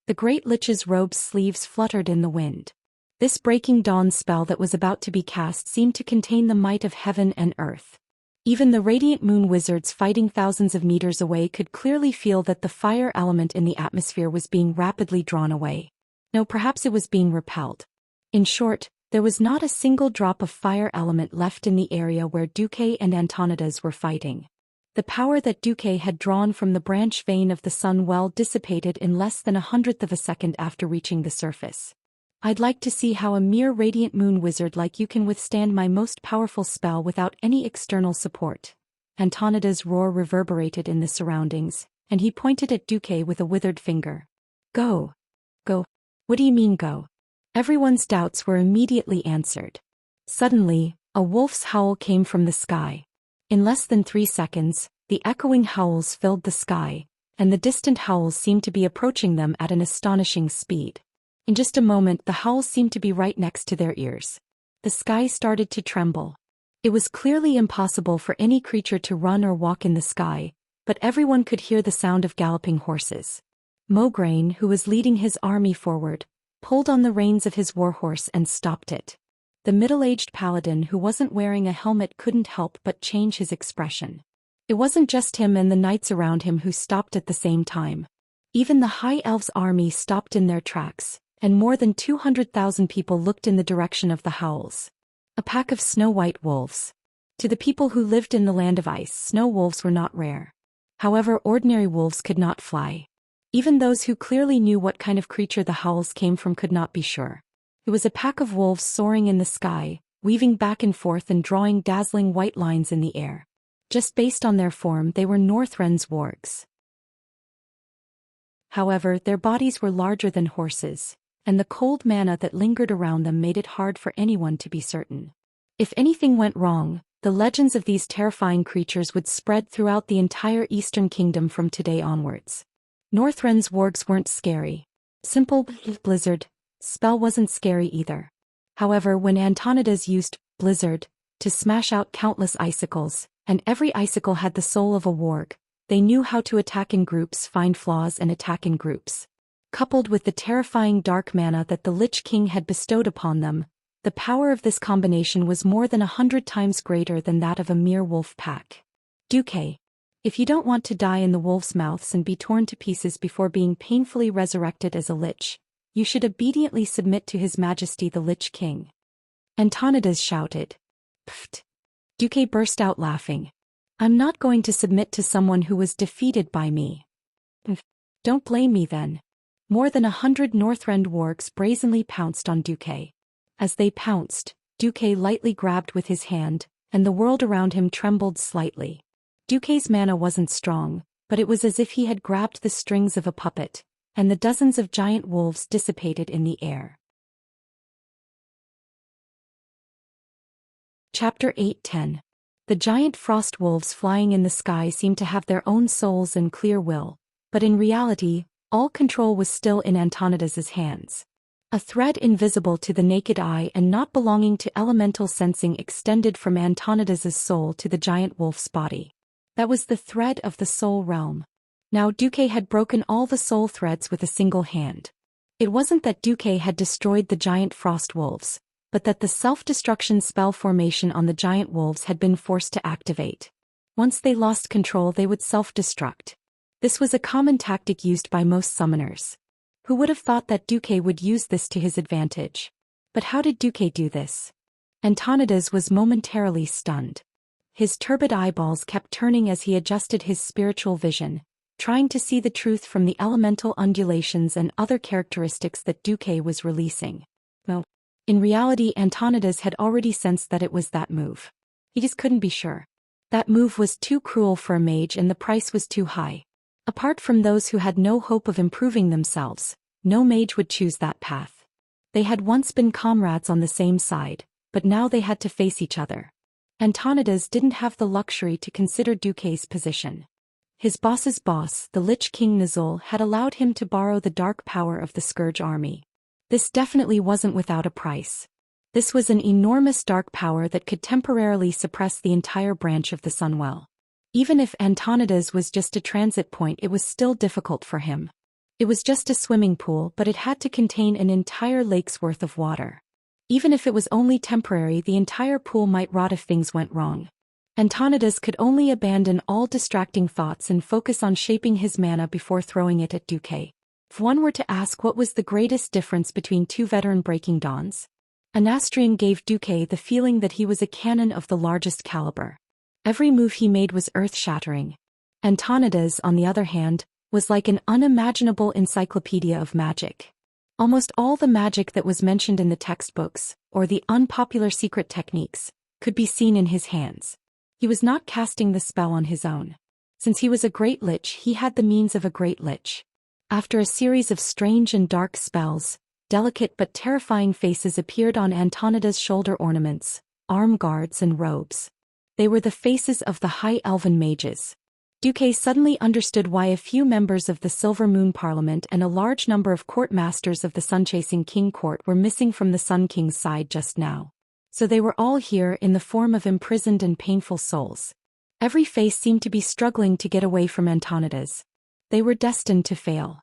The Great Lich's robe's sleeves fluttered in the wind. This breaking dawn spell that was about to be cast seemed to contain the might of heaven and earth. Even the Radiant Moon wizards fighting thousands of meters away could clearly feel that the fire element in the atmosphere was being rapidly drawn away. No, perhaps it was being repelled. In short, there was not a single drop of fire element left in the area where Duque and Antonidas were fighting. The power that Duque had drawn from the branch vein of the sun well dissipated in less than 1/100th of a second after reaching the surface. I'd like to see how a mere Radiant Moon wizard like you can withstand my most powerful spell without any external support. Antonidas' roar reverberated in the surroundings, and he pointed at Duque with a withered finger. Go. Go. What do you mean go? Everyone's doubts were immediately answered. Suddenly, a wolf's howl came from the sky. In less than 3 seconds, the echoing howls filled the sky, and the distant howls seemed to be approaching them at an astonishing speed. In just a moment, the howls seemed to be right next to their ears. The sky started to tremble. It was clearly impossible for any creature to run or walk in the sky, but everyone could hear the sound of galloping horses. Mograine, who was leading his army forward, pulled on the reins of his warhorse and stopped it. The middle-aged paladin who wasn't wearing a helmet couldn't help but change his expression. It wasn't just him and the knights around him who stopped at the same time. Even the High Elves' army stopped in their tracks, and more than 200,000 people looked in the direction of the howls. A pack of snow-white wolves. To the people who lived in the land of ice, snow wolves were not rare. However, ordinary wolves could not fly. Even those who clearly knew what kind of creature the howls came from could not be sure. It was a pack of wolves soaring in the sky, weaving back and forth and drawing dazzling white lines in the air. Just based on their form, they were Northren's wargs. However, their bodies were larger than horses, and the cold mana that lingered around them made it hard for anyone to be certain. If anything went wrong, the legends of these terrifying creatures would spread throughout the entire Eastern Kingdom from today onwards. Northren's wargs weren't scary. Simple blizzard spell wasn't scary either. However, when Antonidas used blizzard to smash out countless icicles, and every icicle had the soul of a warg, they knew how to attack in groups, find flaws and attack in groups. Coupled with the terrifying dark mana that the Lich King had bestowed upon them, the power of this combination was more than 100 times greater than that of a mere wolf pack. Duque. If you don't want to die in the wolves' mouths and be torn to pieces before being painfully resurrected as a lich, you should obediently submit to His Majesty the Lich King. Antonidas shouted. Pfft. Duque burst out laughing. I'm not going to submit to someone who was defeated by me. Don't blame me then. More than 100 Northrend wargs brazenly pounced on Duque. As they pounced, Duque lightly grabbed with his hand, and the world around him trembled slightly. Duque's mana wasn't strong, but it was as if he had grabbed the strings of a puppet, and the dozens of giant wolves dissipated in the air. Chapter 8:10. The giant frost wolves flying in the sky seemed to have their own souls and clear will, but in reality, all control was still in Antonidas's hands. A thread invisible to the naked eye and not belonging to elemental sensing extended from Antonidas's soul to the giant wolf's body. That was the thread of the soul realm. Now Duque had broken all the soul threads with a single hand. It wasn't that Duque had destroyed the giant frost wolves, but that the self-destruction spell formation on the giant wolves had been forced to activate. Once they lost control, they would self-destruct. This was a common tactic used by most summoners. Who would have thought that Duque would use this to his advantage? But how did Duque do this? Antonidas was momentarily stunned. His turbid eyeballs kept turning as he adjusted his spiritual vision, trying to see the truth from the elemental undulations and other characteristics that Duque was releasing. Well, in reality, Antonidas had already sensed that it was that move. He just couldn't be sure. That move was too cruel for a mage and the price was too high. Apart from those who had no hope of improving themselves, no mage would choose that path. They had once been comrades on the same side, but now they had to face each other. Antonidas didn't have the luxury to consider Duque's position. His boss's boss, the Lich King Nizul, had allowed him to borrow the dark power of the Scourge army. This definitely wasn't without a price. This was an enormous dark power that could temporarily suppress the entire branch of the Sunwell. Even if Antonidas was just a transit point, it was still difficult for him. It was just a swimming pool, but it had to contain an entire lake's worth of water. Even if it was only temporary, the entire pool might rot if things went wrong. Antonidas could only abandon all distracting thoughts and focus on shaping his mana before throwing it at Duque. If one were to ask what was the greatest difference between two veteran Breaking Dawns, Anastrian gave Duque the feeling that he was a cannon of the largest caliber. Every move he made was earth-shattering. Antonidas, on the other hand, was like an unimaginable encyclopedia of magic. Almost all the magic that was mentioned in the textbooks, or the unpopular secret techniques, could be seen in his hands. He was not casting the spell on his own. Since he was a great lich, he had the means of a great lich. After a series of strange and dark spells, delicate but terrifying faces appeared on Antonida's shoulder ornaments, arm guards and robes. They were the faces of the High Elven mages. Duque suddenly understood why a few members of the Silver Moon Parliament and a large number of court masters of the Sun-Chasing King Court were missing from the Sun King's side just now. So they were all here in the form of imprisoned and painful souls. Every face seemed to be struggling to get away from Antonidas. They were destined to fail.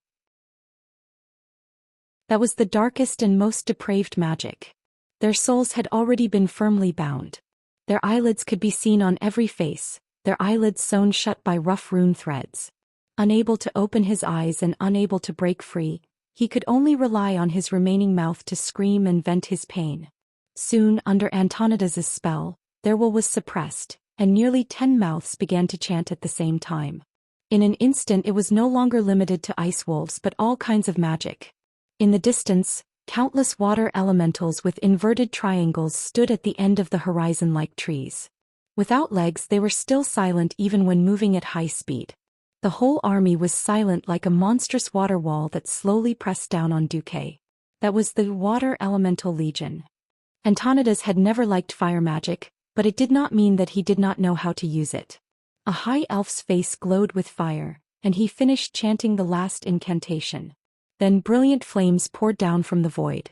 That was the darkest and most depraved magic. Their souls had already been firmly bound. Their eyelids could be seen on every face, their eyelids sewn shut by rough rune threads. Unable to open his eyes and unable to break free, he could only rely on his remaining mouth to scream and vent his pain. Soon, under Antonidas's spell, their will was suppressed, and nearly 10 mouths began to chant at the same time. In an instant it was no longer limited to ice wolves but all kinds of magic. In the distance, countless water elementals with inverted triangles stood at the end of the horizon like trees. Without legs they were still silent even when moving at high speed. The whole army was silent like a monstrous water wall that slowly pressed down on Duque. That was the Water Elemental Legion. Antonidas had never liked fire magic, but it did not mean that he did not know how to use it. A high elf's face glowed with fire, and he finished chanting the last incantation. Then brilliant flames poured down from the void.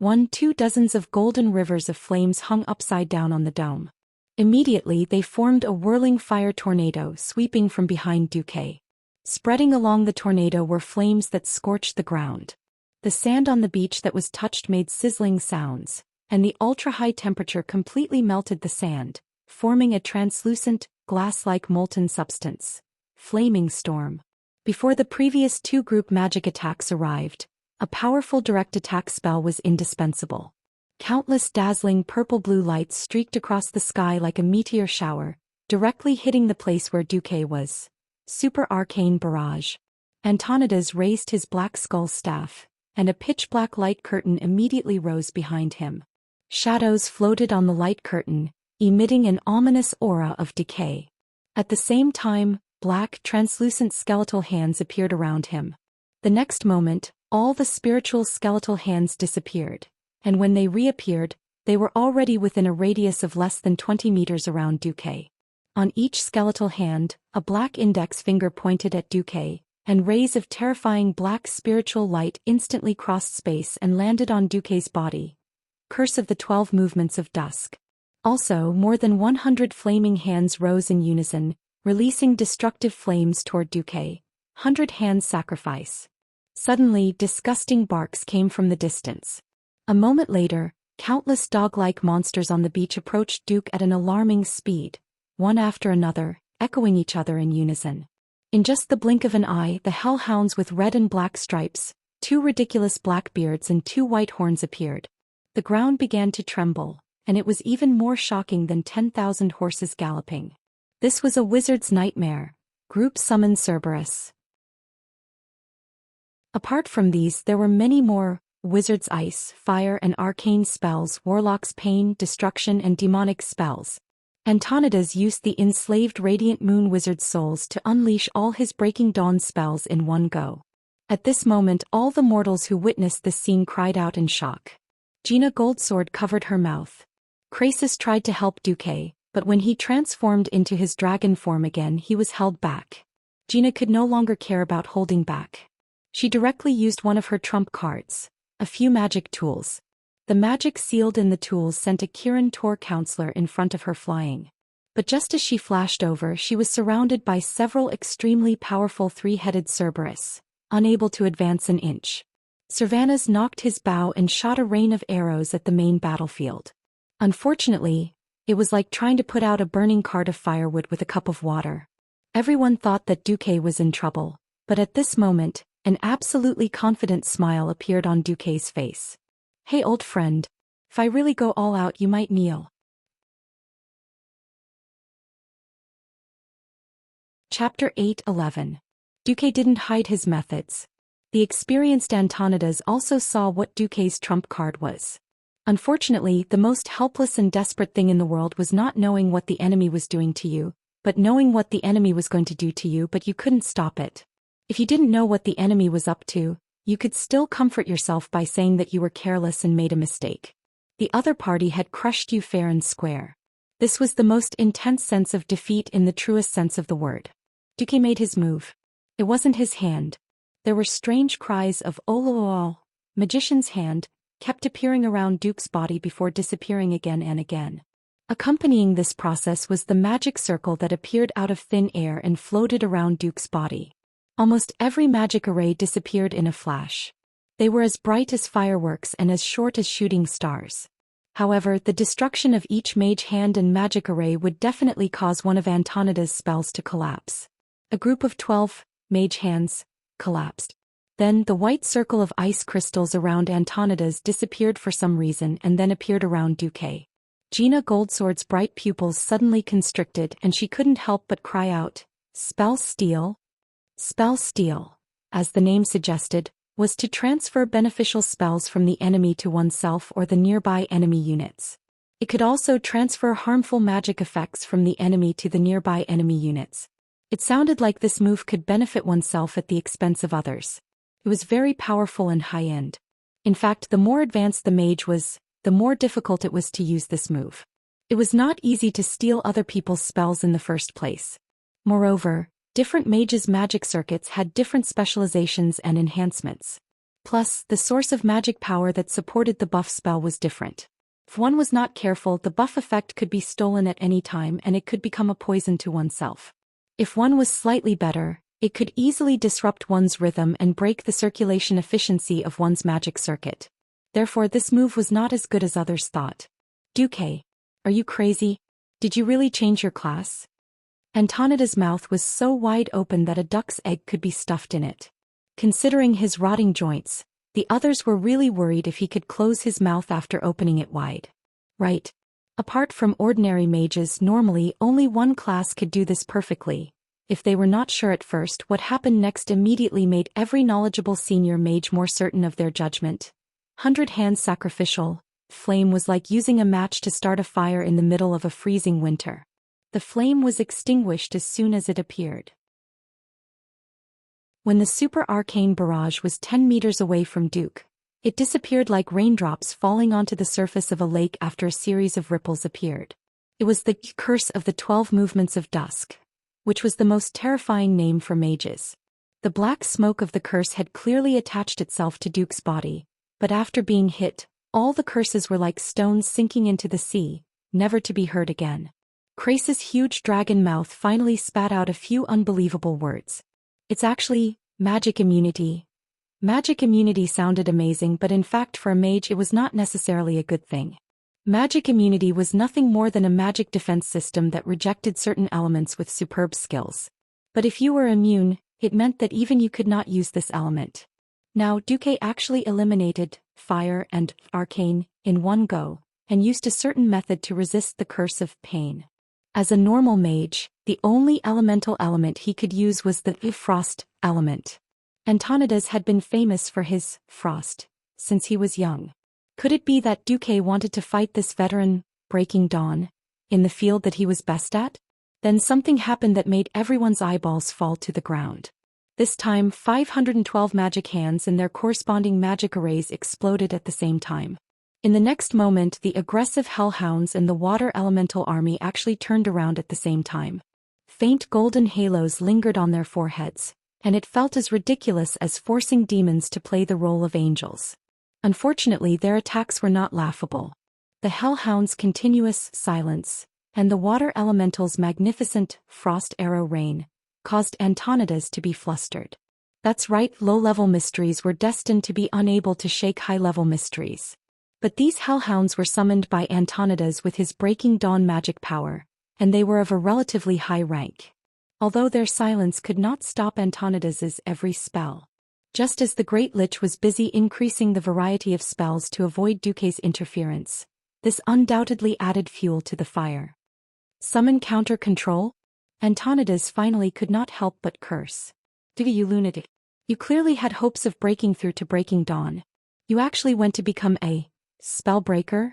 2 dozens of golden rivers of flames hung upside down on the dome. Immediately they formed a whirling fire tornado sweeping from behind Duque. Spreading along the tornado were flames that scorched the ground. The sand on the beach that was touched made sizzling sounds, and the ultra-high temperature completely melted the sand, forming a translucent, glass-like molten substance. Flaming storm. Before the previous 2 group magic attacks arrived, a powerful direct attack spell was indispensable. Countless dazzling purple-blue lights streaked across the sky like a meteor shower, directly hitting the place where Duque was. Super arcane barrage. Antonidas raised his black skull staff, and a pitch-black light curtain immediately rose behind him. Shadows floated on the light curtain, emitting an ominous aura of decay. At the same time, black, translucent skeletal hands appeared around him. The next moment, all the spiritual skeletal hands disappeared, and when they reappeared, they were already within a radius of less than 20 meters around Duque. On each skeletal hand, a black index finger pointed at Duque, and rays of terrifying black spiritual light instantly crossed space and landed on Duque's body. Curse of the 12 Movements of Dusk. Also, more than 100 flaming hands rose in unison, releasing destructive flames toward Duque. 100 hands sacrifice. Suddenly, disgusting barks came from the distance. A moment later, countless dog-like monsters on the beach approached Duque at an alarming speed, one after another, echoing each other in unison. In just the blink of an eye, the hellhounds with red and black stripes, 2 ridiculous black beards and 2 white horns appeared. The ground began to tremble, and it was even more shocking than 10,000 horses galloping. This was a wizard's nightmare. Group summoned Cerberus. Apart from these there were many more: wizard's ice, fire and arcane spells, warlock's pain, destruction and demonic spells. Antonidas used the enslaved radiant moon wizard's souls to unleash all his breaking dawn spells in one go. At this moment all the mortals who witnessed this scene cried out in shock. Gina Goldsword covered her mouth. Crasus tried to help Duque, but when he transformed into his dragon form again he was held back. Gina could no longer care about holding back. She directly used one of her trump cards, a few magic tools. The magic sealed in the tools sent a Kirin Tor counselor in front of her flying. But just as she flashed over she was surrounded by several extremely powerful 3-headed Cerberus, unable to advance an inch. Cervanus knocked his bow and shot a rain of arrows at the main battlefield. Unfortunately, it was like trying to put out a burning cart of firewood with a cup of water. Everyone thought that Duque was in trouble, but at this moment, an absolutely confident smile appeared on Duque's face. "Hey old friend, if I really go all out you might kneel." Chapter 8:11. Duque didn't hide his methods. The experienced Antonidas also saw what Duque's trump card was. Unfortunately, the most helpless and desperate thing in the world was not knowing what the enemy was doing to you, but knowing what the enemy was going to do to you but you couldn't stop it. If you didn't know what the enemy was up to, you could still comfort yourself by saying that you were careless and made a mistake. The other party had crushed you fair and square. This was the most intense sense of defeat in the truest sense of the word. Duque made his move. It wasn't his hand. There were strange cries of "Ololol," magician's hand, kept appearing around Duke's body before disappearing again and again. Accompanying this process was the magic circle that appeared out of thin air and floated around Duke's body. Almost every magic array disappeared in a flash. They were as bright as fireworks and as short as shooting stars. However, the destruction of each mage hand and magic array would definitely cause one of Antonida's spells to collapse. A group of 12 mage hands collapsed. Then the white circle of ice crystals around Antonida's disappeared for some reason and then appeared around Duque. Gina Goldsword's bright pupils suddenly constricted and she couldn't help but cry out, "Spell steal?" Spell steal, as the name suggested, was to transfer beneficial spells from the enemy to oneself or the nearby enemy units. It could also transfer harmful magic effects from the enemy to the nearby enemy units. It sounded like this move could benefit oneself at the expense of others. It was very powerful and high-end. In fact, the more advanced the mage was, the more difficult it was to use this move. It was not easy to steal other people's spells in the first place. Moreover, different mages' magic circuits had different specializations and enhancements. Plus, the source of magic power that supported the buff spell was different. If one was not careful, the buff effect could be stolen at any time and it could become a poison to oneself. If one was slightly better, it could easily disrupt one's rhythm and break the circulation efficiency of one's magic circuit. Therefore, this move was not as good as others thought. Duque, are you crazy? Did you really change your class? Antonida's mouth was so wide open that a duck's egg could be stuffed in it. Considering his rotting joints, the others were really worried if he could close his mouth after opening it wide. Right. Apart from ordinary mages, normally only one class could do this perfectly. If they were not sure at first, what happened next immediately made every knowledgeable senior mage more certain of their judgment. 100 Hands Sacrificial Flame was like using a match to start a fire in the middle of a freezing winter. The flame was extinguished as soon as it appeared. When the super arcane barrage was 10 meters away from Duke, it disappeared like raindrops falling onto the surface of a lake after a series of ripples appeared. It was the Curse of the 12 Movements of Dusk, which was the most terrifying name for mages. The black smoke of the curse had clearly attached itself to Duke's body, but after being hit, all the curses were like stones sinking into the sea, never to be heard again. Crace's huge dragon mouth finally spat out a few unbelievable words. It's actually magic immunity. Magic immunity sounded amazing, but in fact for a mage it was not necessarily a good thing. Magic immunity was nothing more than a magic defense system that rejected certain elements with superb skills. But if you were immune, it meant that even you could not use this element. Now Duque actually eliminated fire and arcane in one go, and used a certain method to resist the curse of pain. As a normal mage, the only elemental element he could use was the frost element. Antonidas had been famous for his frost since he was young. Could it be that Duque wanted to fight this veteran, Breaking Dawn, in the field that he was best at? Then something happened that made everyone's eyeballs fall to the ground. This time 512 magic hands and their corresponding magic arrays exploded at the same time. In the next moment, the aggressive hellhounds and the water elemental army actually turned around at the same time. Faint golden halos lingered on their foreheads, and it felt as ridiculous as forcing demons to play the role of angels. Unfortunately, their attacks were not laughable. The hellhounds' continuous silence, and the water elemental's magnificent frost arrow rain, caused Antonidas to be flustered. That's right, low-level mysteries were destined to be unable to shake high-level mysteries. But these hellhounds were summoned by Antonidas with his Breaking Dawn magic power, and they were of a relatively high rank. Although their silence could not stop Antonidas's every spell. Just as the Great Lich was busy increasing the variety of spells to avoid Duque's interference, this undoubtedly added fuel to the fire. Summon counter control? Antonidas finally could not help but curse. You lunatic. You clearly had hopes of breaking through to Breaking Dawn. You actually went to become a spellbreaker?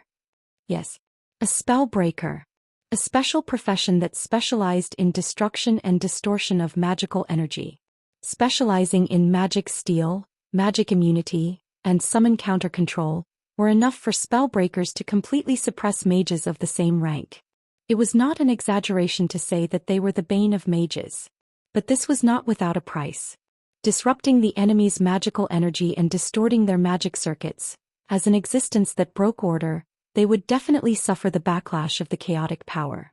Yes. A spellbreaker. A special profession that specialized in destruction and distortion of magical energy. Specializing in magic steal, magic immunity, and summon counter control, were enough for spellbreakers to completely suppress mages of the same rank. It was not an exaggeration to say that they were the bane of mages. But this was not without a price. Disrupting the enemy's magical energy and distorting their magic circuits, As an existence that broke order, they would definitely suffer the backlash of the chaotic power.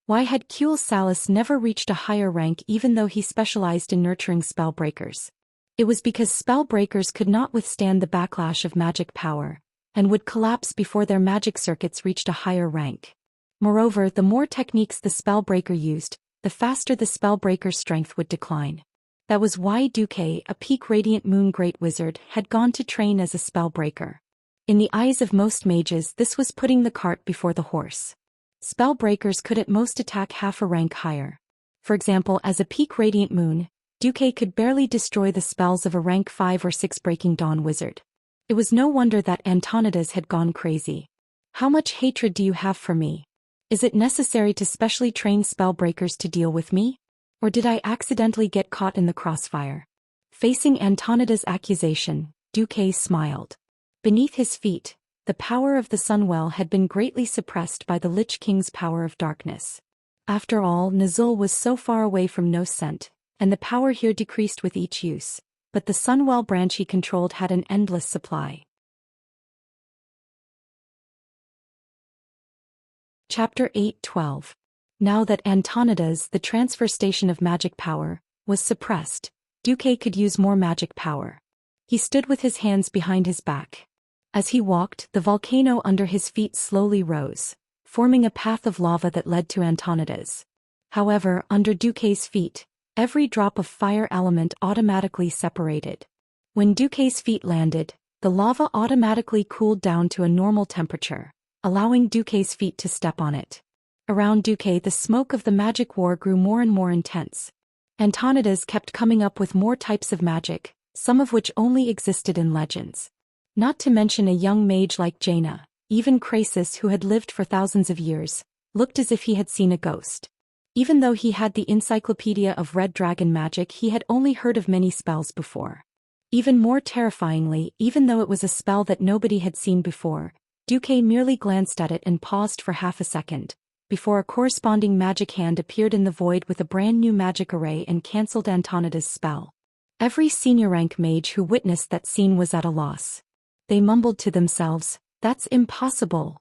Why had Kuel Salus never reached a higher rank even though he specialized in nurturing spell breakers? It was because spell breakers could not withstand the backlash of magic power, and would collapse before their magic circuits reached a higher rank. Moreover, the more techniques the spell breaker used, the faster the spell breaker's strength would decline. That was why Duque, a peak Radiant Moon Great Wizard, had gone to train as a spell breaker. In the eyes of most mages, this was putting the cart before the horse. Spell breakers could at most attack half a rank higher. For example, as a peak Radiant Moon, Duque could barely destroy the spells of a rank 5 or 6 Breaking Dawn wizard. It was no wonder that Antonidas had gone crazy. How much hatred do you have for me? Is it necessary to specially train spell breakers to deal with me? Or did I accidentally get caught in the crossfire? Facing Antonidas' accusation, Duque smiled. Beneath his feet, the power of the Sunwell had been greatly suppressed by the Lich King's power of darkness. After all, Nazul was so far away from no scent, and the power here decreased with each use, but the Sunwell branch he controlled had an endless supply. Chapter 8:12. Now that Antonidas, the transfer station of magic power, was suppressed, Duque could use more magic power. He stood with his hands behind his back. As he walked, the volcano under his feet slowly rose, forming a path of lava that led to Antonidas. However, under Duque's feet, every drop of fire element automatically separated. When Duque's feet landed, the lava automatically cooled down to a normal temperature, allowing Duque's feet to step on it. Around Duque, the smoke of the magic war grew more and more intense. Antonidas kept coming up with more types of magic, some of which only existed in legends. Not to mention a young mage like Jaina, even Krasis, who had lived for thousands of years, looked as if he had seen a ghost. Even though he had the Encyclopedia of Red Dragon Magic, he had only heard of many spells before. Even more terrifyingly, even though it was a spell that nobody had seen before, Duque merely glanced at it and paused for half a second, before a corresponding magic hand appeared in the void with a brand new magic array and cancelled Antonidas' spell. Every senior rank mage who witnessed that scene was at a loss. They mumbled to themselves, "That's impossible."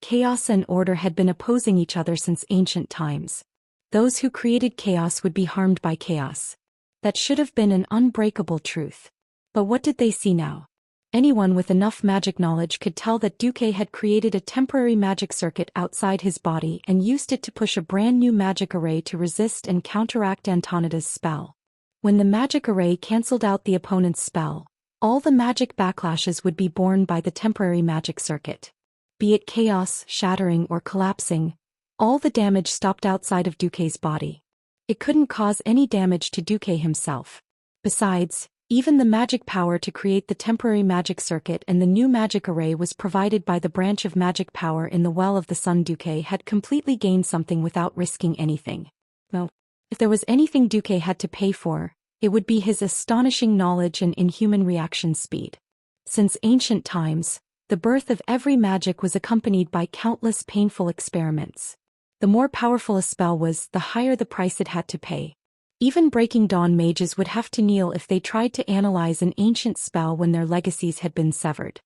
Chaos and order had been opposing each other since ancient times. Those who created chaos would be harmed by chaos. That should have been an unbreakable truth. But what did they see now? Anyone with enough magic knowledge could tell that Duque had created a temporary magic circuit outside his body and used it to push a brand new magic array to resist and counteract Antonidas' spell. When the magic array cancelled out the opponent's spell, all the magic backlashes would be borne by the temporary magic circuit. Be it chaos, shattering, or collapsing, all the damage stopped outside of Duque's body. It couldn't cause any damage to Duque himself. Besides, even the magic power to create the temporary magic circuit and the new magic array was provided by the branch of magic power in the Well of the Sun. Duque had completely gained something without risking anything. No. If there was anything Duque had to pay for, it would be his astonishing knowledge and inhuman reaction speed. Since ancient times, the birth of every magic was accompanied by countless painful experiments. The more powerful a spell was, the higher the price it had to pay. Even Breaking Dawn mages would have to kneel if they tried to analyze an ancient spell when their legacies had been severed.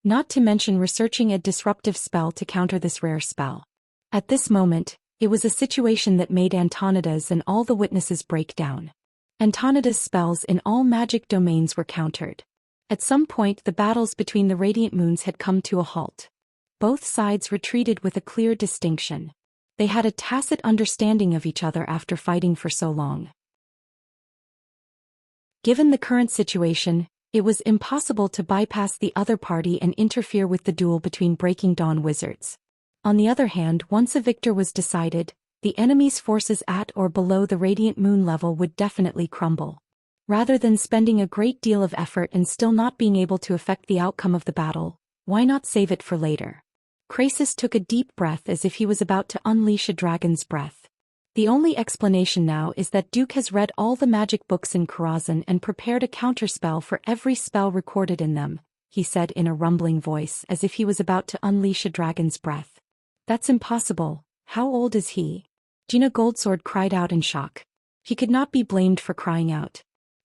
Not to mention researching a disruptive spell to counter this rare spell. At this moment, it was a situation that made Antonidas and all the witnesses break down. Antonidas' spells in all magic domains were countered. At some point, the battles between the Radiant Moons had come to a halt. Both sides retreated with a clear distinction. They had a tacit understanding of each other after fighting for so long. Given the current situation, it was impossible to bypass the other party and interfere with the duel between Breaking Dawn wizards. On the other hand, once a victor was decided, the enemy's forces at or below the Radiant Moon level would definitely crumble. Rather than spending a great deal of effort and still not being able to affect the outcome of the battle, why not save it for later? Krasis took a deep breath as if he was about to unleash a dragon's breath. The only explanation now is that Duque has read all the magic books in Karazhan and prepared a counterspell for every spell recorded in them, he said in a rumbling voice as if he was about to unleash a dragon's breath. That's impossible. How old is he? Gina Goldsword cried out in shock. He could not be blamed for crying out.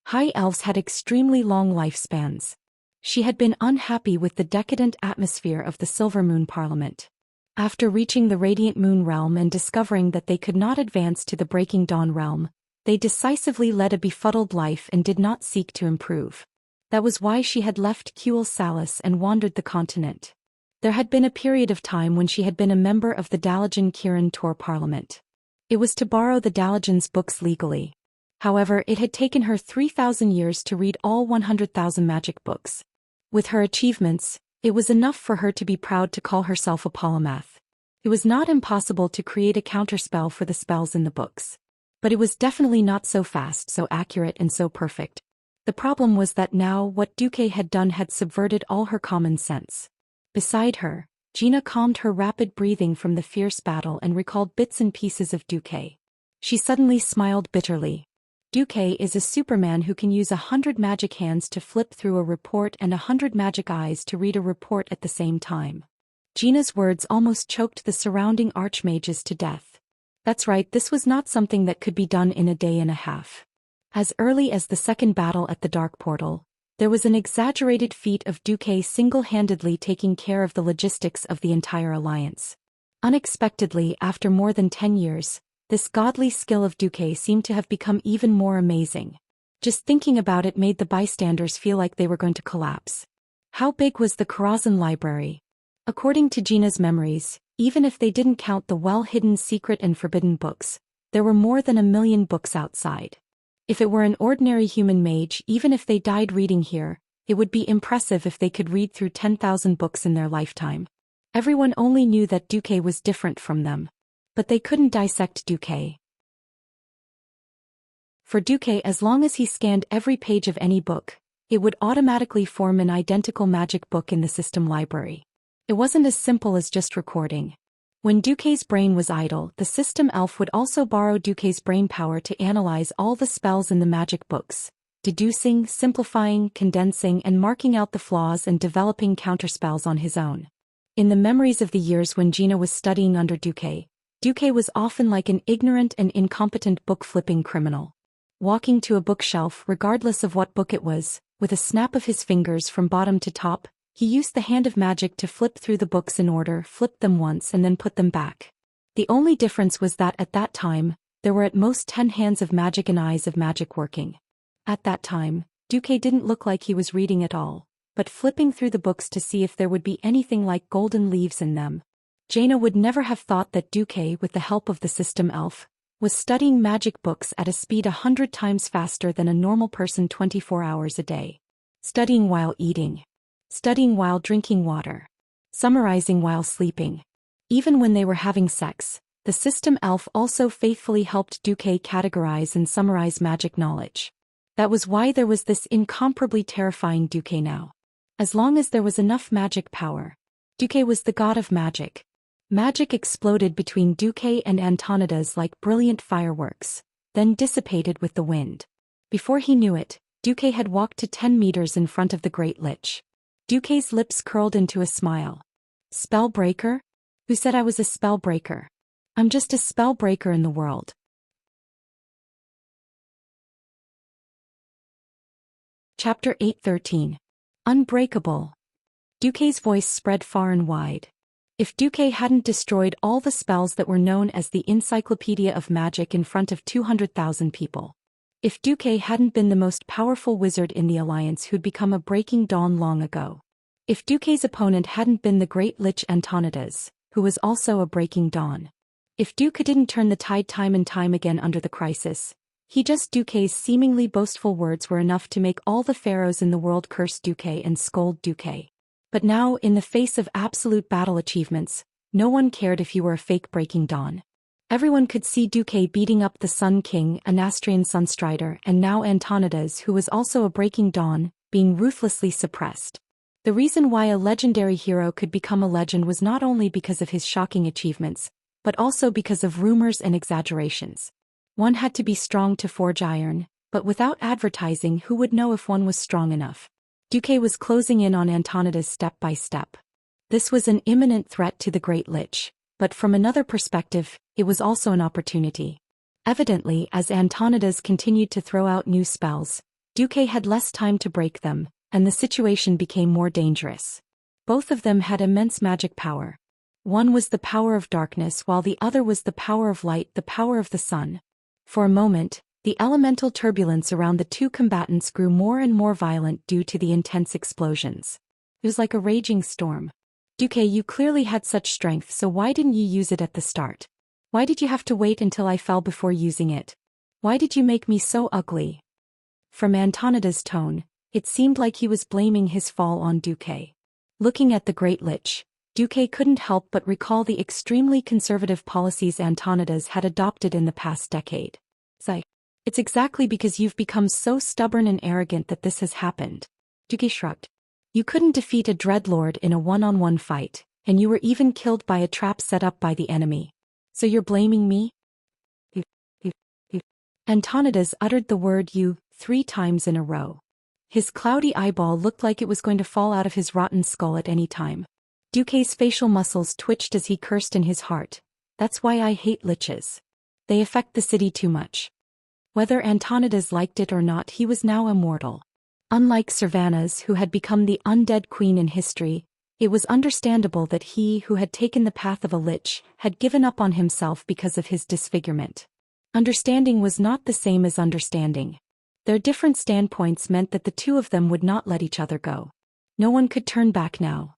High elves had extremely long lifespans. She had been unhappy with the decadent atmosphere of the Silver Moon Parliament. After reaching the Radiant Moon realm and discovering that they could not advance to the Breaking Dawn realm, they decisively led a befuddled life and did not seek to improve. That was why she had left Kuel Salis and wandered the continent. There had been a period of time when she had been a member of the Dalajan Kirin Tor Parliament. It was to borrow the Dalajan's books legally. However, it had taken her 3,000 years to read all 100,000 magic books. With her achievements, it was enough for her to be proud to call herself a polymath. It was not impossible to create a counterspell for the spells in the books. But it was definitely not so fast, so accurate and so perfect. The problem was that now what Duque had done had subverted all her common sense. Beside her, Gina calmed her rapid breathing from the fierce battle and recalled bits and pieces of Duque. She suddenly smiled bitterly. Duque is a superman who can use 100 magic hands to flip through a report and 100 magic eyes to read a report at the same time. Gina's words almost choked the surrounding archmages to death. That's right, this was not something that could be done in a day and a half. As early as the second battle at the Dark Portal, there was an exaggerated feat of Duque single-handedly taking care of the logistics of the entire alliance. Unexpectedly, after more than 10 years, this godly skill of Duque seemed to have become even more amazing. Just thinking about it made the bystanders feel like they were going to collapse. How big was the Karazhan library? According to Gina's memories, even if they didn't count the well-hidden secret and forbidden books, there were more than 1 million books outside. If it were an ordinary human mage, even if they died reading here, it would be impressive if they could read through 10,000 books in their lifetime. Everyone only knew that Duque was different from them. But they couldn't dissect Duque. For Duque, as long as he scanned every page of any book, it would automatically form an identical magic book in the system library. It wasn't as simple as just recording. When Duque's brain was idle, the system elf would also borrow Duque's brain power to analyze all the spells in the magic books, deducing, simplifying, condensing, and marking out the flaws and developing counterspells on his own. In the memories of the years when Gina was studying under Duque was often like an ignorant and incompetent book-flipping criminal. Walking to a bookshelf, regardless of what book it was, with a snap of his fingers from bottom to top, he used the hand of magic to flip through the books in order, flipped them once and then put them back. The only difference was that at that time, there were at most 10 hands of magic and eyes of magic working. At that time, Duque didn't look like he was reading at all, but flipping through the books to see if there would be anything like golden leaves in them. Jaina would never have thought that Duque, with the help of the system elf, was studying magic books at a speed 100 times faster than a normal person 24 hours a day. Studying while eating. Studying while drinking water. Summarizing while sleeping. Even when they were having sex, the system elf also faithfully helped Duque categorize and summarize magic knowledge. That was why there was this incomparably terrifying Duque now. As long as there was enough magic power, Duque was the god of magic. Magic exploded between Duque and Antonidas like brilliant fireworks, then dissipated with the wind. Before he knew it, Duque had walked to 10 meters in front of the Great Lich. Duque's lips curled into a smile. Spellbreaker? Who said I was a spellbreaker? I'm just a spellbreaker in the world. Chapter 8:13. Unbreakable. Duque's voice spread far and wide. If Duque hadn't destroyed all the spells that were known as the Encyclopedia of Magic in front of 200,000 people. If Duque hadn't been the most powerful wizard in the Alliance who'd become a Breaking Dawn long ago. If Duque's opponent hadn't been the Great Lich Antonidas, who was also a Breaking Dawn. If Duque didn't turn the tide time and time again under the crisis. Duque's seemingly boastful words were enough to make all the pharaohs in the world curse Duque and scold Duque. But now, in the face of absolute battle achievements, no one cared if you were a fake Breaking Dawn. Everyone could see Duque beating up the Sun King, Anastrian Sunstrider, and now Antonidas, who was also a Breaking Dawn, being ruthlessly suppressed. The reason why a legendary hero could become a legend was not only because of his shocking achievements, but also because of rumors and exaggerations. One had to be strong to forge iron, but without advertising, who would know if one was strong enough? Duque was closing in on Antonidas step by step. This was an imminent threat to the Great Lich, but from another perspective, it was also an opportunity. Evidently, as Antonidas continued to throw out new spells, Duque had less time to break them, and the situation became more dangerous. Both of them had immense magic power. One was the power of darkness while the other was the power of light, the power of the sun. For a moment, the elemental turbulence around the two combatants grew more and more violent due to the intense explosions. It was like a raging storm. Duque, you clearly had such strength, so why didn't you use it at the start? Why did you have to wait until I fell before using it? Why did you make me so ugly? From Antonida's tone, it seemed like he was blaming his fall on Duque. Looking at the Great Lich, Duque couldn't help but recall the extremely conservative policies Antonidas had adopted in the past decade. It's exactly because you've become so stubborn and arrogant that this has happened. Duque shrugged. You couldn't defeat a dreadlord in a one-on-one fight, and you were even killed by a trap set up by the enemy. So you're blaming me? Antonidas uttered the word you 3 times in a row. His cloudy eyeball looked like it was going to fall out of his rotten skull at any time. Duque's facial muscles twitched as he cursed in his heart. That's why I hate liches. They affect the city too much. Whether Antonidas liked it or not, he was now immortal. Unlike Servanas, who had become the undead queen in history, it was understandable that he who had taken the path of a lich had given up on himself because of his disfigurement. Understanding was not the same as understanding. Their different standpoints meant that the two of them would not let each other go. No one could turn back now.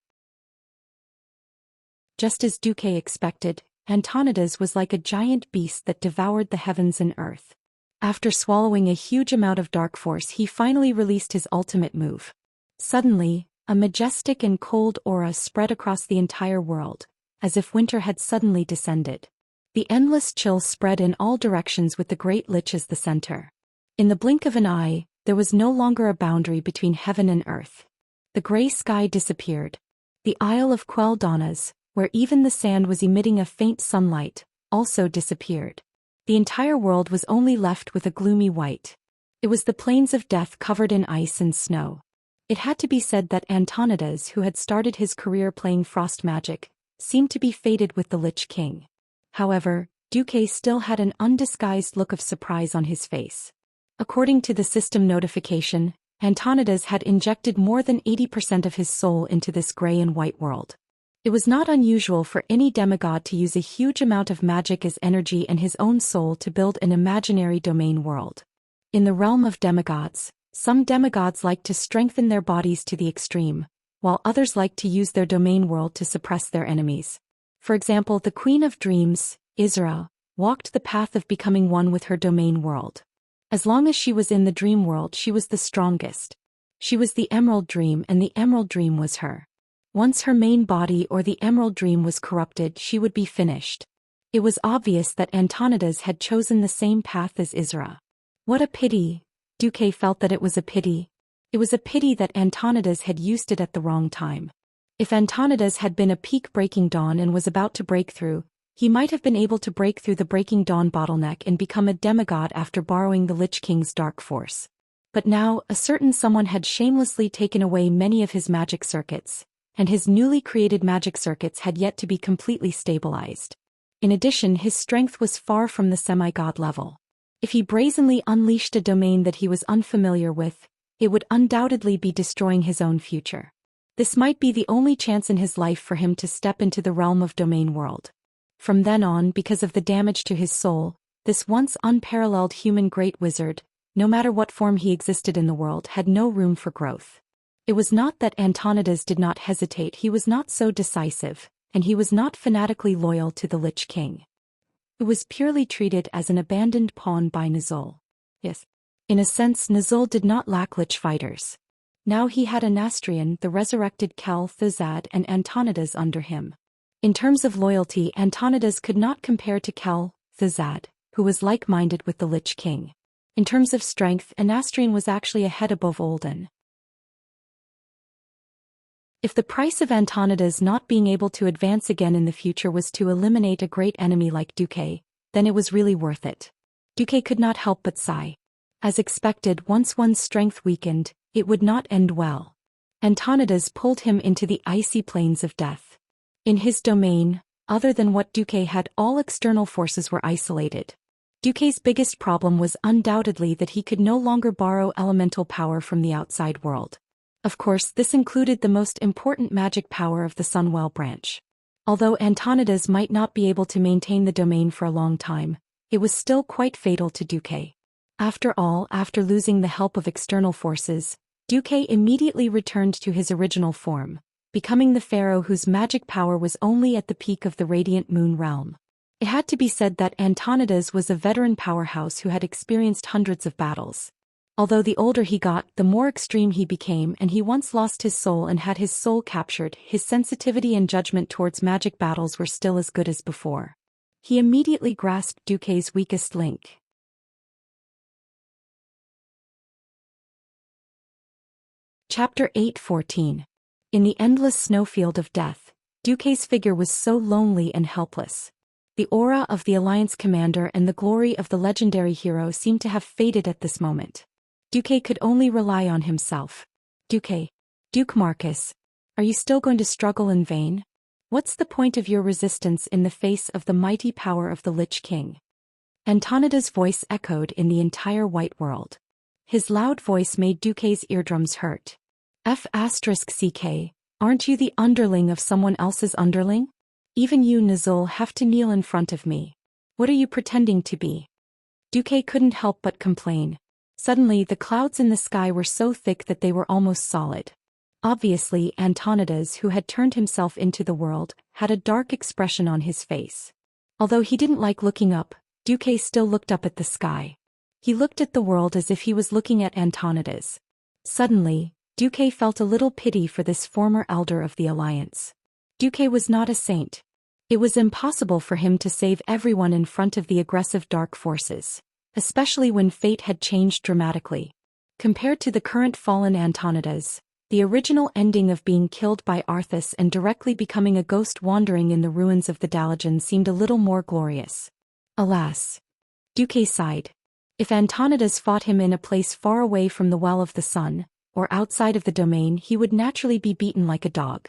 Just as Duque expected, Antonidas was like a giant beast that devoured the heavens and earth. After swallowing a huge amount of dark force, he finally released his ultimate move. Suddenly, a majestic and cold aura spread across the entire world, as if winter had suddenly descended. The endless chill spread in all directions with the Great Lich as the center. In the blink of an eye, there was no longer a boundary between heaven and earth. The gray sky disappeared. The Isle of Quel'Danas, where even the sand was emitting a faint sunlight, also disappeared. The entire world was only left with a gloomy white. It was the plains of death covered in ice and snow. It had to be said that Antonidas, who had started his career playing frost magic, seemed to be fated with the Lich King. However, Duque still had an undisguised look of surprise on his face. According to the system notification, Antonidas had injected more than 80% of his soul into this gray and white world. It was not unusual for any demigod to use a huge amount of magic as energy and his own soul to build an imaginary domain world. In the realm of demigods, some demigods like to strengthen their bodies to the extreme, while others like to use their domain world to suppress their enemies. For example, the Queen of Dreams, Isra, walked the path of becoming one with her domain world. As long as she was in the dream world, she was the strongest. She was the Emerald Dream, and the Emerald Dream was her. Once her main body or the Emerald Dream was corrupted, she would be finished. It was obvious that Antonidas had chosen the same path as Isra. What a pity! Duque felt that it was a pity. It was a pity that Antonidas had used it at the wrong time. If Antonidas had been a peak-breaking dawn and was about to break through, he might have been able to break through the Breaking Dawn bottleneck and become a demigod after borrowing the Lich King's dark force. But now, a certain someone had shamelessly taken away many of his magic circuits, and his newly created magic circuits had yet to be completely stabilized. In addition, his strength was far from the semi-god level. If he brazenly unleashed a domain that he was unfamiliar with, it would undoubtedly be destroying his own future. This might be the only chance in his life for him to step into the realm of domain world. From then on, because of the damage to his soul, this once unparalleled human great wizard, no matter what form he existed in the world, had no room for growth. It was not that Antonidas did not hesitate, he was not so decisive, and he was not fanatically loyal to the Lich King. It was purely treated as an abandoned pawn by Nazul. Yes. In a sense, Nazul did not lack Lich fighters. Now he had Anastrian, the resurrected Kel-Thuzad, and Antonidas under him. In terms of loyalty, Antonidas could not compare to Kel-Thuzad, who was like-minded with the Lich King. In terms of strength, Anastrian was actually a head above Olden. If the price of Antonidas not being able to advance again in the future was to eliminate a great enemy like Duque, then it was really worth it. Duque could not help but sigh. As expected, once one's strength weakened, it would not end well. Antonidas pulled him into the icy plains of death. In his domain, other than what Duque had, all external forces were isolated. Duque's biggest problem was undoubtedly that he could no longer borrow elemental power from the outside world. Of course, this included the most important magic power of the Sunwell branch. Although Antonidas might not be able to maintain the domain for a long time, it was still quite fatal to Duque. After all, after losing the help of external forces, Duque immediately returned to his original form, becoming the pharaoh whose magic power was only at the peak of the radiant moon realm. It had to be said that Antonidas was a veteran powerhouse who had experienced hundreds of battles. Although the older he got, the more extreme he became, and he once lost his soul and had his soul captured, his sensitivity and judgment towards magic battles were still as good as before. He immediately grasped Duque's weakest link. Chapter 8:14. In the endless snowfield of death, Duque's figure was so lonely and helpless. The aura of the Alliance commander and the glory of the legendary hero seemed to have faded at this moment. Duque could only rely on himself. Duke Marcus, are you still going to struggle in vain? What's the point of your resistance in the face of the mighty power of the Lich King? Antonidas' voice echoed in the entire white world. His loud voice made Duque's eardrums hurt. F***ck, aren't you the underling of someone else's underling? Even you, Nazul, have to kneel in front of me. What are you pretending to be? Duque couldn't help but complain. Suddenly, the clouds in the sky were so thick that they were almost solid. Obviously, Antonidas, who had turned himself into the world, had a dark expression on his face. Although he didn't like looking up, Duque still looked up at the sky. He looked at the world as if he was looking at Antonidas. Suddenly, Duque felt a little pity for this former elder of the Alliance. Duque was not a saint. It was impossible for him to save everyone in front of the aggressive dark forces, especially when fate had changed dramatically. Compared to the current fallen Antonidas, the original ending of being killed by Arthas and directly becoming a ghost wandering in the ruins of the Dalajan seemed a little more glorious. Alas! Duque sighed. If Antonidas fought him in a place far away from the Well of the Sun, or outside of the domain, he would naturally be beaten like a dog.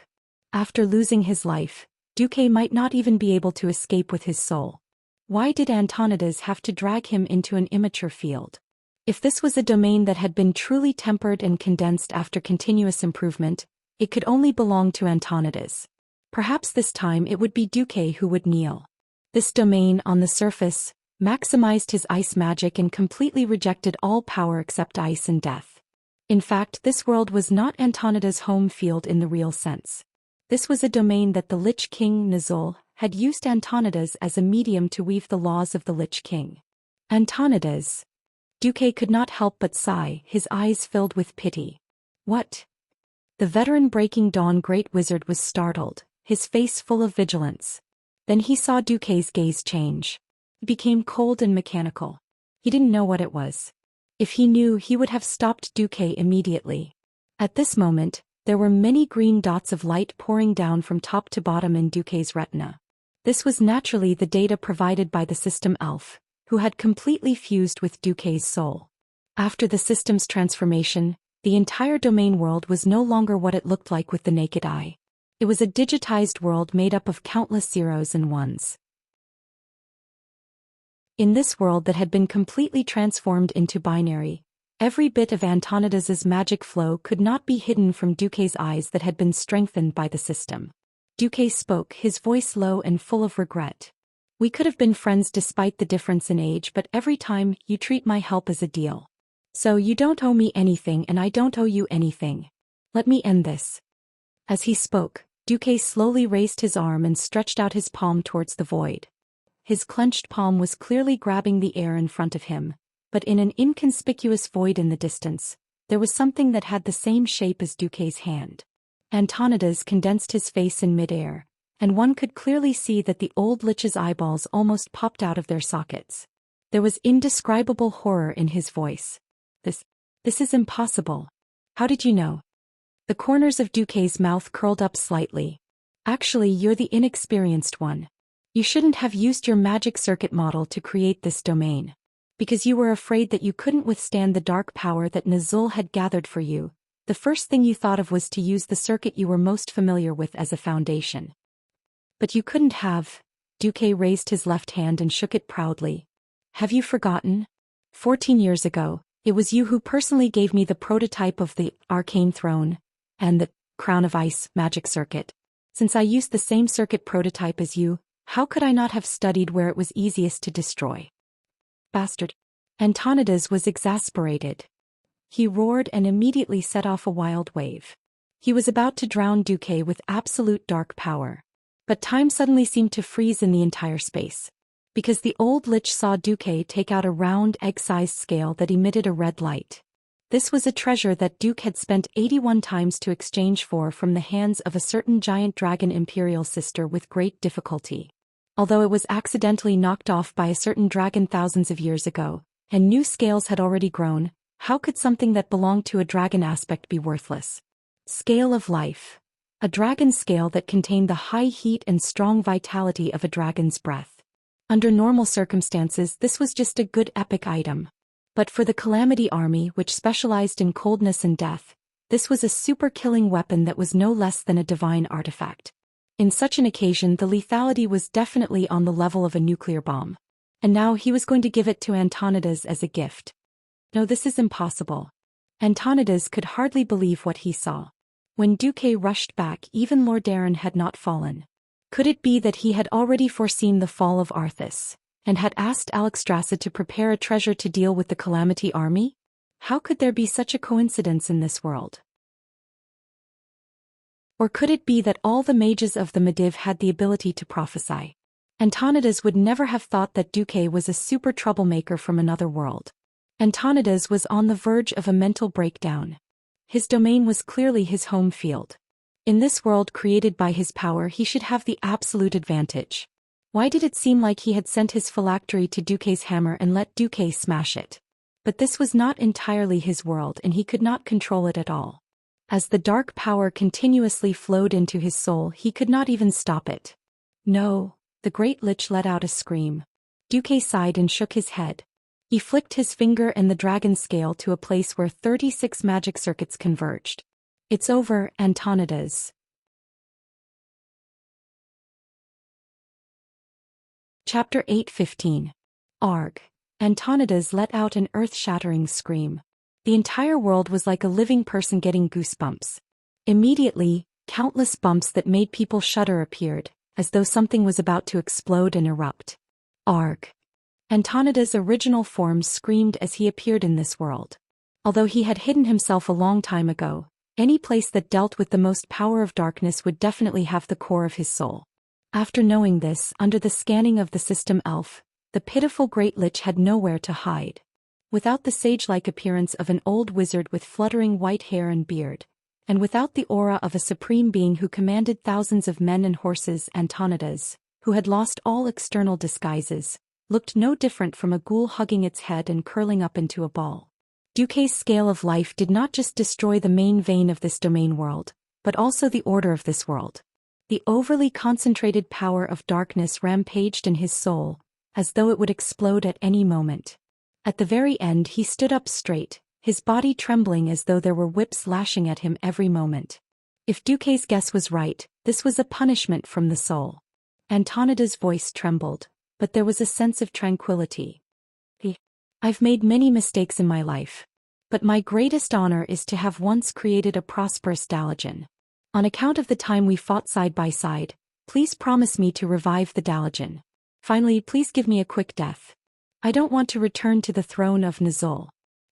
After losing his life, Duque might not even be able to escape with his soul. Why did Antonidas have to drag him into an immature field? If this was a domain that had been truly tempered and condensed after continuous improvement, it could only belong to Antonidas. Perhaps this time it would be Duque who would kneel. This domain, on the surface, maximized his ice magic and completely rejected all power except ice and death. In fact, this world was not Antonidas' home field in the real sense. This was a domain that the Lich King, Nazul, had used Antonidas as a medium to weave the laws of the Lich King. Antonidas. Duque could not help but sigh, his eyes filled with pity. What? The veteran Breaking Dawn Great Wizard was startled, his face full of vigilance. Then he saw Duque's gaze change. He became cold and mechanical. He didn't know what it was. If he knew, he would have stopped Duque immediately. At this moment, there were many green dots of light pouring down from top to bottom in Duque's retina. This was naturally the data provided by the system elf, who had completely fused with Duque's soul. After the system's transformation, the entire domain world was no longer what it looked like with the naked eye. It was a digitized world made up of countless zeros and ones. In this world that had been completely transformed into binary, every bit of Antonidas's magic flow could not be hidden from Duque's eyes that had been strengthened by the system. Duque spoke, his voice low and full of regret. We could have been friends despite the difference in age, but every time you treat my help as a deal. So you don't owe me anything and I don't owe you anything. Let me end this. As he spoke, Duque slowly raised his arm and stretched out his palm towards the void. His clenched palm was clearly grabbing the air in front of him, but in an inconspicuous void in the distance, there was something that had the same shape as Duque's hand. Antonidas condensed his face in midair, and one could clearly see that the old Lich's eyeballs almost popped out of their sockets. There was indescribable horror in his voice. This is impossible. How did you know? The corners of Duque's mouth curled up slightly. Actually, you're the inexperienced one. You shouldn't have used your magic circuit model to create this domain. Because you were afraid that you couldn't withstand the dark power that Nazul had gathered for you, the first thing you thought of was to use the circuit you were most familiar with as a foundation. But you couldn't have. Duque raised his left hand and shook it proudly. Have you forgotten? 14 years ago, it was you who personally gave me the prototype of the arcane throne, And the crown of ice magic circuit. Since I used the same circuit prototype as you, how could I not have studied where it was easiest to destroy? Bastard. Antonidas was exasperated. He roared and immediately set off a wild wave. He was about to drown Duque with absolute dark power. But time suddenly seemed to freeze in the entire space. Because the old lich saw Duque take out a round egg-sized scale that emitted a red light. This was a treasure that Duque had spent 81 times to exchange for from the hands of a certain giant dragon imperial sister with great difficulty. Although it was accidentally knocked off by a certain dragon thousands of years ago, and new scales had already grown, how could something that belonged to a dragon aspect be worthless? Scale of life. A dragon scale that contained the high heat and strong vitality of a dragon's breath. Under normal circumstances, this was just a good epic item. But for the Calamity Army, which specialized in coldness and death, this was a super-killing weapon that was no less than a divine artifact. In such an occasion, the lethality was definitely on the level of a nuclear bomb. And now he was going to give it to Antonidas as a gift. No, this is impossible. Antonidas could hardly believe what he saw. When Duque rushed back, even Lord Darren had not fallen. Could it be that he had already foreseen the fall of Arthas, and had asked Alexstrasza to prepare a treasure to deal with the Calamity Army? How could there be such a coincidence in this world? Or could it be that all the mages of the Mediv had the ability to prophesy? Antonidas would never have thought that Duque was a super troublemaker from another world. Antonidas was on the verge of a mental breakdown. His domain was clearly his home field. In this world created by his power, he should have the absolute advantage. Why did it seem like he had sent his phylactery to Duque's hammer and let Duque smash it? But this was not entirely his world and he could not control it at all. As the dark power continuously flowed into his soul, he could not even stop it. No, the great lich let out a scream. Duque sighed and shook his head. He flicked his finger and the dragon scale to a place where 36 magic circuits converged. It's over, Antonidas. Chapter 8:15. Arg. Antonidas let out an earth-shattering scream. The entire world was like a living person getting goosebumps. Immediately, countless bumps that made people shudder appeared, as though something was about to explode and erupt. Arg. Antonidas' original form screamed as he appeared in this world. Although he had hidden himself a long time ago, any place that dealt with the most power of darkness would definitely have the core of his soul. After knowing this, under the scanning of the system elf, the pitiful great lich had nowhere to hide. Without the sage-like appearance of an old wizard with fluttering white hair and beard, and without the aura of a supreme being who commanded thousands of men and horses, Antonidas, who had lost all external disguises, looked no different from a ghoul hugging its head and curling up into a ball. Duque's scale of life did not just destroy the main vein of this domain world, but also the order of this world. The overly concentrated power of darkness rampaged in his soul, as though it would explode at any moment. At the very end he stood up straight, his body trembling as though there were whips lashing at him every moment. If Duque's guess was right, this was a punishment from the soul. Antonidas' voice trembled, but there was a sense of tranquility. I've made many mistakes in my life. But my greatest honor is to have once created a prosperous Dalajan. On account of the time we fought side by side, please promise me to revive the Dalajan. Finally, please give me a quick death. I don't want to return to the throne of Nazul.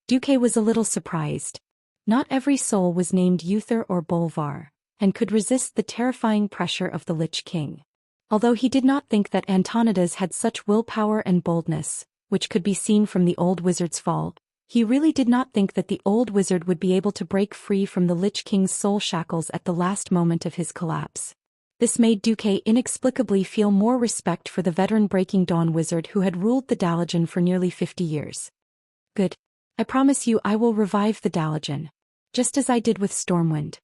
Duque was a little surprised. Not every soul was named Uther or Bolvar, and could resist the terrifying pressure of the Lich King. Although he did not think that Antonidas had such willpower and boldness, which could be seen from the old wizard's fall, he really did not think that the old wizard would be able to break free from the Lich King's soul shackles at the last moment of his collapse. This made Duque inexplicably feel more respect for the veteran Breaking Dawn wizard who had ruled the Dalajan for nearly 50 years. Good. I promise you I will revive the Dalajan. Just as I did with Stormwind.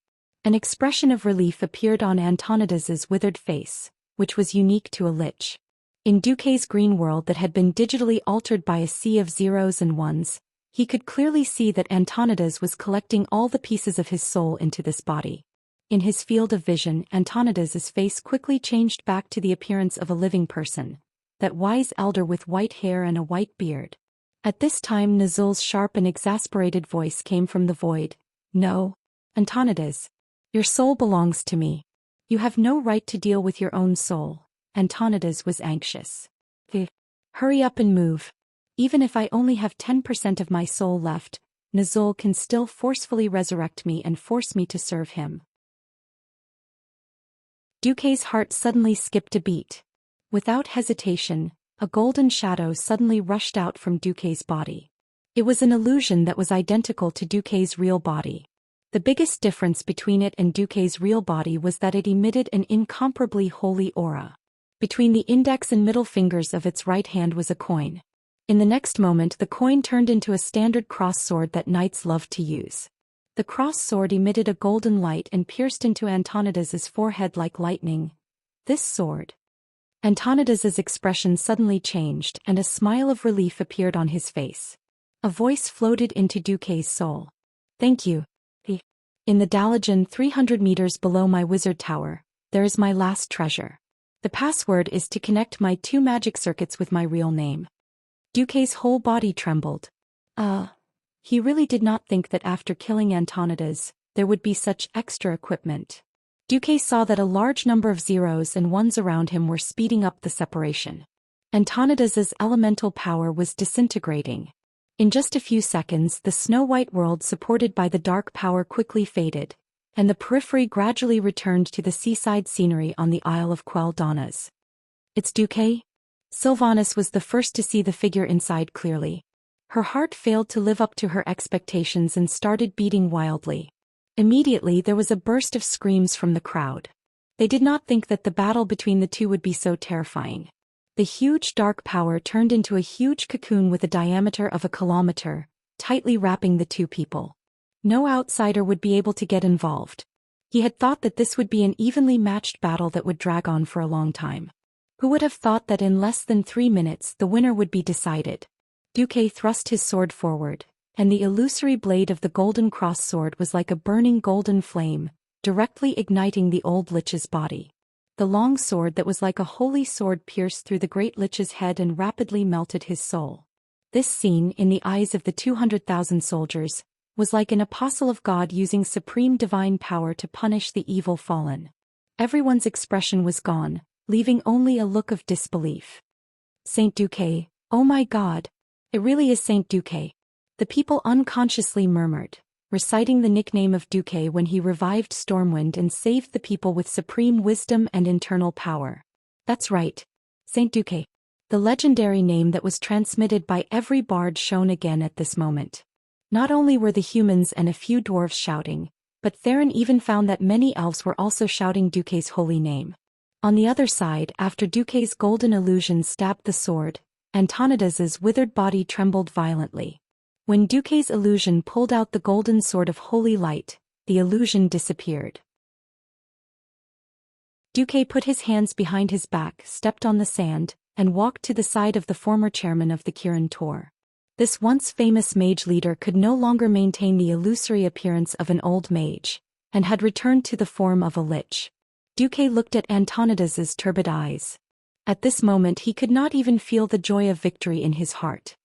An expression of relief appeared on Antonidas's withered face, which was unique to a lich. In Duque's green world that had been digitally altered by a sea of zeros and ones, he could clearly see that Antonidas was collecting all the pieces of his soul into this body. In his field of vision, Antonidas's face quickly changed back to the appearance of a living person, that wise elder with white hair and a white beard. At this time Nazul's sharp and exasperated voice came from the void. No, Antonidas. Your soul belongs to me. You have no right to deal with your own soul. Antonidas was anxious. Hurry up and move. Even if I only have 10% of my soul left, Nazul can still forcefully resurrect me and force me to serve him. Duque's heart suddenly skipped a beat. Without hesitation, a golden shadow suddenly rushed out from Duque's body. It was an illusion that was identical to Duque's real body. The biggest difference between it and Duque's real body was that it emitted an incomparably holy aura. Between the index and middle fingers of its right hand was a coin. In the next moment the coin turned into a standard cross sword that knights loved to use. The cross sword emitted a golden light and pierced into Antonidas's forehead like lightning. This sword. Antonidas's expression suddenly changed and a smile of relief appeared on his face. A voice floated into Duque's soul. Thank you. In the Dalajan 300 meters below my wizard tower, there is my last treasure. The password is to connect my 2 magic circuits with my real name. Duque's whole body trembled. He really did not think that after killing Antonidas, there would be such extra equipment. Duque saw that a large number of zeros and ones around him were speeding up the separation. Antonidas's elemental power was disintegrating. In just a few seconds the snow-white world supported by the dark power quickly faded, and the periphery gradually returned to the seaside scenery on the Isle of Queldonas. It's Duque? Sylvanas was the first to see the figure inside clearly. Her heart failed to live up to her expectations and started beating wildly. Immediately there was a burst of screams from the crowd. They did not think that the battle between the two would be so terrifying. The huge dark power turned into a huge cocoon with a diameter of a kilometer, tightly wrapping the two people. No outsider would be able to get involved. He had thought that this would be an evenly matched battle that would drag on for a long time. Who would have thought that in less than 3 minutes the winner would be decided? Duque thrust his sword forward, and the illusory blade of the golden cross sword was like a burning golden flame, directly igniting the old lich's body. The long sword that was like a holy sword pierced through the great lich's head and rapidly melted his soul. This scene, in the eyes of the 200,000 soldiers, was like an apostle of God using supreme divine power to punish the evil fallen. Everyone's expression was gone, leaving only a look of disbelief. Saint Duque, oh my God! It really is Saint Duque. The people unconsciously murmured, reciting the nickname of Duque when he revived Stormwind and saved the people with supreme wisdom and internal power. That's right. Saint Duque. The legendary name that was transmitted by every bard shone again at this moment. Not only were the humans and a few dwarves shouting, but Theron even found that many elves were also shouting Duque's holy name. On the other side, after Duque's golden illusion stabbed the sword, Antonidas's withered body trembled violently. When Duque's illusion pulled out the golden sword of holy light, the illusion disappeared. Duque put his hands behind his back, stepped on the sand, and walked to the side of the former chairman of the Kirin Tor. This once famous mage leader could no longer maintain the illusory appearance of an old mage, and had returned to the form of a lich. Duque looked at Antonidas's turbid eyes. At this moment he could not even feel the joy of victory in his heart.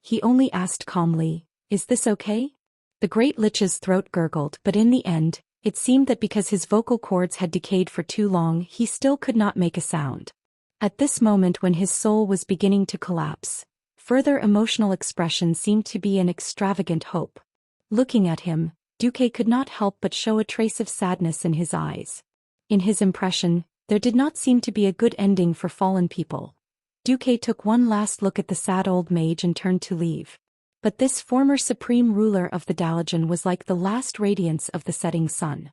He only asked calmly, "Is this okay?" The great lich's throat gurgled, but in the end, it seemed that because his vocal cords had decayed for too long he still could not make a sound. At this moment when his soul was beginning to collapse, further emotional expression seemed to be an extravagant hope. Looking at him, Duque could not help but show a trace of sadness in his eyes. In his impression, there did not seem to be a good ending for fallen people. Duque took one last look at the sad old mage and turned to leave. But this former supreme ruler of the Dalajan was like the last radiance of the setting sun.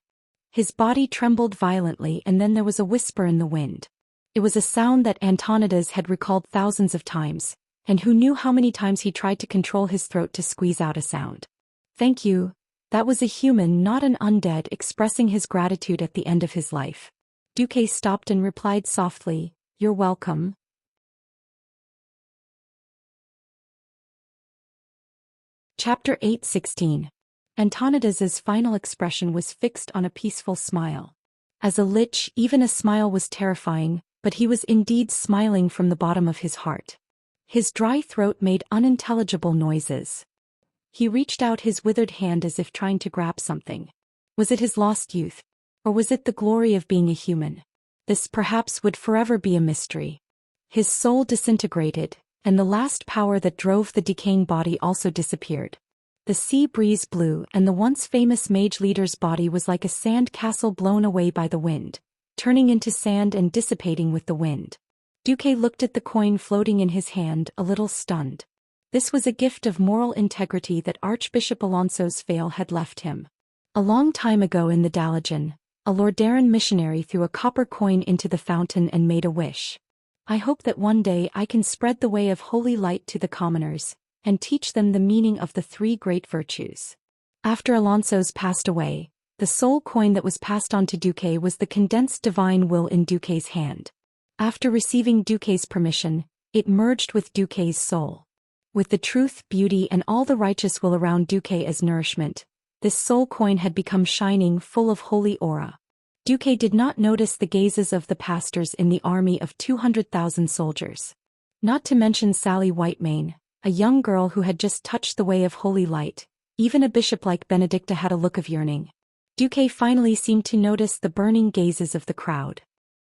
His body trembled violently and then there was a whisper in the wind. It was a sound that Antonidas had recalled thousands of times, and who knew how many times he tried to control his throat to squeeze out a sound. "Thank you." That was a human, not an undead, expressing his gratitude at the end of his life. Duque stopped and replied softly, "You're welcome." Chapter 8:16. Antonidas's final expression was fixed on a peaceful smile. As a lich, even a smile was terrifying, but he was indeed smiling from the bottom of his heart. His dry throat made unintelligible noises. He reached out his withered hand as if trying to grab something. Was it his lost youth? Or was it the glory of being a human? This perhaps would forever be a mystery. His soul disintegrated, and the last power that drove the decaying body also disappeared. The sea breeze blew, and the once famous mage leader's body was like a sand castle blown away by the wind, turning into sand and dissipating with the wind. Duque looked at the coin floating in his hand, a little stunned. This was a gift of moral integrity that Archbishop Alonso's veil had left him. A long time ago in the Dalajan, a Lordaeran missionary threw a copper coin into the fountain and made a wish. I hope that one day I can spread the way of holy light to the commoners, and teach them the meaning of the three great virtues. After Alonso's passed away, the sole coin that was passed on to Duque was the condensed divine will in Duque's hand. After receiving Duque's permission, it merged with Duque's soul. With the truth, beauty and all the righteous will around Duque as nourishment, this soul coin had become shining, full of holy aura. Duque did not notice the gazes of the pastors in the army of 200,000 soldiers. Not to mention Sally Whitemane, a young girl who had just touched the way of holy light. Even a bishop like Benedicta had a look of yearning. Duque finally seemed to notice the burning gazes of the crowd.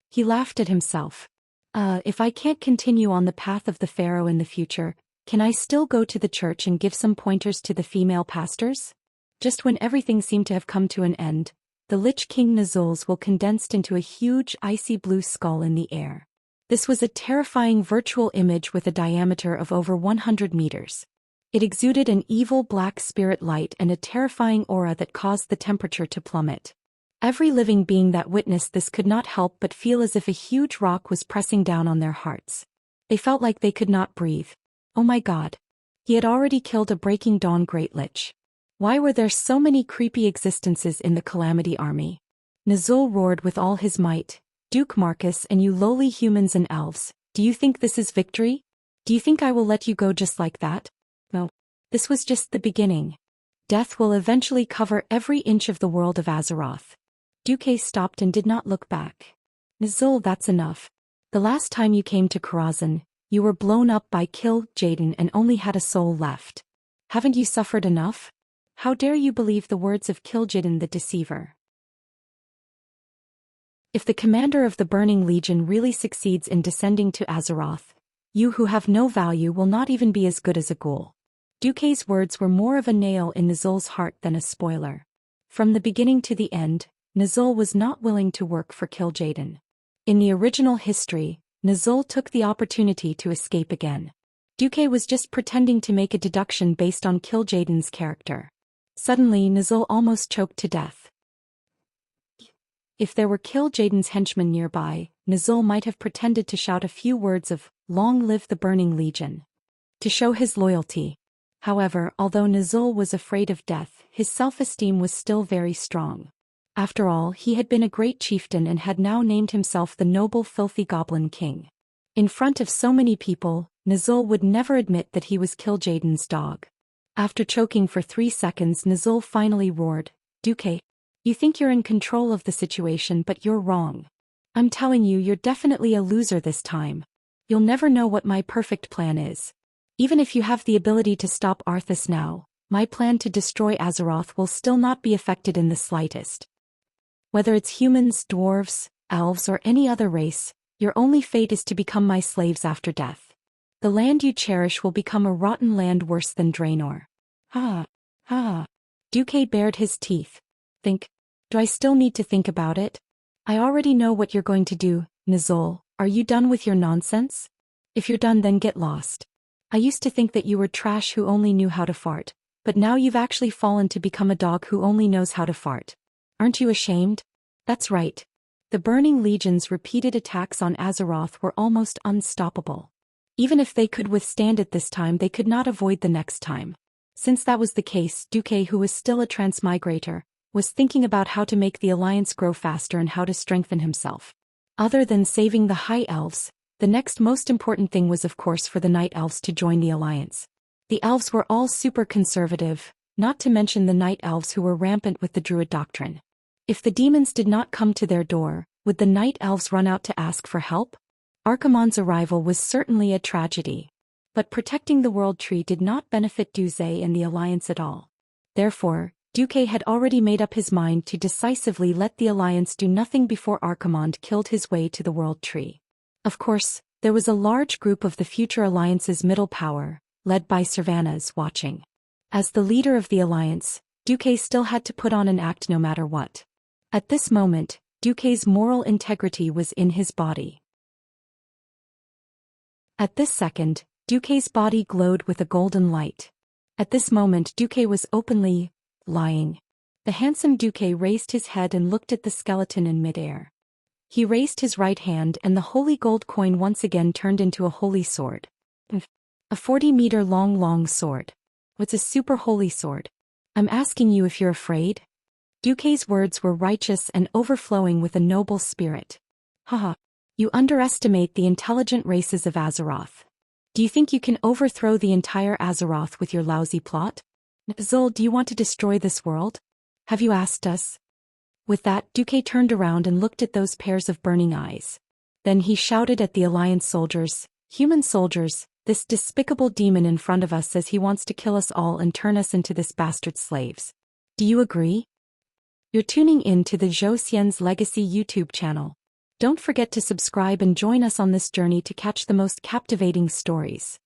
He laughed at himself. If I can't continue on the path of the pharaoh in the future, can I still go to the church and give some pointers to the female pastors? Just when everything seemed to have come to an end, the Lich King Nazul's will condensed into a huge icy blue skull in the air. This was a terrifying virtual image with a diameter of over 100 meters. It exuded an evil black spirit light and a terrifying aura that caused the temperature to plummet. Every living being that witnessed this could not help but feel as if a huge rock was pressing down on their hearts. They felt like they could not breathe. Oh my God. He had already killed a Breaking Dawn Great Lich. Why were there so many creepy existences in the Calamity Army? Nazul roared with all his might. Duke Marcus and you lowly humans and elves, do you think this is victory? Do you think I will let you go just like that? No. This was just the beginning. Death will eventually cover every inch of the world of Azeroth. Duque stopped and did not look back. Nazul, that's enough. The last time you came to Karazhan, you were blown up by Kil'jaeden and only had a soul left. Haven't you suffered enough? How dare you believe the words of Kil'jaeden the Deceiver? If the commander of the Burning Legion really succeeds in descending to Azeroth, you who have no value will not even be as good as a ghoul. Duque's words were more of a nail in Nazul's heart than a spoiler. From the beginning to the end, Nazul was not willing to work for Kil'jaeden. In the original history, Nazul took the opportunity to escape again. Duque was just pretending to make a deduction based on Kil'jaeden's character. Suddenly Nazul almost choked to death. If there were Kil'jaeden's henchmen nearby, Nazul might have pretended to shout a few words of, "Long live the Burning Legion," to show his loyalty. However, although Nazul was afraid of death, his self-esteem was still very strong. After all, he had been a great chieftain and had now named himself the noble filthy Goblin King. In front of so many people, Nazul would never admit that he was Kil'jaeden's dog. After choking for 3 seconds, Nazul finally roared, "Duque, you think you're in control of the situation, but you're wrong. I'm telling you, you're definitely a loser this time. You'll never know what my perfect plan is. Even if you have the ability to stop Arthas now, my plan to destroy Azeroth will still not be affected in the slightest. Whether it's humans, dwarves, elves or any other race, your only fate is to become my slaves after death. The land you cherish will become a rotten land worse than Draenor." Ha! Ha! Duque bared his teeth. Think. Do I still need to think about it? I already know what you're going to do, Nazul. Are you done with your nonsense? If you're done, then get lost. I used to think that you were trash who only knew how to fart, but now you've actually fallen to become a dog who only knows how to fart. Aren't you ashamed? That's right. The Burning Legion's repeated attacks on Azeroth were almost unstoppable. Even if they could withstand it this time, they could not avoid the next time. Since that was the case, Duque, who was still a transmigrator, was thinking about how to make the alliance grow faster and how to strengthen himself. Other than saving the High Elves, the next most important thing was of course for the Night Elves to join the alliance. The Elves were all super conservative, not to mention the Night Elves who were rampant with the Druid doctrine. If the demons did not come to their door, would the Night Elves run out to ask for help? Archimonde's arrival was certainly a tragedy. But protecting the World Tree did not benefit Duze and the alliance at all. Therefore, Duque had already made up his mind to decisively let the Alliance do nothing before Archimonde killed his way to the World Tree. Of course, there was a large group of the future Alliance's middle power, led by Cervantes, watching. As the leader of the Alliance, Duque still had to put on an act no matter what. At this moment, Duque's moral integrity was in his body. At this second, Duque's body glowed with a golden light. At this moment Duque was openly lying. The handsome Duque raised his head and looked at the skeleton in midair. He raised his right hand and the holy gold coin once again turned into a holy sword. A 40-meter long sword. What's a super holy sword? I'm asking you if you're afraid? Duque's words were righteous and overflowing with a noble spirit. Haha. You underestimate the intelligent races of Azeroth. Do you think you can overthrow the entire Azeroth with your lousy plot? Zul, do you want to destroy this world? Have you asked us? With that, Duque turned around and looked at those pairs of burning eyes. Then he shouted at the Alliance soldiers, "Human soldiers, this despicable demon in front of us says he wants to kill us all and turn us into this bastard slaves. Do you agree?" You're tuning in to the Zhou Xian's Legacy YouTube channel. Don't forget to subscribe and join us on this journey to catch the most captivating stories.